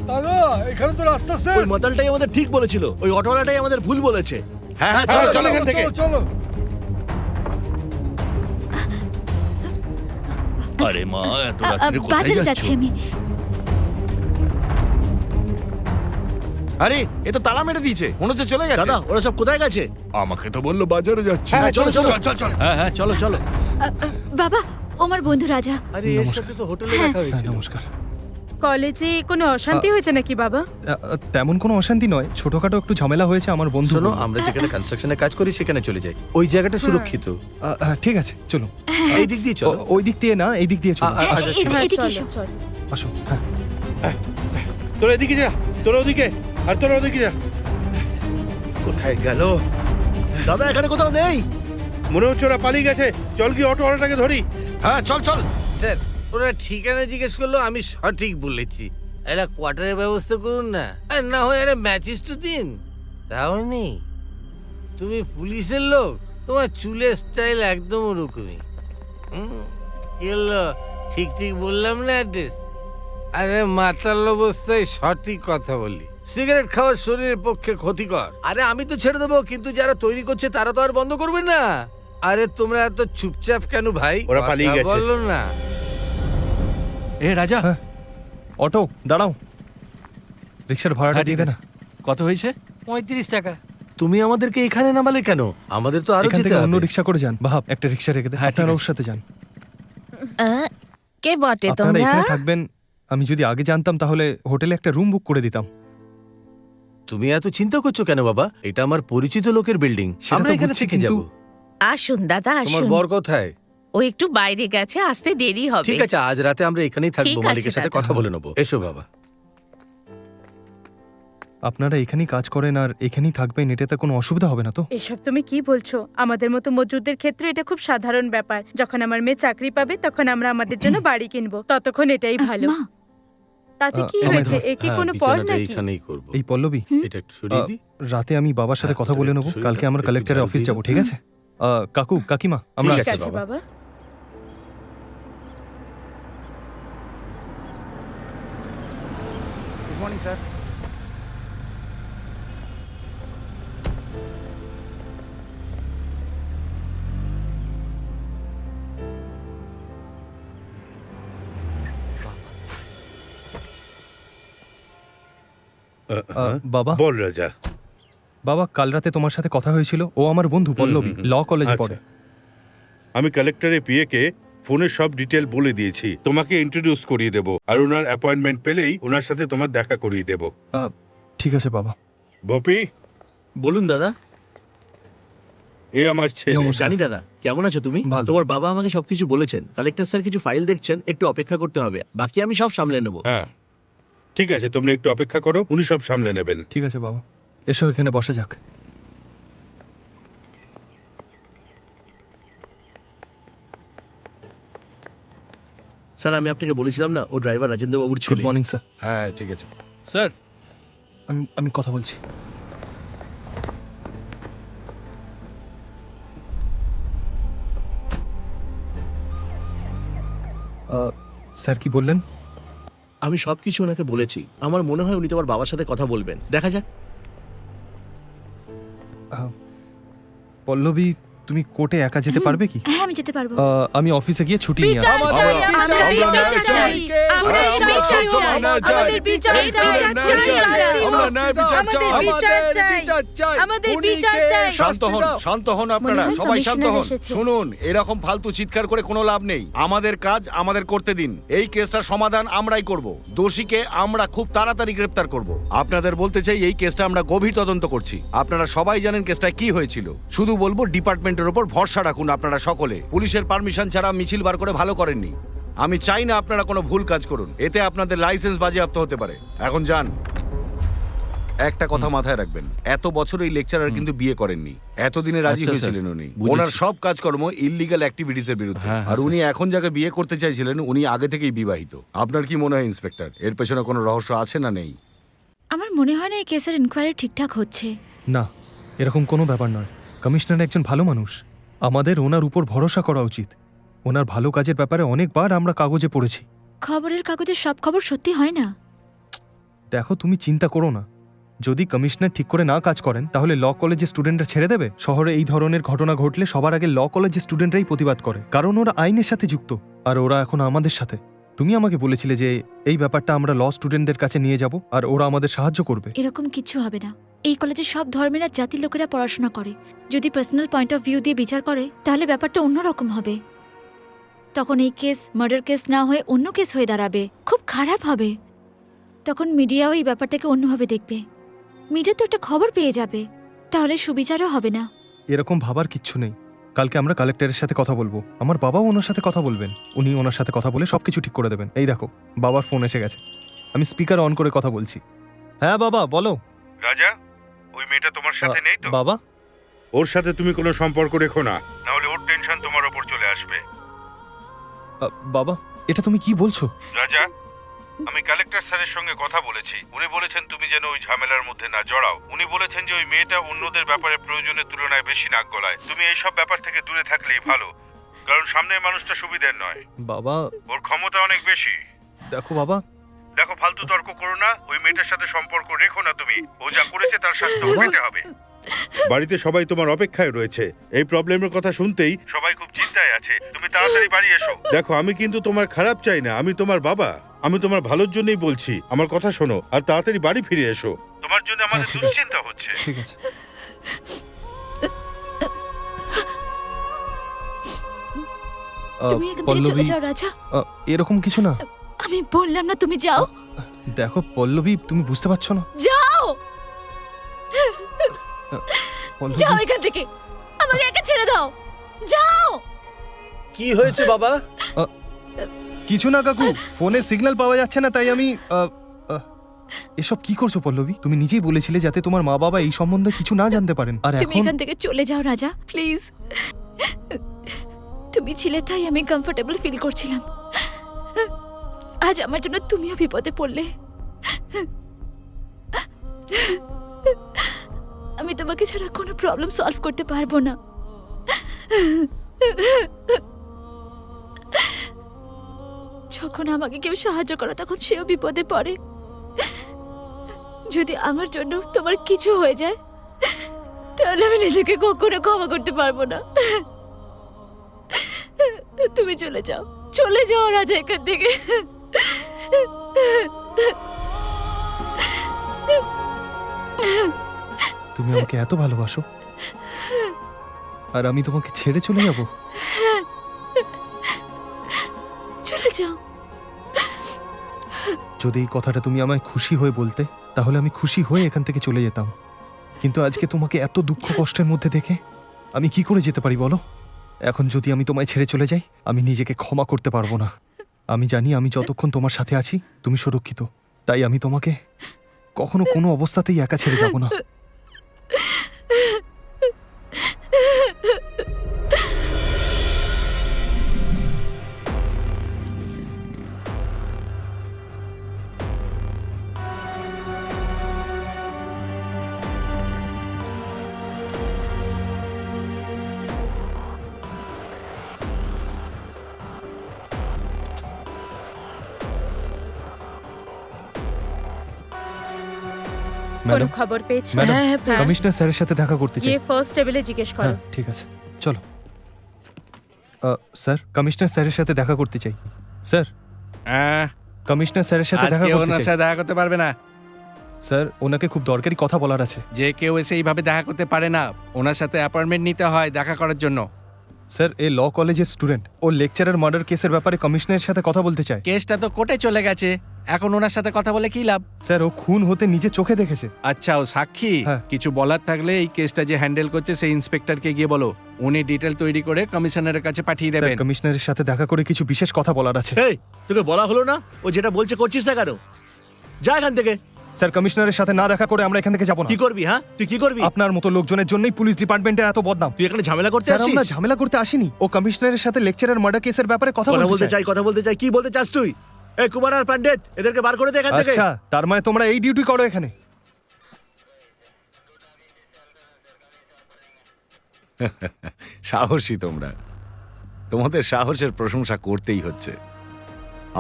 Speaker 6: দাদা এখানে তো রাস্তা
Speaker 4: ওই
Speaker 6: শেষ।
Speaker 4: মাতালটাই আমাদের ঠিক বলেছিল, ওই অটোওয়ালাটাই আমাদের ভুল বলেছে।
Speaker 10: হ্যাঁ হ্যাঁ
Speaker 2: চলো
Speaker 10: চলো
Speaker 2: চলো এখান থেকে।
Speaker 6: চলো
Speaker 4: আরে মা, এত
Speaker 11: বাজারে যাচ্ছি আমি।
Speaker 10: আরে এ তো তালা মেরে দিয়েছে, মনে হচ্ছে চলে গেছে।
Speaker 4: দাদা ওরা সব কোথায় গেছে?
Speaker 9: আমাকে তো বললো বাজারে যাচ্ছে।
Speaker 10: হ্যাঁ চলো চলো চল চল।
Speaker 7: হ্যাঁ হ্যাঁ চলো চলো।
Speaker 11: বাবা, ও আমার বন্ধু রাজা।
Speaker 6: আরে এর সাথে তো হোটেলে দেখা
Speaker 3: হ্যাঁ,
Speaker 6: হয়েছিল।
Speaker 3: নমস্কার।
Speaker 8: কলেজে কোনো অশান্তি হয়েছে নাকি বাবা?
Speaker 3: তেমন কোনো অশান্তি নয়, ছোটখাটো একটু ঝামেলা হয়েছে আমার বন্ধু।
Speaker 6: শোনো, আমরা যেখানে কনস্ট্রাকশনে কাজ করি সেখানে চলে যাই, ওই জায়গাটা সুরক্ষিত।
Speaker 3: ঠিক আছে চলো।
Speaker 6: এই দিক দিয়ে চলো।
Speaker 3: ওই দিক দিয়ে না, এই দিক দিয়ে চলো।
Speaker 6: আচ্ছা,
Speaker 11: এদিকে এসো।
Speaker 8: চলো।
Speaker 3: আসো। হ্যাঁ
Speaker 2: তোরা এদিকে যা, তোরা ওদিকে, আর তোরা ওদিকে যা। কোথায় গেল?
Speaker 4: দাদা এখানে কোথাও নেই।
Speaker 2: মনে হচ্ছে ওরা পালিয়ে গেছে। চল গিয়ে অটোওয়ালাটাকে ধরি।
Speaker 10: হ্যাঁ চল চল।
Speaker 12: স্যার, ওরা ঠিকানা জিজ্ঞেস করলো, আমি সঠিক বলেছি। একটা কোয়ার্টারের ব্যবস্থা করুন না, আর না হয় একটা ম্যাচিস তো দিন। তাও নেই। তুমি পুলিশের লোক, তোমার চুলের স্টাইল একদম ওরকমই। ঠিক ঠিক বললাম না অ্যাড্রেস? আরে মাতাল অবস্থায় সঠিক কথা বলি। সিগারেট খাওয়া শরীরের পক্ষে ক্ষতিকর। আরে আমি তো ছেড়ে দেবো, কিন্তু যারা তৈরি করছে তারা তো আর বন্ধ করবে না। আরে তোমরা এত চুপচাপ কেন ভাই?
Speaker 2: ওরা পালিয়ে
Speaker 12: কথা
Speaker 2: গেছে।
Speaker 12: বলো না।
Speaker 7: এ রাজা,
Speaker 3: অটো দাঁড়াও, রিক্সার ভাড়াটা
Speaker 7: হ্যাঁ,
Speaker 3: দিয়ে
Speaker 7: ঠিক
Speaker 3: দে না।
Speaker 7: কত হয়েছে?
Speaker 12: 35 টাকা। তুমি আমাদেরকে এখানে নামালে কেন? আমাদের তো আরো
Speaker 3: এখান
Speaker 12: যেতে
Speaker 3: থেকে অন্য
Speaker 12: হবে।
Speaker 3: রিক্সা করে যান। বাহাব, একটা রিক্সা রেখে দে,
Speaker 7: হ্যাঁ, ঠিক
Speaker 3: আপনারা
Speaker 7: আছে।
Speaker 3: ওর সাথে যান।
Speaker 1: কে বটে
Speaker 3: আপনারা
Speaker 1: তোমরা?
Speaker 3: এখানে থাকবেন, আমি যদি আগে জানতাম তাহলে হোটেলে একটা রুম বুক করে দিতাম।
Speaker 6: তুমি এত চিন্তা করছো কেন বাবা? এটা আমার পরিচিত লোকের বিল্ডিং,
Speaker 3: সেটা
Speaker 6: আমরা
Speaker 3: তো
Speaker 6: এখানে
Speaker 3: বুঝছি,
Speaker 6: থেকে
Speaker 3: কিন্তু-
Speaker 6: যাব।
Speaker 1: আসুন দাদা,
Speaker 6: তোমার
Speaker 1: আসুন।
Speaker 6: বর কোথায়?
Speaker 1: ও একটু বাইরে গেছে, আসতে দেরি হবে।
Speaker 6: ঠিক আছে, আজ রাতে আমরা এখানেই থাকবো,
Speaker 1: ঠিক আছে,
Speaker 6: মালিকের সাথে
Speaker 1: দাদা।
Speaker 6: কথা বলে নেবো। এসো বাবা।
Speaker 3: আপনারা এখানেই কাজ করেন আর এখানেই থাকবেন, এটাতে কোনো অসুবিধা হবে না তো?
Speaker 8: এসব তুমি কি বলছো? আমাদের মতো মজুরদের ক্ষেত্রে এটা খুব সাধারণ ব্যাপার। যখন আমার মেয়ে চাকরি পাবে তখন আমরা আমাদের জন্য বাড়ি কিনবো, ততক্ষণ এটাই ভালো।
Speaker 11: মা,
Speaker 8: তাতে কি
Speaker 3: আমায়
Speaker 8: হয়েছে?
Speaker 3: ধর।
Speaker 8: এ কি
Speaker 6: হ্যাঁ,
Speaker 8: কোনো পর
Speaker 6: বিছানাটা
Speaker 8: নাকি?
Speaker 6: এইখানেই করবো।
Speaker 3: এই পল্লবী,
Speaker 6: এটা একটু সরিয়ে দিই।
Speaker 3: রাতে আমি বাবার সাথে
Speaker 6: হ্যাঁ,
Speaker 3: কথা বলে
Speaker 6: একটু
Speaker 3: নেবো,
Speaker 6: সরিয়ে
Speaker 3: কালকে
Speaker 6: দাও,
Speaker 3: আমরা
Speaker 6: একটু
Speaker 3: কালেক্টরের
Speaker 6: ঝাড়ু
Speaker 3: অফিস
Speaker 6: দিয়ে
Speaker 3: যাবো,
Speaker 6: দাও।
Speaker 3: ঠিক আছে? কাকু কাকিমা, আমরা
Speaker 6: ঠিক
Speaker 8: ঠিক
Speaker 3: আসছি।
Speaker 8: আছে বাবা।
Speaker 10: Good morning sir.
Speaker 3: বাবা,
Speaker 2: বল রাজা।
Speaker 3: বাবা কাল রাতে তোমার সাথে কথা হয়েছিল, ও আমার বন্ধু পল্লবী, ল কলেজে
Speaker 2: আচ্ছা।
Speaker 3: পড়ে।
Speaker 2: আমি কালেক্টরের পিএকে ফোনে সব ডিটেল বলে দিয়েছি, তোমাকে ইন্ট্রোডিউস করিয়ে দেব, আর ওনার অ্যাপয়েন্টমেন্ট পেলেই ওনার সাথে তোমার দেখা করিয়ে দেব।
Speaker 3: ঠিক আছে বাবা।
Speaker 2: বপি,
Speaker 4: বলুন দাদা।
Speaker 2: এ আমার ছেলে।
Speaker 4: জানি দাদা, কেমন আছো তুমি?
Speaker 3: ভালো।
Speaker 4: তোমার বাবা আমাকে সবকিছু বলেছেন। কালেক্টর স্যার কিছু ফাইল দেখছেন, একটু অপেক্ষা করতে হবে, বাকি আমি সব সামলে নেবো।
Speaker 2: হ্যাঁ ঠিক আছে, তোমরা একটু অপেক্ষা করো, উনি সব সামলে নেবেন।
Speaker 3: ঠিক আছে বাবা, এসো এখানে বসা যাক।
Speaker 4: স্যার আমি আপনাকে বলেছিলাম না, ও ড্রাইভার রাজেন্দ্র বাবুর
Speaker 3: গুড
Speaker 4: ছেলে।
Speaker 3: Morning sir.
Speaker 10: হ্যাঁ ঠিক আছে।
Speaker 3: স্যার, আমি কথা বলছি। স্যার কি বললেন?
Speaker 4: আমি সবকিছু ওনাকে বলেছি। আমার মনে হয় উনি তোমার বাবার সাথে কথা বলবেন, দেখা যাক।
Speaker 3: পল্লবী, তুমি কোর্টে একা যেতে পারবে কি?
Speaker 11: হ্যাঁ আমি যেতে পারবো।
Speaker 3: আমি অফিসে গিয়ে ছুটি নিয়ে
Speaker 8: বিচার
Speaker 3: আসছি।
Speaker 8: চাই, আমাদের বিচার চাই। আমরা সবাই চাই, আমাদের বিচার চাই, আমাদের বিচার চাই, আমাদের বিচার চাই।
Speaker 10: শান্ত হন, শান্ত হন আপনারা,
Speaker 8: মনে হয়
Speaker 10: সবাই শান্ত হন।
Speaker 8: কমিশনার এসেছে।
Speaker 10: শুনুন, এরকম ফালতু চিৎকার করে কোনো লাভ নেই। আমাদের কাজ আমাদের করতে দিন। এই কেসটার সমাধান আমরাই করব। দোষীকে আমরা খুব তাড়াতাড়ি গ্রেফতার করব। আপনাদের বলতে চাই, এই কেসটা আমরা গভীর তদন্ত করছি। আপনারা সবাই জানেন কেসটা কি হয়েছিল। শুধু বলবো, ডিপার্টমেন্টের উপর ভরসা রাখুন আপনারা সকলে। পুলিশের পারমিশন ছাড়া মিছিল বার করে ভালো করেননি। আমি চাই না আপনারা কোনো ভুল কাজ করুন, এতে আপনাদের লাইসেন্স বাজেয়াপ্ত হতে পারে। এখন যান। একটা কথা মাথায় রাখবেন, এত বছর এই লেকচারার কিন্তু বিয়ে করেননি, এতদিনে রাজি
Speaker 7: আচ্ছা,
Speaker 10: হয়েছিলেন
Speaker 7: স্যার।
Speaker 10: উনি।
Speaker 7: বুঝেছি।
Speaker 10: ওনার সব কাজকর্ম ইললিগাল অ্যাক্টিভিটিস এর বিরুদ্ধে।
Speaker 7: হ্যাঁ,
Speaker 10: আর
Speaker 7: হ্যাঁ,
Speaker 10: উনি এখন যাকে বিয়ে করতে চাইছিলেন উনি আগে থেকেই বিবাহিত। আপনার কি মনে হয় ইন্সপেক্টর, এর পেছনে কোনো রহস্য আছে না নেই?
Speaker 11: আমার মনে হয় না এই কেসের ইনকোয়ারি ঠিকঠাক হচ্ছে।
Speaker 3: না, এরকম কোনো ব্যাপার নয়। কমিশনার একজন ভালো মানুষ, আমাদের ওনার উপর ভরসা করা উচিত। ওনার ভালো কাজের ব্যাপারে অনেকবার আমরা কাগজে পড়েছি।
Speaker 11: খবরের কাগজে সব খবর সত্যি হয় না।
Speaker 3: দেখো, তুমি চিন্তা করো না। যদি কমিশনার ঠিক করে না কাজ করেন তাহলে ল কলেজের স্টুডেন্টরা ছেড়ে দেবে? শহরে এই ধরনের ঘটনা ঘটলে সবার আগে ল কলেজের স্টুডেন্টরাই প্রতিবাদ করে, কারণ ওরা আইনের সাথে যুক্ত। আর ওরা এখন আমাদের সাথে। তুমি আমাকে বলেছিলে যে এই ব্যাপারটা আমরা ল স্টুডেন্টদের কাছে নিয়ে যাব আর ওরা আমাদের সাহায্য করবে।
Speaker 11: এরকম কিছু হবে না। এই কলেজে সব ধর্মের আর জাতির লোকেরা পড়াশোনা করে। যদি পার্সোনাল পয়েন্ট অফ ভিউ দিয়ে বিচার করে তাহলে ব্যাপারটা অন্যরকম হবে। তখন এই কেস মার্ডার কেস না হয়ে অন্য কেস হয়ে দাঁড়াবে, খুব খারাপ হবে। তখন মিডিয়াও এই ব্যাপারটাকে অন্যভাবে দেখবে। মিডিয়া তো একটা খবর পেয়ে যাবে, তাহলে সুবিচারও হবে না।
Speaker 3: এরকম ভাবার কিচ্ছু নেই। কালকে আমরা কালেক্টরের সাথে কথা বলবো। আমার বাবাও ওনার সাথে কথা বলবেন। উনি ওনার সাথে কথা বলে সবকিছু ঠিক করে দেবেন। এই দেখো, বাবার ফোন এসে গেছে। আমি স্পিকার অন করে কথা বলছি। হ্যাঁ বাবা, বলো।
Speaker 2: রাজা, ওই মেয়েটা তোমার সাথে নেই তো?
Speaker 3: বাবা,
Speaker 2: ওর সাথে তুমি কোনো সম্পর্ক রেখো না, নাহলে ওর টেনশন তোমার উপর চলে আসবে।
Speaker 3: বাবা, এটা তুমি কি বলছো?
Speaker 2: রাজা, আমি কালেক্টর স্যারের সঙ্গে কথা বলেছি। উনি বলেছেন তুমি যেন ওই ঝামেলার মধ্যে না জড়াও। উনি বলেছেন যে ওই মেয়েটা অন্যদের ব্যাপারে প্রয়োজনের তুলনায় বেশি নাক গলায়। তুমি এইসব ব্যাপার থেকে দূরে থাকলেই ভালো, কারণ সামনের মানুষটা সুবিধের নয়।
Speaker 3: বাবা,
Speaker 2: ওর ক্ষমতা অনেক বেশি।
Speaker 3: দেখো বাবা।
Speaker 2: দেখো, ফালতু তর্ক করো না। ওই মেয়েটার সাথে সম্পর্ক রেখো না তুমি। ও যা করেছে তার শাস্তি পেতে হবে। বাড়িতে সবাই তোমার অপেক্ষায় রয়েছে। এই প্রবলেমের কথা শুনতেই সবাই খুব চিন্তায় আছে। তুমি তাড়াতাড়ি বাড়ি এসো। দেখো, আমি কিন্তু তোমার খারাপ চাই না। আমি তোমার বাবা। আমি তোমার ভালোর জন্যই বলছি। আমার কথা শোনো আর তাড়াতাড়ি বাড়ি ফিরে এসো। তোমার জন্য আমাদের দুশ্চিন্তা হচ্ছে।
Speaker 3: ঠিক আছে।
Speaker 11: তুমি এখান থেকে চলে যাও রাজা।
Speaker 3: এরকম কিছু না।
Speaker 11: আমি বললাম না তুমি যাও।
Speaker 3: দেখো পল্লবী, তুমি বুঝতে পারছো না।
Speaker 11: যাও,
Speaker 3: পল্লবী,
Speaker 11: যাও এখান থেকে। আমাকে একা ছেড়ে দাও, যাও।
Speaker 6: কি হয়েছে বাবা?
Speaker 3: কিছু না কাকু, ফোনে সিগন্যাল পাওয়া যাচ্ছে না, তাই আমি এসব কি করছো পল্লবী? তুমি নিজেই বলেছিলে যাতে তোমার মা বাবা এই সম্বন্ধে কিছু না জানতে পারেন। আর
Speaker 11: তুমি
Speaker 3: এখন
Speaker 11: এখান থেকে চলে যাও রাজা, প্লিজ। তুমি ছিলে তাই আমি কমফোর্টেবল ফিল করছিলাম। আজ আমার জন্য তুমিও বিপদে পড়লে। আমি তোমাকে ছাড়া কোনো প্রবলেম সলভ করতে পারবো না। যখন আমাকে কেউ সাহায্য করে তখন সেও বিপদে পড়ে। যদি আমার জন্য তোমার কিছু হয়ে যায় তাহলে আমি নিজেকে কখনো ক্ষমা করতে পারবো না। তুমি চলে যাও, চলে যাও রাজা এখান থেকে।
Speaker 3: তুমি আমাকে এত ভালোবাসো আর আমি তোমাকে ছেড়ে চলে যাব?
Speaker 11: চলে যাও।
Speaker 3: যদি এই কথাটা তুমি আমায় খুশি হয়ে বলতে তাহলে আমি খুশি হয়ে এখান থেকে চলে যেতাম। কিন্তু আজকে তোমাকে এত দুঃখ কষ্টের মধ্যে দেখে আমি কি করে যেতে পারি বলো? এখন যদি আমি তোমায় ছেড়ে চলে যাই আমি নিজেকে ক্ষমা করতে পারবো না। আমি জানি আমি যতক্ষণ তোমার সাথে আছি তুমি সুরক্ষিত, তাই আমি তোমাকে কখনো কোনো অবস্থাতেই একা ছেড়ে যাব না।
Speaker 1: কোনো
Speaker 3: ম্যাডাম,
Speaker 1: খবর পেয়েছো?
Speaker 3: ম্যাডাম,
Speaker 1: হ্যাঁ, হ্যাঁ, পেয়েছি।
Speaker 3: কমিশনার স্যারের সাথে দেখা করতে চাই।
Speaker 1: গিয়ে ফার্স্ট টেবিলে জিজ্ঞেস করো।
Speaker 3: হ্যাঁ, ঠিক আছে, চলো। স্যার, কমিশনার স্যারের সাথে দেখা করতে চাই। স্যার, কমিশনার স্যারের সাথে দেখা
Speaker 7: আজকে
Speaker 3: করতে
Speaker 7: ওনার
Speaker 3: চাই।
Speaker 7: সাথে দেখা করতে পারবে না।
Speaker 3: স্যার, ওনাকে খুব দরকারি কথা বলার আছে।
Speaker 7: যে কেউ এসে এইভাবে দেখা করতে পারে না, ওনার সাথে অ্যাপয়েন্টমেন্ট নিতে হয় দেখা করার জন্য।
Speaker 3: স্যার, এ ল কলেজের স্টুডেন্ট, ও লেকচারার মার্ডার কেসের ব্যাপারে কমিশনারের সাথে কথা বলতে চায়।
Speaker 7: কেসটা তো কোর্টে চলে গেছে, এখন ওনার সাথে কথা বলে কি লাভ?
Speaker 3: স্যার, ও খুন হতে নিজে চোখে দেখেছে।
Speaker 7: আচ্ছা, ও সাক্ষী?
Speaker 3: হ্যাঁ।
Speaker 7: কিছু বলার থাকলে এই কেসটা যে হ্যান্ডেল করছে সেই ইন্সপেক্টরকে গিয়ে বলো, উনি ডিটেল তৈরি করে কমিশনারের কাছে পাঠিয়ে
Speaker 3: স্যার,
Speaker 7: দেবেন।
Speaker 3: কমিশনারের সাথে দেখা করে কিছু বিশেষ কথা বলার আছে।
Speaker 4: এই তোকে বলা হলো না ও যেটা বলছে করছিস না কেন? যা এখান থেকে।
Speaker 3: স্যার কমিশনারের সাথে না দেখা করে আমরা এখান থেকে যাব না।
Speaker 4: কি করবি? হ্যাঁ, তুই কি করবি?
Speaker 3: আপনার মতো লোকজনের জন্যই পুলিশ ডিপার্টমেন্টের এত বদনাম।
Speaker 4: তুই এখানে ঝামেলা করতে
Speaker 3: স্যার
Speaker 4: আসিস?
Speaker 3: আমরা ঝামেলা করতে আসিনি, ও কমিশনারের সাথে লেকচারার মার্ডার কেসের ব্যাপারে কথা বলতে চাই।
Speaker 4: কথা বলতে চাই। কি বলতে চাস তুই? এই কুমার আর পণ্ডিত, এদেরকে বার করে দে এখান থেকে।
Speaker 3: আচ্ছা, তার মানে তোমরা এই ডিউটি করো এখানে?
Speaker 10: সাহসী তোমরা, তোমাদের সাহসের প্রশংসা করতেই হচ্ছে।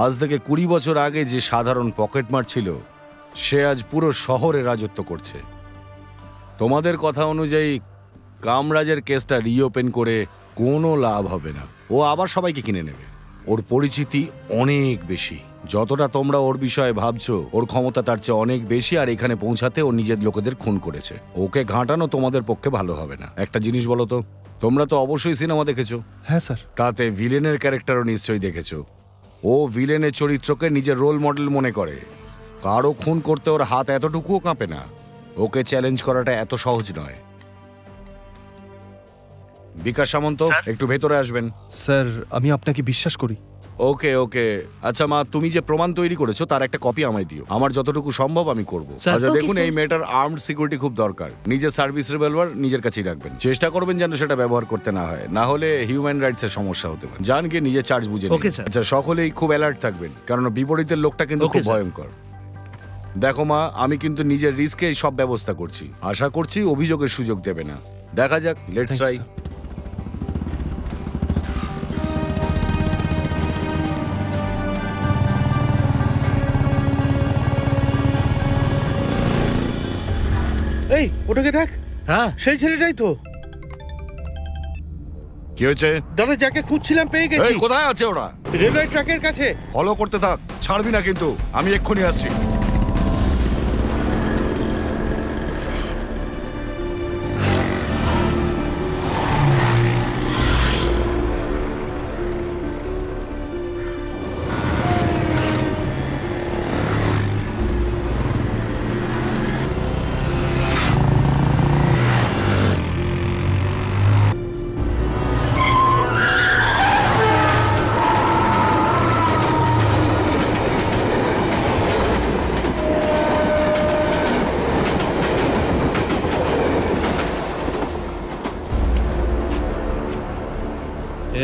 Speaker 10: আজ থেকে 20 বছর আগে যে সাধারণ পকেটমার ছিল, সে আজ পুরো শহরে রাজত্ব করছে। তোমাদের কথা অনুযায়ী কামরাজের কেসটা রিওপেন করে কোনো লাভ হবে না। ও আবার সবাইকে কিনে নেবে। ওর পরিচিতি অনেক বেশি। যতটা তোমরা ওর বিষয়ে ভাবছো, ওর ক্ষমতা তার চেয়ে অনেক বেশি। আর এখানে পৌঁছাতে ও নিজের লোকেদের খুন করেছে। ওকে ঘাঁটানো তোমাদের পক্ষে ভালো হবে না। একটা জিনিস বলো তো, তোমরা তো অবশ্যই সিনেমা দেখেছো।
Speaker 3: হ্যাঁ স্যার।
Speaker 10: তাতে ভিলেনের ক্যারেক্টারও নিশ্চয়ই দেখেছো। ও ভিলেনের চরিত্রকে নিজের রোল মডেল মনে করে। কারো খুন করতে ওর হাত এতটুকুও কাঁপে না। ওকে চ্যালেঞ্জ করাটা এত সহজ নয়। বিকাশ সামন্ত, একটু ভেতরে আসবেন।
Speaker 3: স্যার আমি আপনাকে বিশ্বাস করি।
Speaker 10: ওকে ওকে। আচ্ছা মা, তুমি যে প্রমাণ তৈরি করেছো তার একটা কপি আমায় দিও। আমার যতটুকু সম্ভব আমি করব।
Speaker 4: স্যার,
Speaker 10: আচ্ছা
Speaker 11: ওকে,
Speaker 10: দেখুন,
Speaker 11: স্যার।
Speaker 10: এই মেয়েটার আর্মড সিকিউরিটি খুব দরকার। নিজের সার্ভিস রিভলভার নিজের কাছেই রাখবেন। চেষ্টা করবেন যেন সেটা ব্যবহার করতে না হয়, না হলে হিউম্যান রাইটস এর সমস্যা হতে পারে। জান গিয়ে নিজের চার্জ বুঝে নিন।
Speaker 4: ওকে, স্যার।
Speaker 10: আচ্ছা, সকলেই খুব অ্যালার্ট থাকবেন, কারণ বিপরীতের লোকটা কিন্তু
Speaker 4: ওকে,
Speaker 10: খুব
Speaker 4: স্যার।
Speaker 10: ভয়ঙ্কর। দেখো মা, আমি কিন্তু নিজের রিস্কে সব ব্যবস্থা করছি। আশা করছি অভিযোগের সুযোগ দেবে না। দেখা যাক, লেটস
Speaker 3: Thanks,
Speaker 10: ট্রাই।
Speaker 3: sir.
Speaker 2: এই ওটাকে দেখ,
Speaker 4: হ্যাঁ,
Speaker 2: সেই ছেলেটাই তো।
Speaker 10: কি হয়েছে?
Speaker 2: দাদা, যাকে খুঁজছিলাম পেয়ে গেছি।
Speaker 10: এই, কোথায় আছে ওরা?
Speaker 2: রেলওয়ে ট্র্যাকের কাছে।
Speaker 10: ফলো করতে থাক, ছাড়বি না কিন্তু। আমি এক্ষুনি আসছি।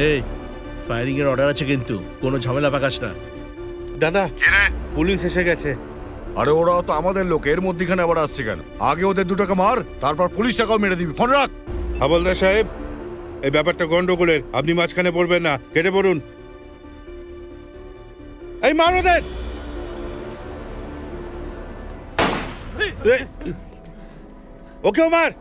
Speaker 4: এই ফায়ারিং এর অর্ডার আছে কিন্তু কোনো ঝামেলা পাকাস না।
Speaker 2: দাদা, পুলিশ এসে গেছে।
Speaker 10: আরে ওরা তো আমাদের লোক, এর মধ্যখানে আবার আসছে কেন? আগে ওদের দুটাকে মার, তারপর পুলিশটাকেও মেরে দিবি। ফোন রাখ।
Speaker 2: হাবলদার সাহেব, এই ব্যাপারটা গন্ডগোলের। আপনি মাঝখানে পড়বেন না, কেটে পড়ুন। এই মার ওদের। ওকেও মার।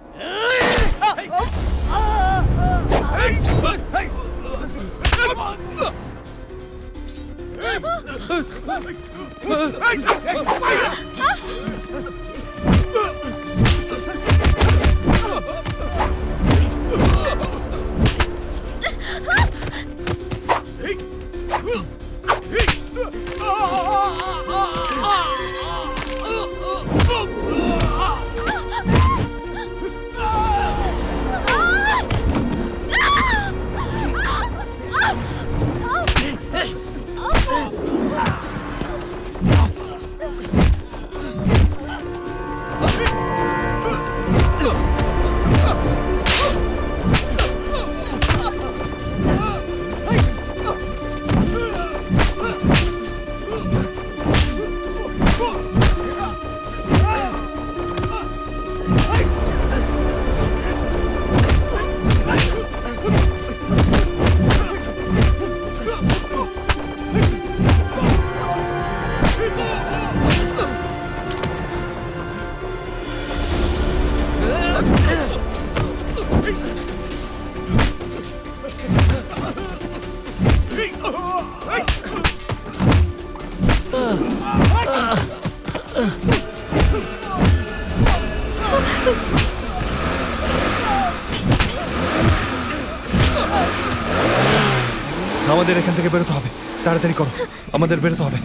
Speaker 3: আমাদের এখান থেকে বেরোতে হবে, তাড়াতাড়ি করো, আমাদের বেরোতে হবে।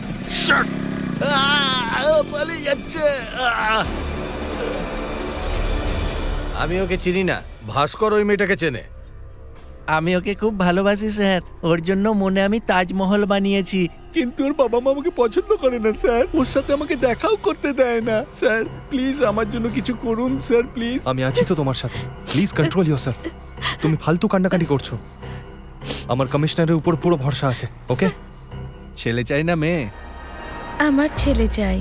Speaker 4: পালিয়ে যাচ্ছে।
Speaker 6: আমি ওকে চিনি না, ভাস্কর ওই মেয়েটাকে চেনে।
Speaker 7: আমি ওকে খুব ভালোবাসি স্যার, ওর জন্য মনে আমি তাজমহল বানিয়েছি, কিন্তু ওর বাবা মা আমাকে পছন্দ করে না স্যার, ওর সাথে আমাকে দেখাও করতে দেয় না স্যার। প্লিজ আমার জন্য কিছু করুন স্যার, প্লিজ।
Speaker 3: আমি আছি তো তোমার সাথে, প্লিজ কন্ট্রোল ইয়োরসেলফ। তুমি ফালতু কান্নাকাটি করছো। আমার কমিশনারের উপর পুরো ভরসা আছে, ওকে?
Speaker 7: ছেলে চাই না মেয়ে?
Speaker 1: আমার ছেলে চাই।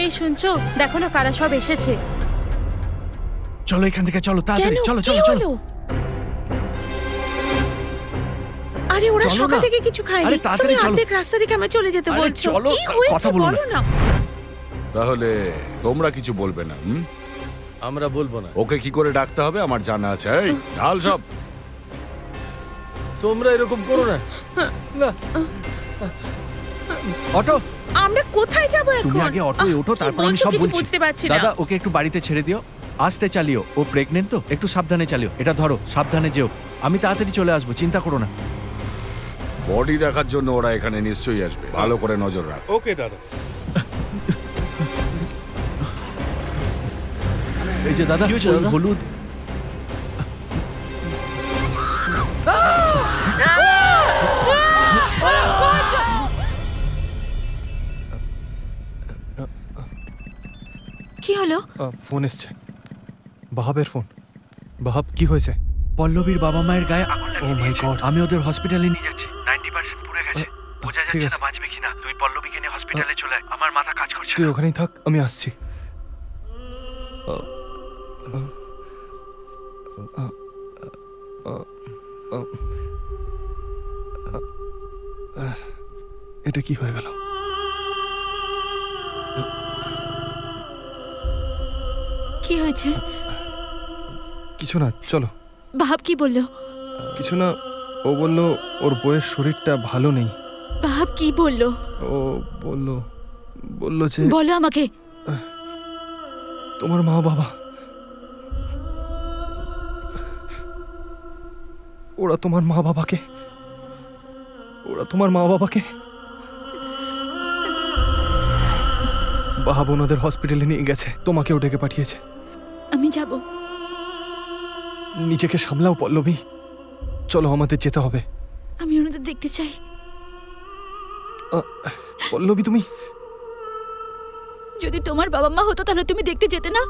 Speaker 8: এই শুনছো, দেখো না কারা সব এসেছে।
Speaker 7: চলো এখান থেকে, চলো তাড়াতাড়ি,
Speaker 1: কেন?
Speaker 7: চলো
Speaker 1: কি
Speaker 7: চলো চলো।
Speaker 1: হলো? আরে ওরা
Speaker 7: চলো
Speaker 1: সকাল
Speaker 7: না।
Speaker 1: থেকে কিছু খায়নি,
Speaker 7: আরে তাড়াতাড়ি
Speaker 1: তুমি
Speaker 7: চলো।
Speaker 1: অর্ধেক রাস্তা থেকে আমায় চলে যেতে
Speaker 7: আরে
Speaker 1: বলছো।
Speaker 7: চলো,
Speaker 1: কি হয়েছে
Speaker 7: কথা বলো না।
Speaker 1: বলো না।
Speaker 9: তাহলে তোমরা কিছু বলবে না?
Speaker 6: আমরা বলবো না।
Speaker 9: ওকে কি করে ডাকতে হবে আমার জানা আছে। এই ঢাল সব।
Speaker 6: তোমরা এরকম করো না। না,
Speaker 7: অটো,
Speaker 1: আমরা কোথায় যাব এখন?
Speaker 7: তুমি আগে অটোয় ওঠো,
Speaker 1: কি
Speaker 7: তারপর আমি
Speaker 1: বলছো?
Speaker 7: সব
Speaker 1: কিছু
Speaker 7: বলছি।
Speaker 1: বুঝতে পারছি না।
Speaker 7: দাদা ওকে একটু বাড়িতে ছেড়ে দিও, আস্তে চালিও, ও প্রেগনেন্ট তো, একটু সাবধানে চালিও। এটা ধরো, সাবধানে যেও, আমি তাড়াতাড়ি চলে আসবো, চিন্তা করো না।
Speaker 9: বডি দেখার জন্য ওরা এখানে নিশ্চয়ই আসবে, ভালো করে নজর রাখ।
Speaker 2: ওকে দাদা।
Speaker 7: এই যে দাদা,
Speaker 4: কি হয়েছে
Speaker 7: ওই
Speaker 4: দাদা?
Speaker 7: হলুদ।
Speaker 11: কি হলো?
Speaker 3: ফোন এসছে, বাহাবের ফোন। বাহাব, কি হয়েছে?
Speaker 7: পল্লবীর বাবা মায়ের গায়ে
Speaker 3: ও মাই গড।
Speaker 7: আমি ওদের হসপিটালে নিয়ে
Speaker 3: ঠিক আছে,
Speaker 7: বাঁচবে কিনা। তুই পল্লবীকে নিয়ে হসপিটালে চলে আয়, আমার মাথা কাজ করছে।
Speaker 3: তুই ওখানেই থাক, আমি আসছি। এটা কি হয়ে গেল?
Speaker 11: কি হয়েছে?
Speaker 3: কিছু না, চলো।
Speaker 11: বাহাব কি বললো?
Speaker 3: কিছু না, ও বলল ওর বউয়ের শরীরটা ভালো নেই।
Speaker 11: বাহাব কি বললো?
Speaker 3: ও বলল যে
Speaker 11: বলো আমাকে।
Speaker 3: তোমার মা বাবা, ওরা তোমার মা বাবাকে বাহাব ওনাদের হসপিটালে নিয়ে গেছে, তোমাকেও ডেকে পাঠিয়েছে।
Speaker 11: আমি যাব।
Speaker 3: নিজেকে সামলাও পল্লবী, চলো আমাদের যেতে হবে।
Speaker 11: আমি ওনাদের দেখতে চাই।
Speaker 3: পল্লবী, তুমি
Speaker 11: যদি তোমার বাবা মা হতো তাহলে তুমি দেখতে যেতে না?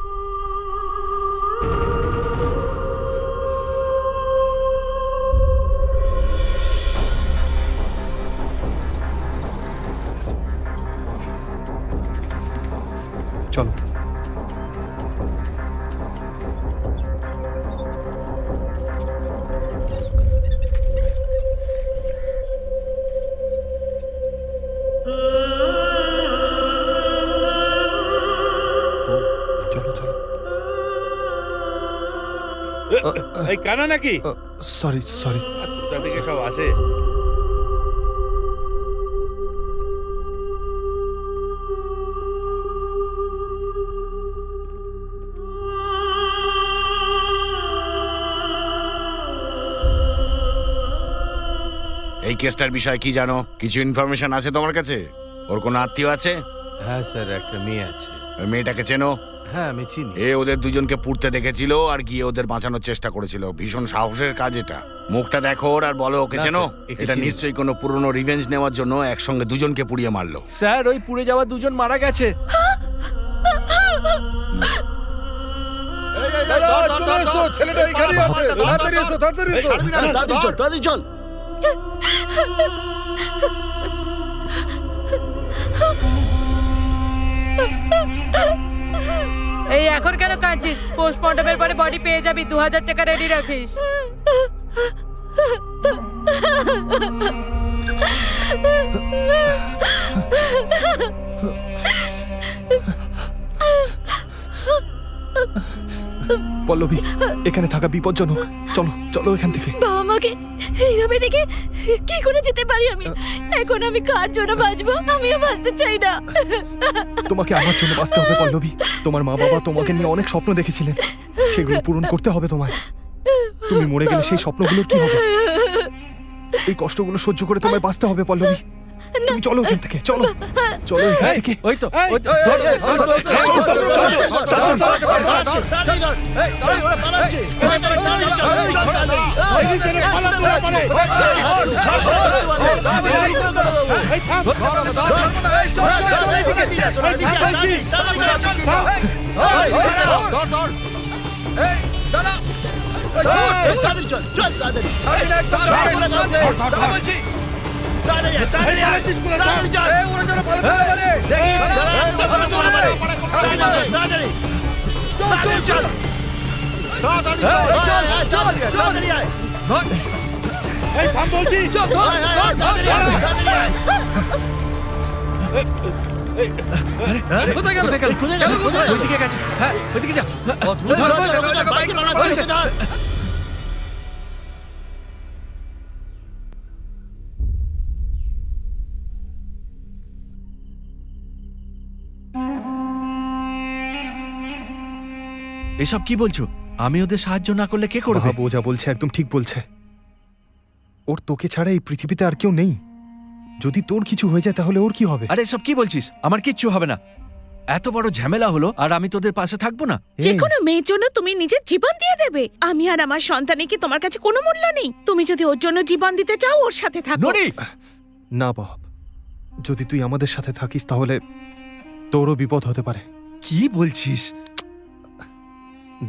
Speaker 3: চলো। চলো চলো।
Speaker 2: এই কানা নাকি?
Speaker 3: সরি।
Speaker 2: কোথা থেকে সব আসে?
Speaker 9: এই কেসটার বিষয়ে কি জানো? কিছু ইনফরমেশন আছে তোমার কাছে? ওর কোনো আত্মীয় আছে?
Speaker 12: হ্যাঁ স্যার, একটা মেয়ে আছে।
Speaker 9: ওই মেয়েটাকে চেনো?
Speaker 12: হ্যাঁ আমি চিনি।
Speaker 9: এ ওদের দুজনকে পুড়তে দেখেছিল আর গিয়ে ওদের বাঁচানোর চেষ্টা করেছিল। ভীষণ সাহসের কাজ এটা। মুখটা দেখো ওর আর বলো ওকে
Speaker 12: না,
Speaker 9: চেনো?
Speaker 12: স্যার, একে
Speaker 9: এটা
Speaker 12: চিনি।
Speaker 9: নিশ্চয়ই কোনো পুরনো রিভেঞ্জ নেওয়ার জন্য একসঙ্গে দুজনকে পুড়িয়ে মারলো।
Speaker 7: স্যার, ওই পুড়ে যাওয়া দুজন মারা গেছে।
Speaker 6: দাদা, চলে এসো, ছেলেটা এখানেই আছে। তাড়াতাড়ি এসো, তাড়াতাড়ি এসো।
Speaker 4: তাড়াতাড়ি চল।
Speaker 8: এই এখন কেন কাঁদছিস? পোস্টমর্টমের পরে বডি পেয়ে যাবি, 2000 টাকা রেডি রাখিস।
Speaker 3: পল্লবী, এখানে থাকা বিপজ্জনক, চলো চলো এখান থেকে।
Speaker 11: বাবা মাকে এইভাবে রেখে কি করে যেতে পারি আমি? এখন আমি কার জন্য বাঁচবো? আমিও বাঁচতে চাই না।
Speaker 3: তোমাকে আমার জন্য বাঁচতে হবে পল্লবী। তোমার মা বাবা তোমাকে নিয়ে অনেক স্বপ্ন দেখেছিলেন, সেগুলো পূরণ করতে হবে তোমায়। তুমি মরে গেলে সেই স্বপ্নগুলোর কি হবে? এই কষ্টগুলো সহ্য করে তোমায় বাঁচতে হবে পল্লবী। তুমি চলো এখান থেকে, চলো চলো এখান থেকে।
Speaker 7: ওই তো ওই তো এসব কি বলছো? আমি ওদের সাহায্য না করলে কে করবে?
Speaker 3: বাবা, ও যা বলছে একদম ঠিক বলছে। ওর তোকে ছাড়া এই পৃথিবীতে আর কেউ নেই। যদি তোর কিছু হয়ে যায় তাহলে ওর কি হবে?
Speaker 7: আরে এসব কি বলছিস? আমার কিচ্ছু হবে না। এত বড় ঝামেলা হলো আর আমি তোদের পাশে থাকবো না?
Speaker 1: যে কোনো মেয়ের জন্য তুমি নিজের জীবন দিয়ে দেবে। আমি আর আমার সন্তানের কি তোমার কাছে কোনো মূল্য নেই? তুমি যদি ওর জন্য জীবন দিতে চাও, ওর সাথে থাকো।
Speaker 7: নরি,
Speaker 3: না বাবা, যদি তুই আমাদের সাথে থাকিস তাহলে তোরও বিপদ হতে পারে।
Speaker 7: কি বলছিস?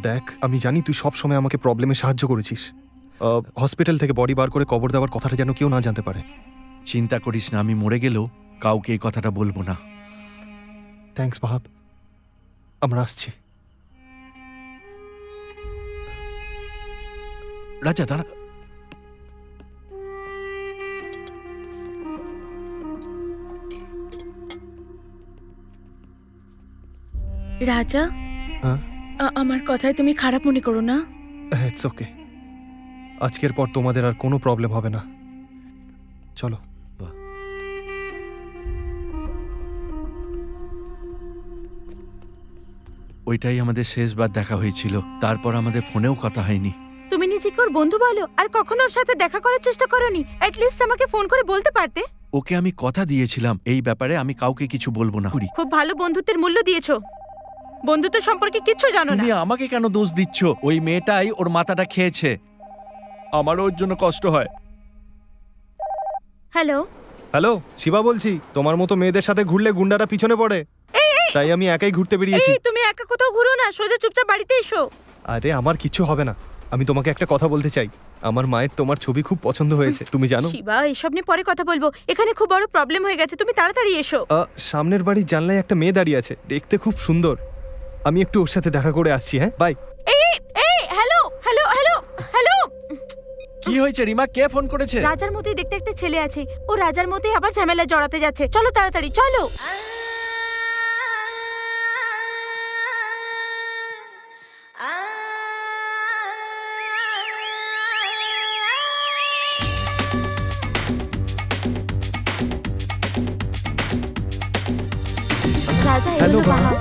Speaker 3: দেখ, আমি জানি তুই সব সময় আমাকে প্রবলেমে সাহায্য করেছিস। হসপিটাল থেকে বডি বার করে কবর দেওয়ার কথাটা যেন কেউ না জানতে পারে।
Speaker 7: চিন্তা করিস না, আমি মরে গেলেও কাউকে এই কথাটা বলবো না।
Speaker 3: থ্যাঙ্কস বাহাব, আমরা আসছি।
Speaker 7: রাজা দাঁড়া।
Speaker 1: রাজা,
Speaker 3: হ্যাঁ,
Speaker 1: আমার কথায় তুমি খারাপ মনে করো না।
Speaker 3: It's okay. আজকের পর তোমাদের আর কোনো প্রবলেম হবে না। চলো।
Speaker 7: ওইটাই আমাদের শেষবার দেখা হয়েছিল, তারপর আমাদের ফোনেও কথা হয়নি।
Speaker 8: তুমি নিজেকে ওর বন্ধু বলো, আর কখনো ওর সাথে দেখা করার চেষ্টা করোনি। লিস্ট আমাকে ফোন করে বলতে পারতে।
Speaker 7: ওকে আমি কথা দিয়েছিলাম এই ব্যাপারে আমি কাউকে কিছু বলবো না।
Speaker 8: খুব ভালো বন্ধুত্বের মূল্য দিয়েছো। বন্ধুত্ব সম্পর্কে কিচ্ছু জানো না।
Speaker 7: তুমি আমাকে কেন দোষ দিচ্ছ? ওই মেয়েটাই ওর মাথাটা খেয়েছে। আমারও ওর জন্য কষ্ট হয়।
Speaker 8: হ্যালো,
Speaker 3: হ্যালো, শিবা বলছি। তোমার মতো মেয়েদের সাথে ঘুরলে গুন্ডারা পিছনে পড়ে, তাই আমি একাই ঘুরতে বেরিয়েছি।
Speaker 8: এই তুমি একা কোথাও ঘুরো না, সোজা চুপচাপ বাড়িতে এসো।
Speaker 3: আরে আমার কিচ্ছু হবে না। আমি তোমাকে একটা কথা বলতে চাই। আমার মায়ের তোমার ছবি খুব পছন্দ হয়েছে, তুমি জানো।
Speaker 8: শিবা, এসব নিয়ে পরে কথা বলবো। এখানে খুব বড় প্রবলেম হয়ে গেছে, তুমি তাড়াতাড়ি এসো।
Speaker 3: সামনের বাড়ির জানলায় একটা মেয়ে দাঁড়িয়ে আছে, দেখতে খুব সুন্দর। আমি একটু ওর সাথে দেখা করে আসছি। হ্যাঁ, বাই।
Speaker 8: এই এই হ্যালো হ্যালো হ্যালো হ্যালো।
Speaker 7: কি হয়েছে রিমা? কে ফোন করেছে?
Speaker 8: রাজার মতোই দেখতে একটা ছেলে আছে, ও রাজার মতোই আবার ঝামেলায় জড়াতে যাচ্ছে। চলো তাড়াতাড়ি চলো। রাজা,
Speaker 3: হ্যালো,
Speaker 8: এলো বাহাব।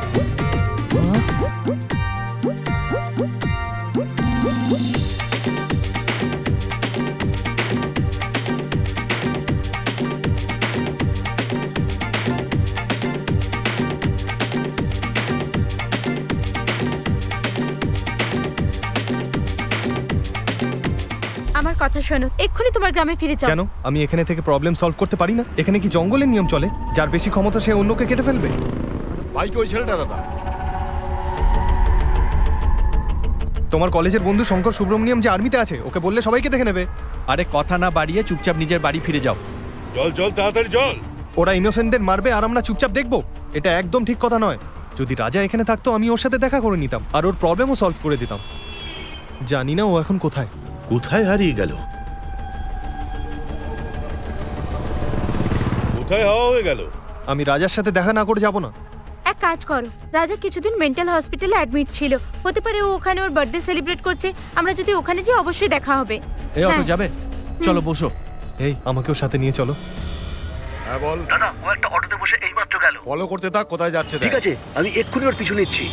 Speaker 8: আমার কথা শোনো, এক্ষুনি তোমার গ্রামে ফিরে যাও।
Speaker 3: কেন? আমি এখানে থেকে প্রবলেম সলভ করতে পারি না? এখানে কি জঙ্গলের নিয়ম চলে? যার বেশি ক্ষমতা সে অন্যকে কেটে ফেলবে?
Speaker 9: ভাইকে ওই ছেলেটা দাদা।
Speaker 3: তোমার কলেজের বন্ধু শঙ্কর সুব্রমণিয়াম যে আর্মিতে আছে, ওকে বললে সবাইকে দেখে নেবে।
Speaker 7: আরে কথা না বাড়িয়ে চুপচাপ নিজের বাড়ি ফিরে যাও।
Speaker 2: জল জল তাড়াতাড়ি জল।
Speaker 3: ওরা ইনোসেন্টদের মারবে আর আমরা চুপচাপ দেখবো? এটা একদম ঠিক কথা নয়। যদি রাজা এখানে থাকতো আমি ওর সাথে দেখা করে নিতাম আর ওর প্রবলেমও সলভ করে দিতাম। জানি না ও এখন কোথায়।
Speaker 2: কোথায় হারিয়ে গেল? কোথায় হাওয়া হয়ে গেল?
Speaker 3: আমি রাজার সাথে দেখা না করে যাব না।
Speaker 8: এক কাজ করো, রাজা কিছুদিন মেন্টাল হসপিটালে অ্যাডমিট ছিল, হতে পারে ও ওখানে ওর বার্থডে সেলিব্রেট করছে। আমরা যদি ওখানে যাই অবশ্যই দেখা হবে।
Speaker 7: এই অটো
Speaker 8: হ্যাঁ।
Speaker 7: যাবে? চলো বসো।
Speaker 3: এই, আমাকেও সাথে নিয়ে চলো।
Speaker 9: হ্যাঁ বল।
Speaker 4: দাদা, ও একটা অটোতে বসে এইমাত্র গেল।
Speaker 9: ফলো করতে থাক, কোথায় যাচ্ছে দেখ।
Speaker 4: ঠিক আছে, আমি এক্ষুনি ওর পিছু নিচ্ছি।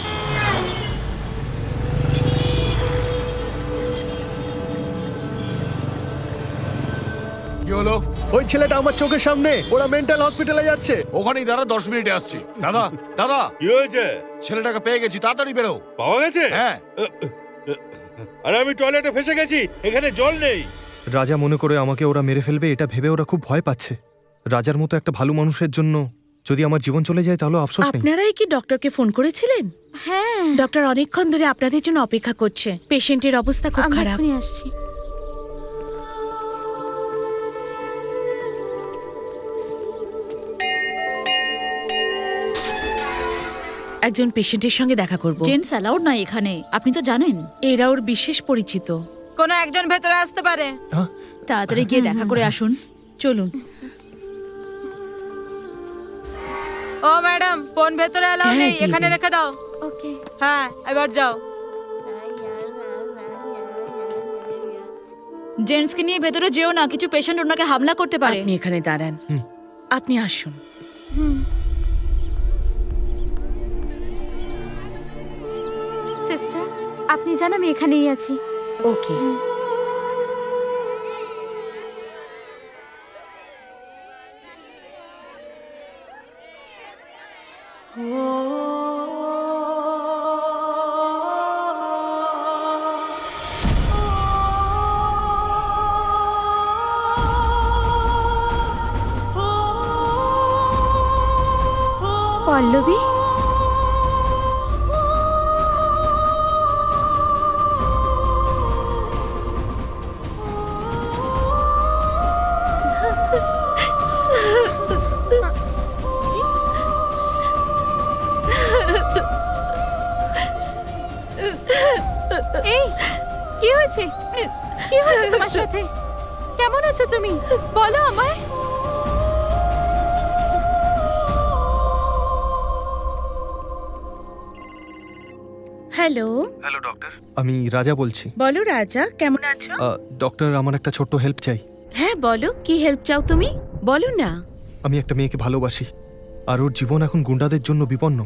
Speaker 9: কি
Speaker 10: কি হলো?
Speaker 3: ওই ছেলেটা আমার চোখের সামনে, ওরা মেন্টাল হসপিটালে যাচ্ছে।
Speaker 10: ওখানেই দাঁড়া, 10 মিনিটে আসছি। দাদা দাদা,
Speaker 2: কি হয়েছে?
Speaker 10: ছেলেটাকে পেয়ে গেছি, তাড়াতাড়ি বেরো।
Speaker 2: পাওয়া গেছে?
Speaker 10: হ্যাঁ।
Speaker 2: আরে আমি টয়লেটে ফেসে গেছি, এখানে জল নেই।
Speaker 3: রাজা মনে করে আমাকে ওরা মেরে ফেলবে, এটা ভেবে ওরা খুব ভয় পাচ্ছে। রাজার মতো একটা ভালো মানুষের জন্য যদি আমার জীবন চলে যায় তাহলে আফসোস নেই।
Speaker 1: আপনারাই কি ডক্টরকে ফোন করেছিলেন?
Speaker 8: হ্যাঁ,
Speaker 1: ডক্টর অনেকক্ষণ ধরে আপনাদের জন্য অপেক্ষা করছে। পেশেন্টের অবস্থা খুব
Speaker 8: আমরা
Speaker 1: খারাপ।
Speaker 8: এখনই আসছি।
Speaker 1: একজন পেশেন্টের সঙ্গে দেখা করব।
Speaker 11: জেন্টস অ্যালাউড না এখানে, আপনি তো জানেন।
Speaker 1: এরা ওর বিশেষ পরিচিত।
Speaker 8: কোনো একজন ভেতরে আসতে পারে।
Speaker 11: তাড়াতাড়ি গিয়ে দেখা করে আসুন।
Speaker 1: চলুন।
Speaker 8: ও ম্যাডাম, ফোন ভেতরে এলাও
Speaker 1: হ্যাঁ,
Speaker 8: নেই,
Speaker 1: দিয়ে
Speaker 8: এখানে
Speaker 1: দিন।
Speaker 8: রেখে দাও।
Speaker 5: ওকে।
Speaker 8: হ্যাঁ, এবার যাও।
Speaker 11: জেন্টসকে নিয়ে ভেতরে যেও না, কিছু পেশেন্ট ওনাকে হামলা করতে পারে।
Speaker 1: আপনি এখানে দাঁড়ান। আপনি আসুন।
Speaker 8: সিস্টার, আপনি জান আমি এখানেই আছি।
Speaker 1: ওকে।
Speaker 8: পল্লবী, এই কি হয়েছে? কি হয়েছে তোমার সাথে? কেমন আছো তুমি? বলো আমায়।
Speaker 1: হ্যালো,
Speaker 3: হ্যালো ডক্টর, আমি রাজা বলছি।
Speaker 1: বলো রাজা, কেমন আছো?
Speaker 3: ডক্টর, আমার একটা ছোট্ট হেল্প চাই।
Speaker 1: হ্যাঁ বলো, কি হেল্প চাও তুমি? বলো না।
Speaker 3: আমি একটা মেয়েকে ভালোবাসি, আর ওর জীবন এখন গুন্ডাদের জন্য বিপন্ন।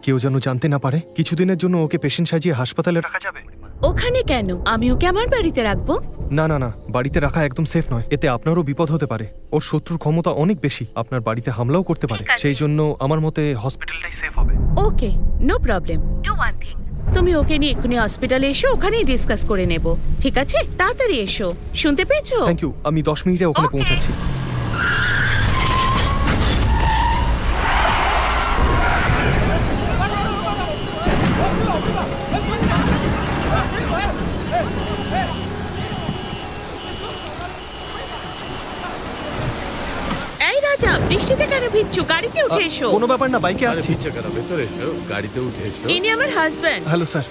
Speaker 3: কেউ যেন জানতে না পারে। কিছুদিনের জন্য ওকে পেশেন্ট সাজিয়ে হাসপাতালে রাখা যাবে?
Speaker 1: ওখানে কেন? আমি ওকে আমার বাড়িতে রাখবো।
Speaker 3: না না না, বাড়িতে রাখা একদম সেফ নয়। এতে আপনারও বিপদ হতে পারে। ওর শত্রুর ক্ষমতা অনেক বেশি, আপনার বাড়িতে হামলাও করতে পারে। সেই জন্য আমার মতে হসপিটালটাই সেফ হবে।
Speaker 1: Okay, no problem. Do one thing, তুমি ওকে নিয়ে এক্ষুনি হসপিটালে এসো, ওখানেই ডিসকাস করে নেব। ঠিক আছে, তাড়াতাড়ি এসো। শুনতে পেয়েছো?
Speaker 3: থ্যাংক ইউ, আমি 10 মিনিটে ওখানে পৌঁছাচ্ছি।
Speaker 1: এই রাজা, বৃষ্টিতে কেন ভিজছো? গাড়িতে উঠে এসো।
Speaker 3: কোনো ব্যাপার না, বাইকে
Speaker 6: আরে
Speaker 3: আসছি।
Speaker 6: পিছে কেন, ভেতরে এসো, গাড়িতে উঠে এসো।
Speaker 1: ইনি আমার হাজবেন্ড,
Speaker 3: হ্যালো স্যার।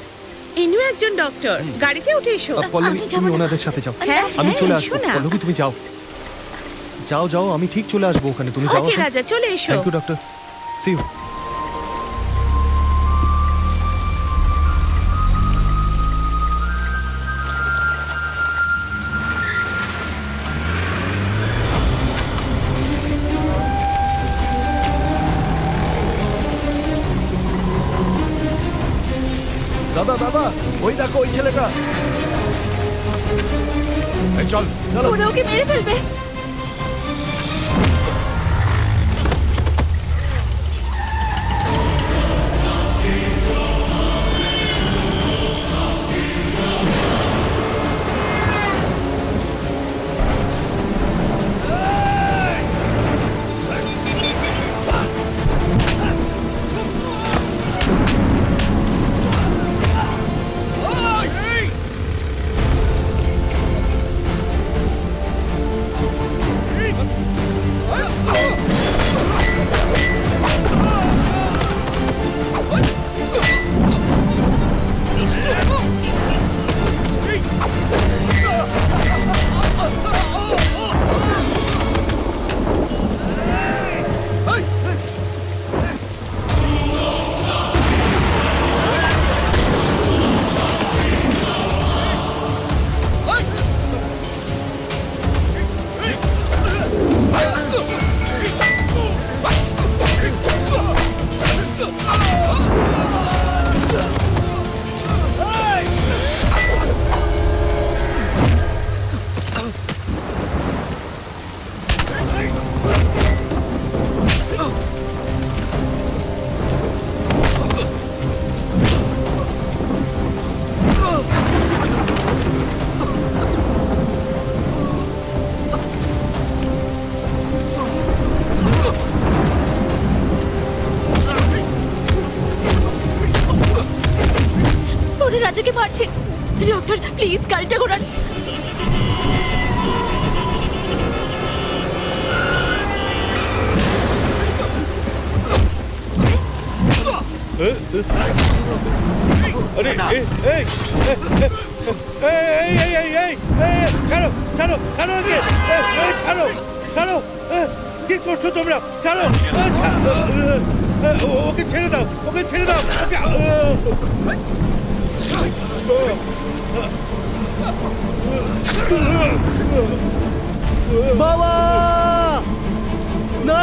Speaker 1: ইনিও একজন ডক্টর। গাড়িতে উঠে এসো।
Speaker 3: পল্লবী,
Speaker 11: আমি যাবো
Speaker 3: তুমি
Speaker 11: না।
Speaker 3: ওনাদের সাথে যাও।
Speaker 1: হ্যাঁ,
Speaker 3: আমি
Speaker 1: হ্যাঁ,
Speaker 3: চলে
Speaker 1: এসো
Speaker 3: আসবো।
Speaker 1: না।
Speaker 3: পল্লবী, তুমি যাও যাও যাও, আমি ঠিক চলে আসবো ওখানে। তুমি যাও।
Speaker 1: আচ্ছা রাজা, চলে এসো।
Speaker 3: Thank you doctor, see you.
Speaker 7: দাদা দাদা, ওই দেখো ওই ছেলেটা।
Speaker 10: এই চল।
Speaker 11: ওরা ওকে মেরে ফেলবে। রাজাকে মারছে। ডক্টর প্লিজ গাড়িটা ঘোরান।
Speaker 2: আরে এই এই এই এই এই এই ছাড়ো ছাড়ো ছাড়ো ওকে, এই ছাড়ো ছাড়ো, কি করছো তোমরা? ছাড়ো, ওকে ছেড়ে দাও, ওকে ছেড়ে দাও, ওকে।
Speaker 7: বাবা না,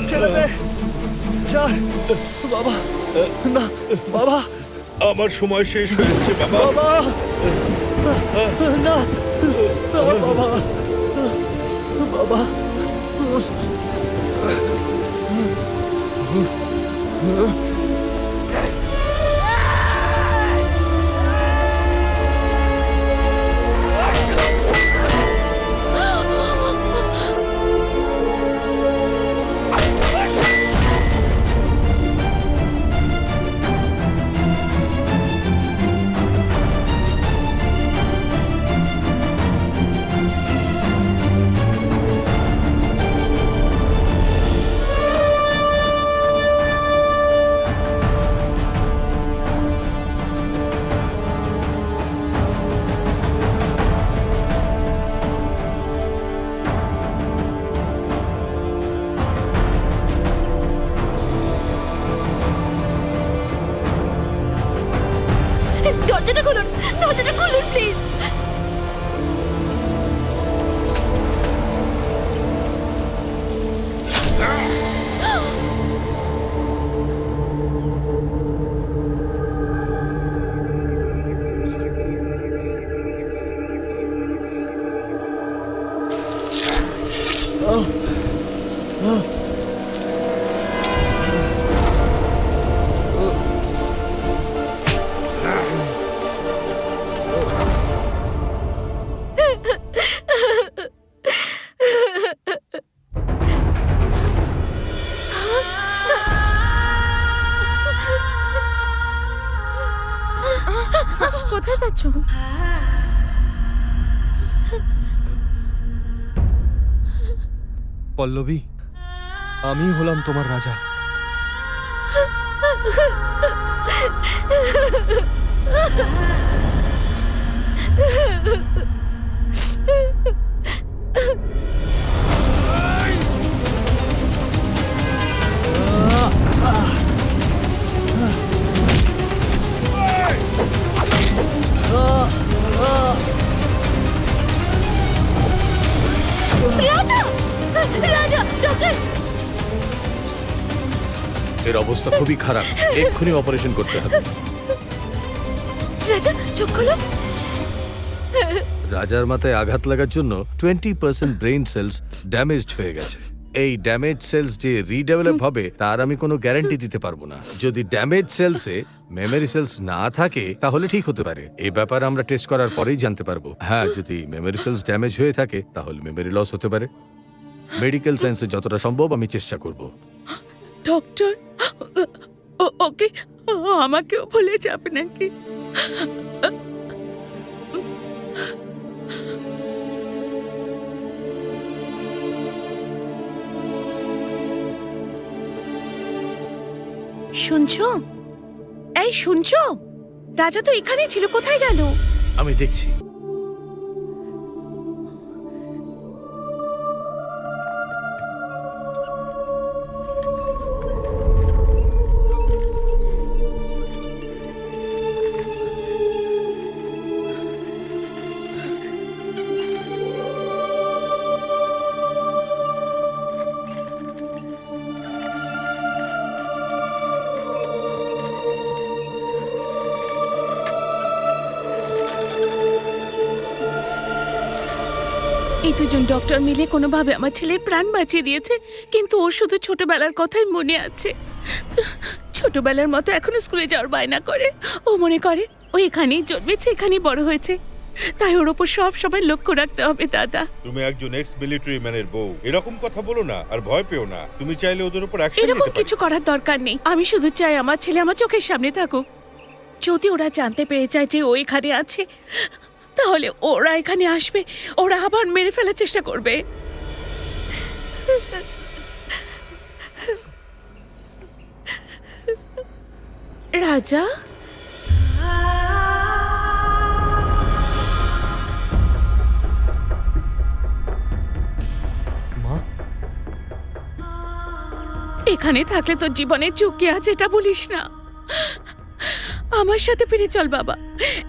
Speaker 7: ছেড়ে দে, ছাড় বাবা, না বাবা,
Speaker 2: আমার সময় শেষ হয়ে এসছে বাবা।
Speaker 7: বাবা না, বাবা বাবা,
Speaker 11: দরজাটা খুলুন, দরজাটা খুলুন প্লিজ।
Speaker 8: কোথায় যাচ্ছ?
Speaker 3: পল্লবী, আমি হলাম তোমার রাজা।
Speaker 11: রাজা, রাজা, ডক্টর।
Speaker 6: এর অবস্থা খুবই খারাপ, এক্ষুনি অপারেশন করতে হবে।
Speaker 11: রাজা চোখ খোলো।
Speaker 6: রাজার মাথায় আঘাত লাগার জন্য 20% ব্রেইন সেলস ড্যামেজড হয়ে গেছে। এই ড্যামেজ সেলস যে রিডেভেলপ হবে তার আমি কোনো গ্যারান্টি দিতে পারবো না। যদি ড্যামেজ সেলসে মেমরি সেলস না থাকে তাহলে ঠিক হতে পারে। এই ব্যাপারে আমরা টেস্ট করার পরেই জানতে পারবো। হ্যাঁ, যদি মেমরি সেলস ড্যামেজ হয়ে থাকে তাহলে মেমরি লস হতে পারে। মেডিকেল সায়েন্সে যতটা সম্ভব আমি চেষ্টা করব।
Speaker 1: ডক্টর, ওকে আমাকেও ভুলে যাবে নাকি? শুনছো? এই শুনছো? রাজা তো এখানেই ছিল, কোথায় গেল?
Speaker 6: আমি দেখছি।
Speaker 1: এই দুজন ডক্টর মিলে কোনোভাবে আমার ছেলের প্রাণ বাঁচিয়ে দিয়েছে, কিন্তু ওর শুধু ছোটবেলার কথাই মনে আছে। ছোটবেলার মতো এখনো স্কুলে যাওয়ার বায়না করে। ও মনে করে ও এখানেই জন্মেছে, এখানেই বড় হয়েছে। তাই ওর ওপর সব সময় লক্ষ্য রাখতে হবে দাদা।
Speaker 2: তুমি একজন এক্স মিলিটারি ম্যানের বউ, এরকম কথা বলো না আর ভয় পেও না। তুমি চাইলে ওদের উপর অ্যাকশন
Speaker 1: এরকম
Speaker 2: নিতে পারো।
Speaker 1: কিছু করার দরকার নেই। আমি শুধু চাই আমার ছেলে আমার চোখের সামনে থাকুক। যদি ওরা জানতে পেরে যায় যে ও এখানে আছে, তাহলে ওরা এখানে আসবে, ওরা আবার মেরে ফেলার চেষ্টা করবে। রাজা,
Speaker 3: মা,
Speaker 1: এখানে থাকলে তোর জীবনের ঝুঁকি আছে, এটা বলিস না। আমার সাথে ফিরে চল বাবা।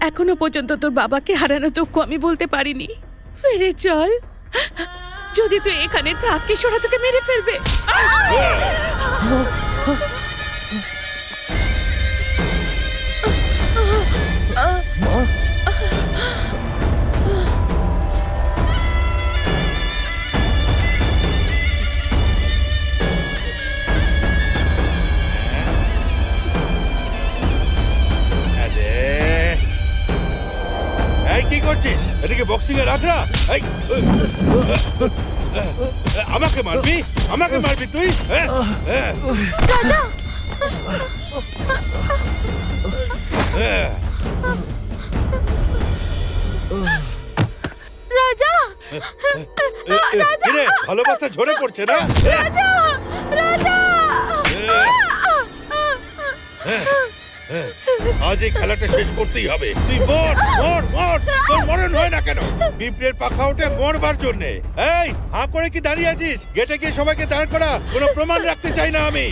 Speaker 1: এখনো পর্যন্ত তোর বাবাকে হারানো দুঃখ আমি বলতে পারিনি। ফিরে চল। যদি তুই এখানে থাকিস ওরা তোকে মেরে ফেলবে।
Speaker 2: এই কি করছিস? এদিকে বক্সিং এর আখড়া। এই আমাকে মারবি? আমাকে মারবি তুই?
Speaker 5: রাজা, রাজা,
Speaker 2: কিরে, ভালোবাসা ঝরে পড়ছে না?
Speaker 5: রাজা, রাজা।
Speaker 2: আজ এই খেলাটা শেষ করতেই হবে। তুই মর মর মর, তোর মরণ হয় না কেন? পিঁপড়ের পাখা ওঠে মরবার জন্যে। এই হাঁ করে কি দাঁড়িয়ে আছিস? গেটে গিয়ে সবাইকে দাঁড় করা। কোনো প্রমাণ রাখতে চাই না আমি।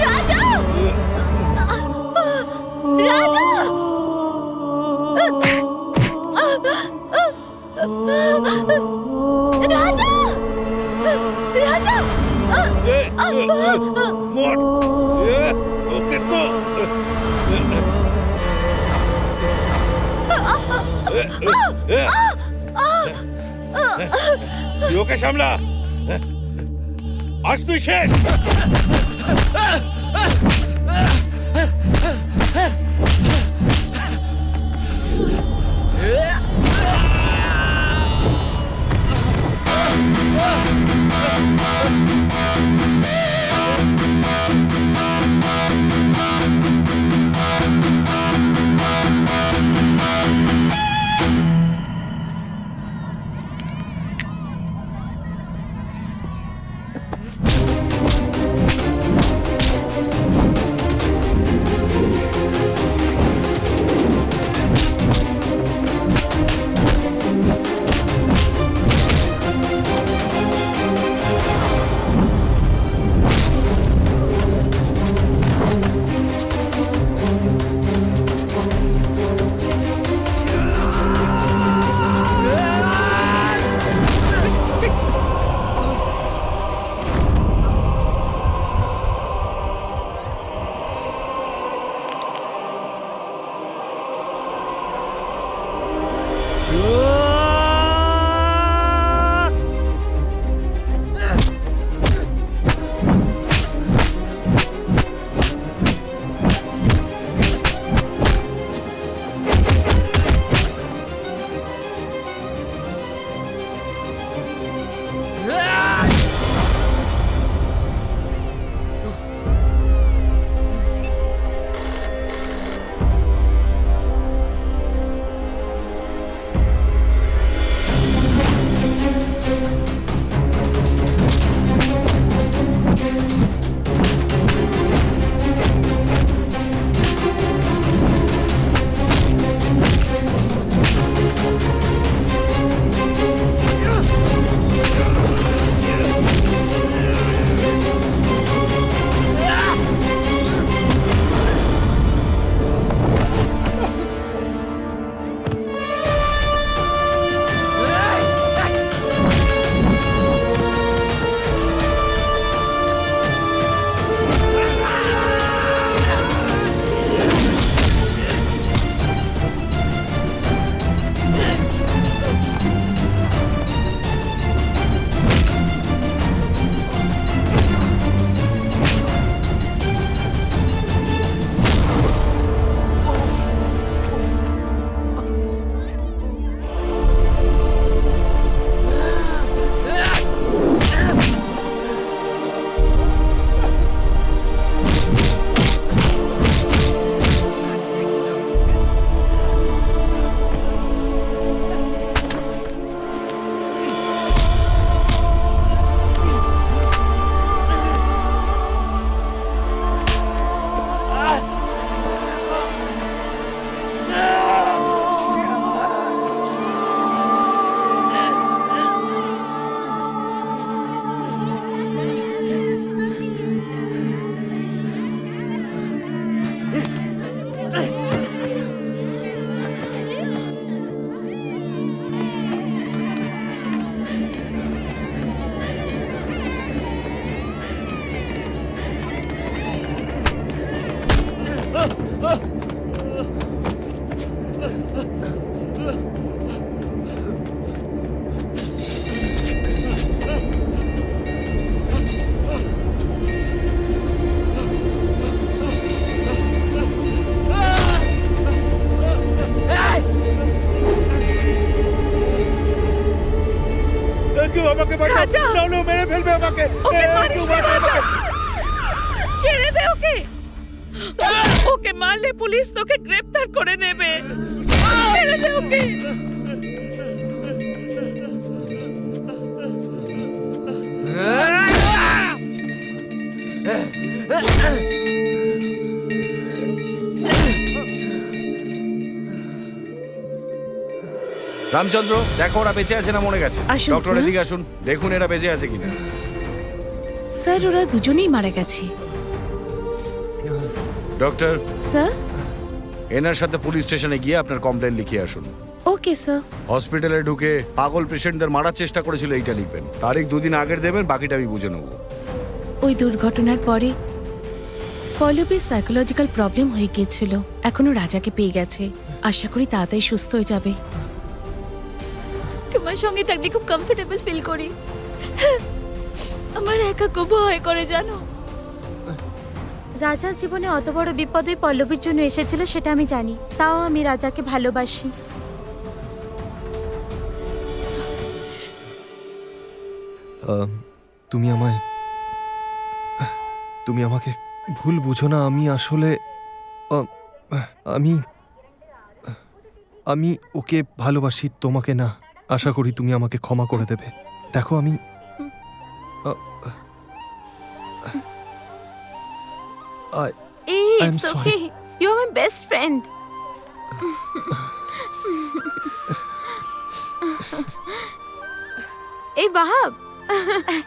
Speaker 5: রাজা, রাজা, রাজা, রাজা।
Speaker 2: মর, ওকে তো তুই ওকে সামলা। আজ তুই শেষ।
Speaker 7: আমাকে
Speaker 1: ওকে মারিস না, রাজা। ছেড়ে দে ওকে। ওকে মারলে পুলিশ তোকে গ্রেফতার করে নেবে। ছেড়ে দে ওকে।
Speaker 10: রামচন্দ্র, দেখো ওরা বেঁচে আছে না মরে গেছে।
Speaker 1: আসুন,
Speaker 10: ডক্টর
Speaker 1: স্যার।
Speaker 10: এদিকে আসুন, দেখুন এরা বেঁচে আছে কিনা।
Speaker 1: স্যার ওরা দুজনেই মারা গেছে।
Speaker 10: Doctor,
Speaker 1: sir.
Speaker 10: এনার সাথে পুলিশ স্টেশনে গিয়ে আপনার কমপ্লেন লিখিয়ে আসুন।
Speaker 1: Okay sir.
Speaker 10: হসপিটালে ঢুকে পাগল পেশেন্টদের মারার চেষ্টা করেছিল এইটা লিখবেন। তারিখ 2 দিন আগের দেবেন, বাকিটা আমি বুঝে নেবো।
Speaker 1: ওই দুর্ঘটনার পরে পল্লবীর সাইকোলজিক্যাল প্রবলেম হয়ে গিয়েছিল। এখনো রাজাকে পেয়ে গেছে। আশা করি তাড়াতাড়ি সুস্থ হয়ে যাবে।
Speaker 11: তোমার সঙ্গে থাকলে খুব কমফোর্টেবল ফিল করি। আমার একা খুব ভয় করে জানো।
Speaker 8: রাজার জীবনে অত বড় বিপদ ওই পল্লবীর জন্য এসেছিল সেটা আমি জানি, তাও আমি রাজাকে ভালোবাসি।
Speaker 3: তুমি আমাকে ভুল বুঝো না। আমি আসলে আমি আমি ওকে ভালোবাসি, তোমাকে না। আশা করি তুমি আমাকে ক্ষমা করে দেবে। দেখো আমি I'm
Speaker 8: It's
Speaker 3: sorry.
Speaker 8: okay. You are my best friend. এই বাহাব,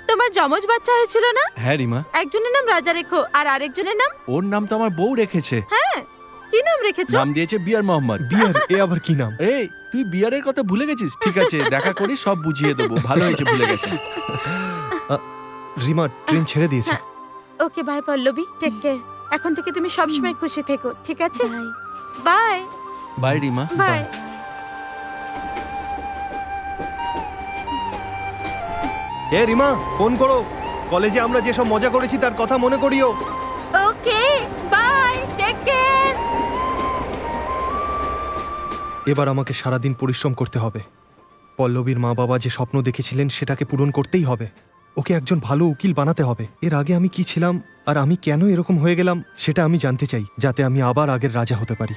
Speaker 8: তোমার যমজ বাচ্চা হয়েছিল না?
Speaker 7: হ্যাঁ রিমা,
Speaker 8: একজনের নাম রাজা রেখো আর আরেকজনের নাম?
Speaker 7: ওর নাম তো আমার বউ রেখেছে।
Speaker 8: হ্যাঁ, কি নাম রেখেছো?
Speaker 7: নাম দিয়েছে বিয়ার মোহাম্মদ।
Speaker 3: বিয়ার, এ আবার কি নাম?
Speaker 7: এই তুই বিয়ারের কথা ভুলে গেছিস? ঠিক আছে, দেখা করি সব বুঝিয়ে দেবো। ভালো হয়েছে ভুলে গেছিস।
Speaker 3: রিমা ট্রেন ছেড়ে দিয়েছে।
Speaker 8: Okay bye Pallavi, take care. এখন থেকে তুমি সবসময় খুশি থেকো, ঠিক আছে?
Speaker 11: Bye.
Speaker 8: Bye
Speaker 7: bye Rima.
Speaker 8: Bye.
Speaker 3: এ রিমা, ফোন করো। কলেজে আমরা যেসব মজা করেছি তার কথা মনে করিও।
Speaker 8: Okay bye, take care.
Speaker 3: এবার আমাকে সারাদিন পরিশ্রম করতে হবে। পল্লবীর মা বাবা যে স্বপ্ন দেখেছিলেন সেটাকে পূরণ করতেই হবে। ওকে একজন ভালো উকিল বানাতে হবে। এর আগে আমি কি ছিলাম আর আমি কেন এরকম হয়ে গেলাম সেটা আমি জানতে চাই, যাতে আমি আবার আগের রাজা হতে পারি।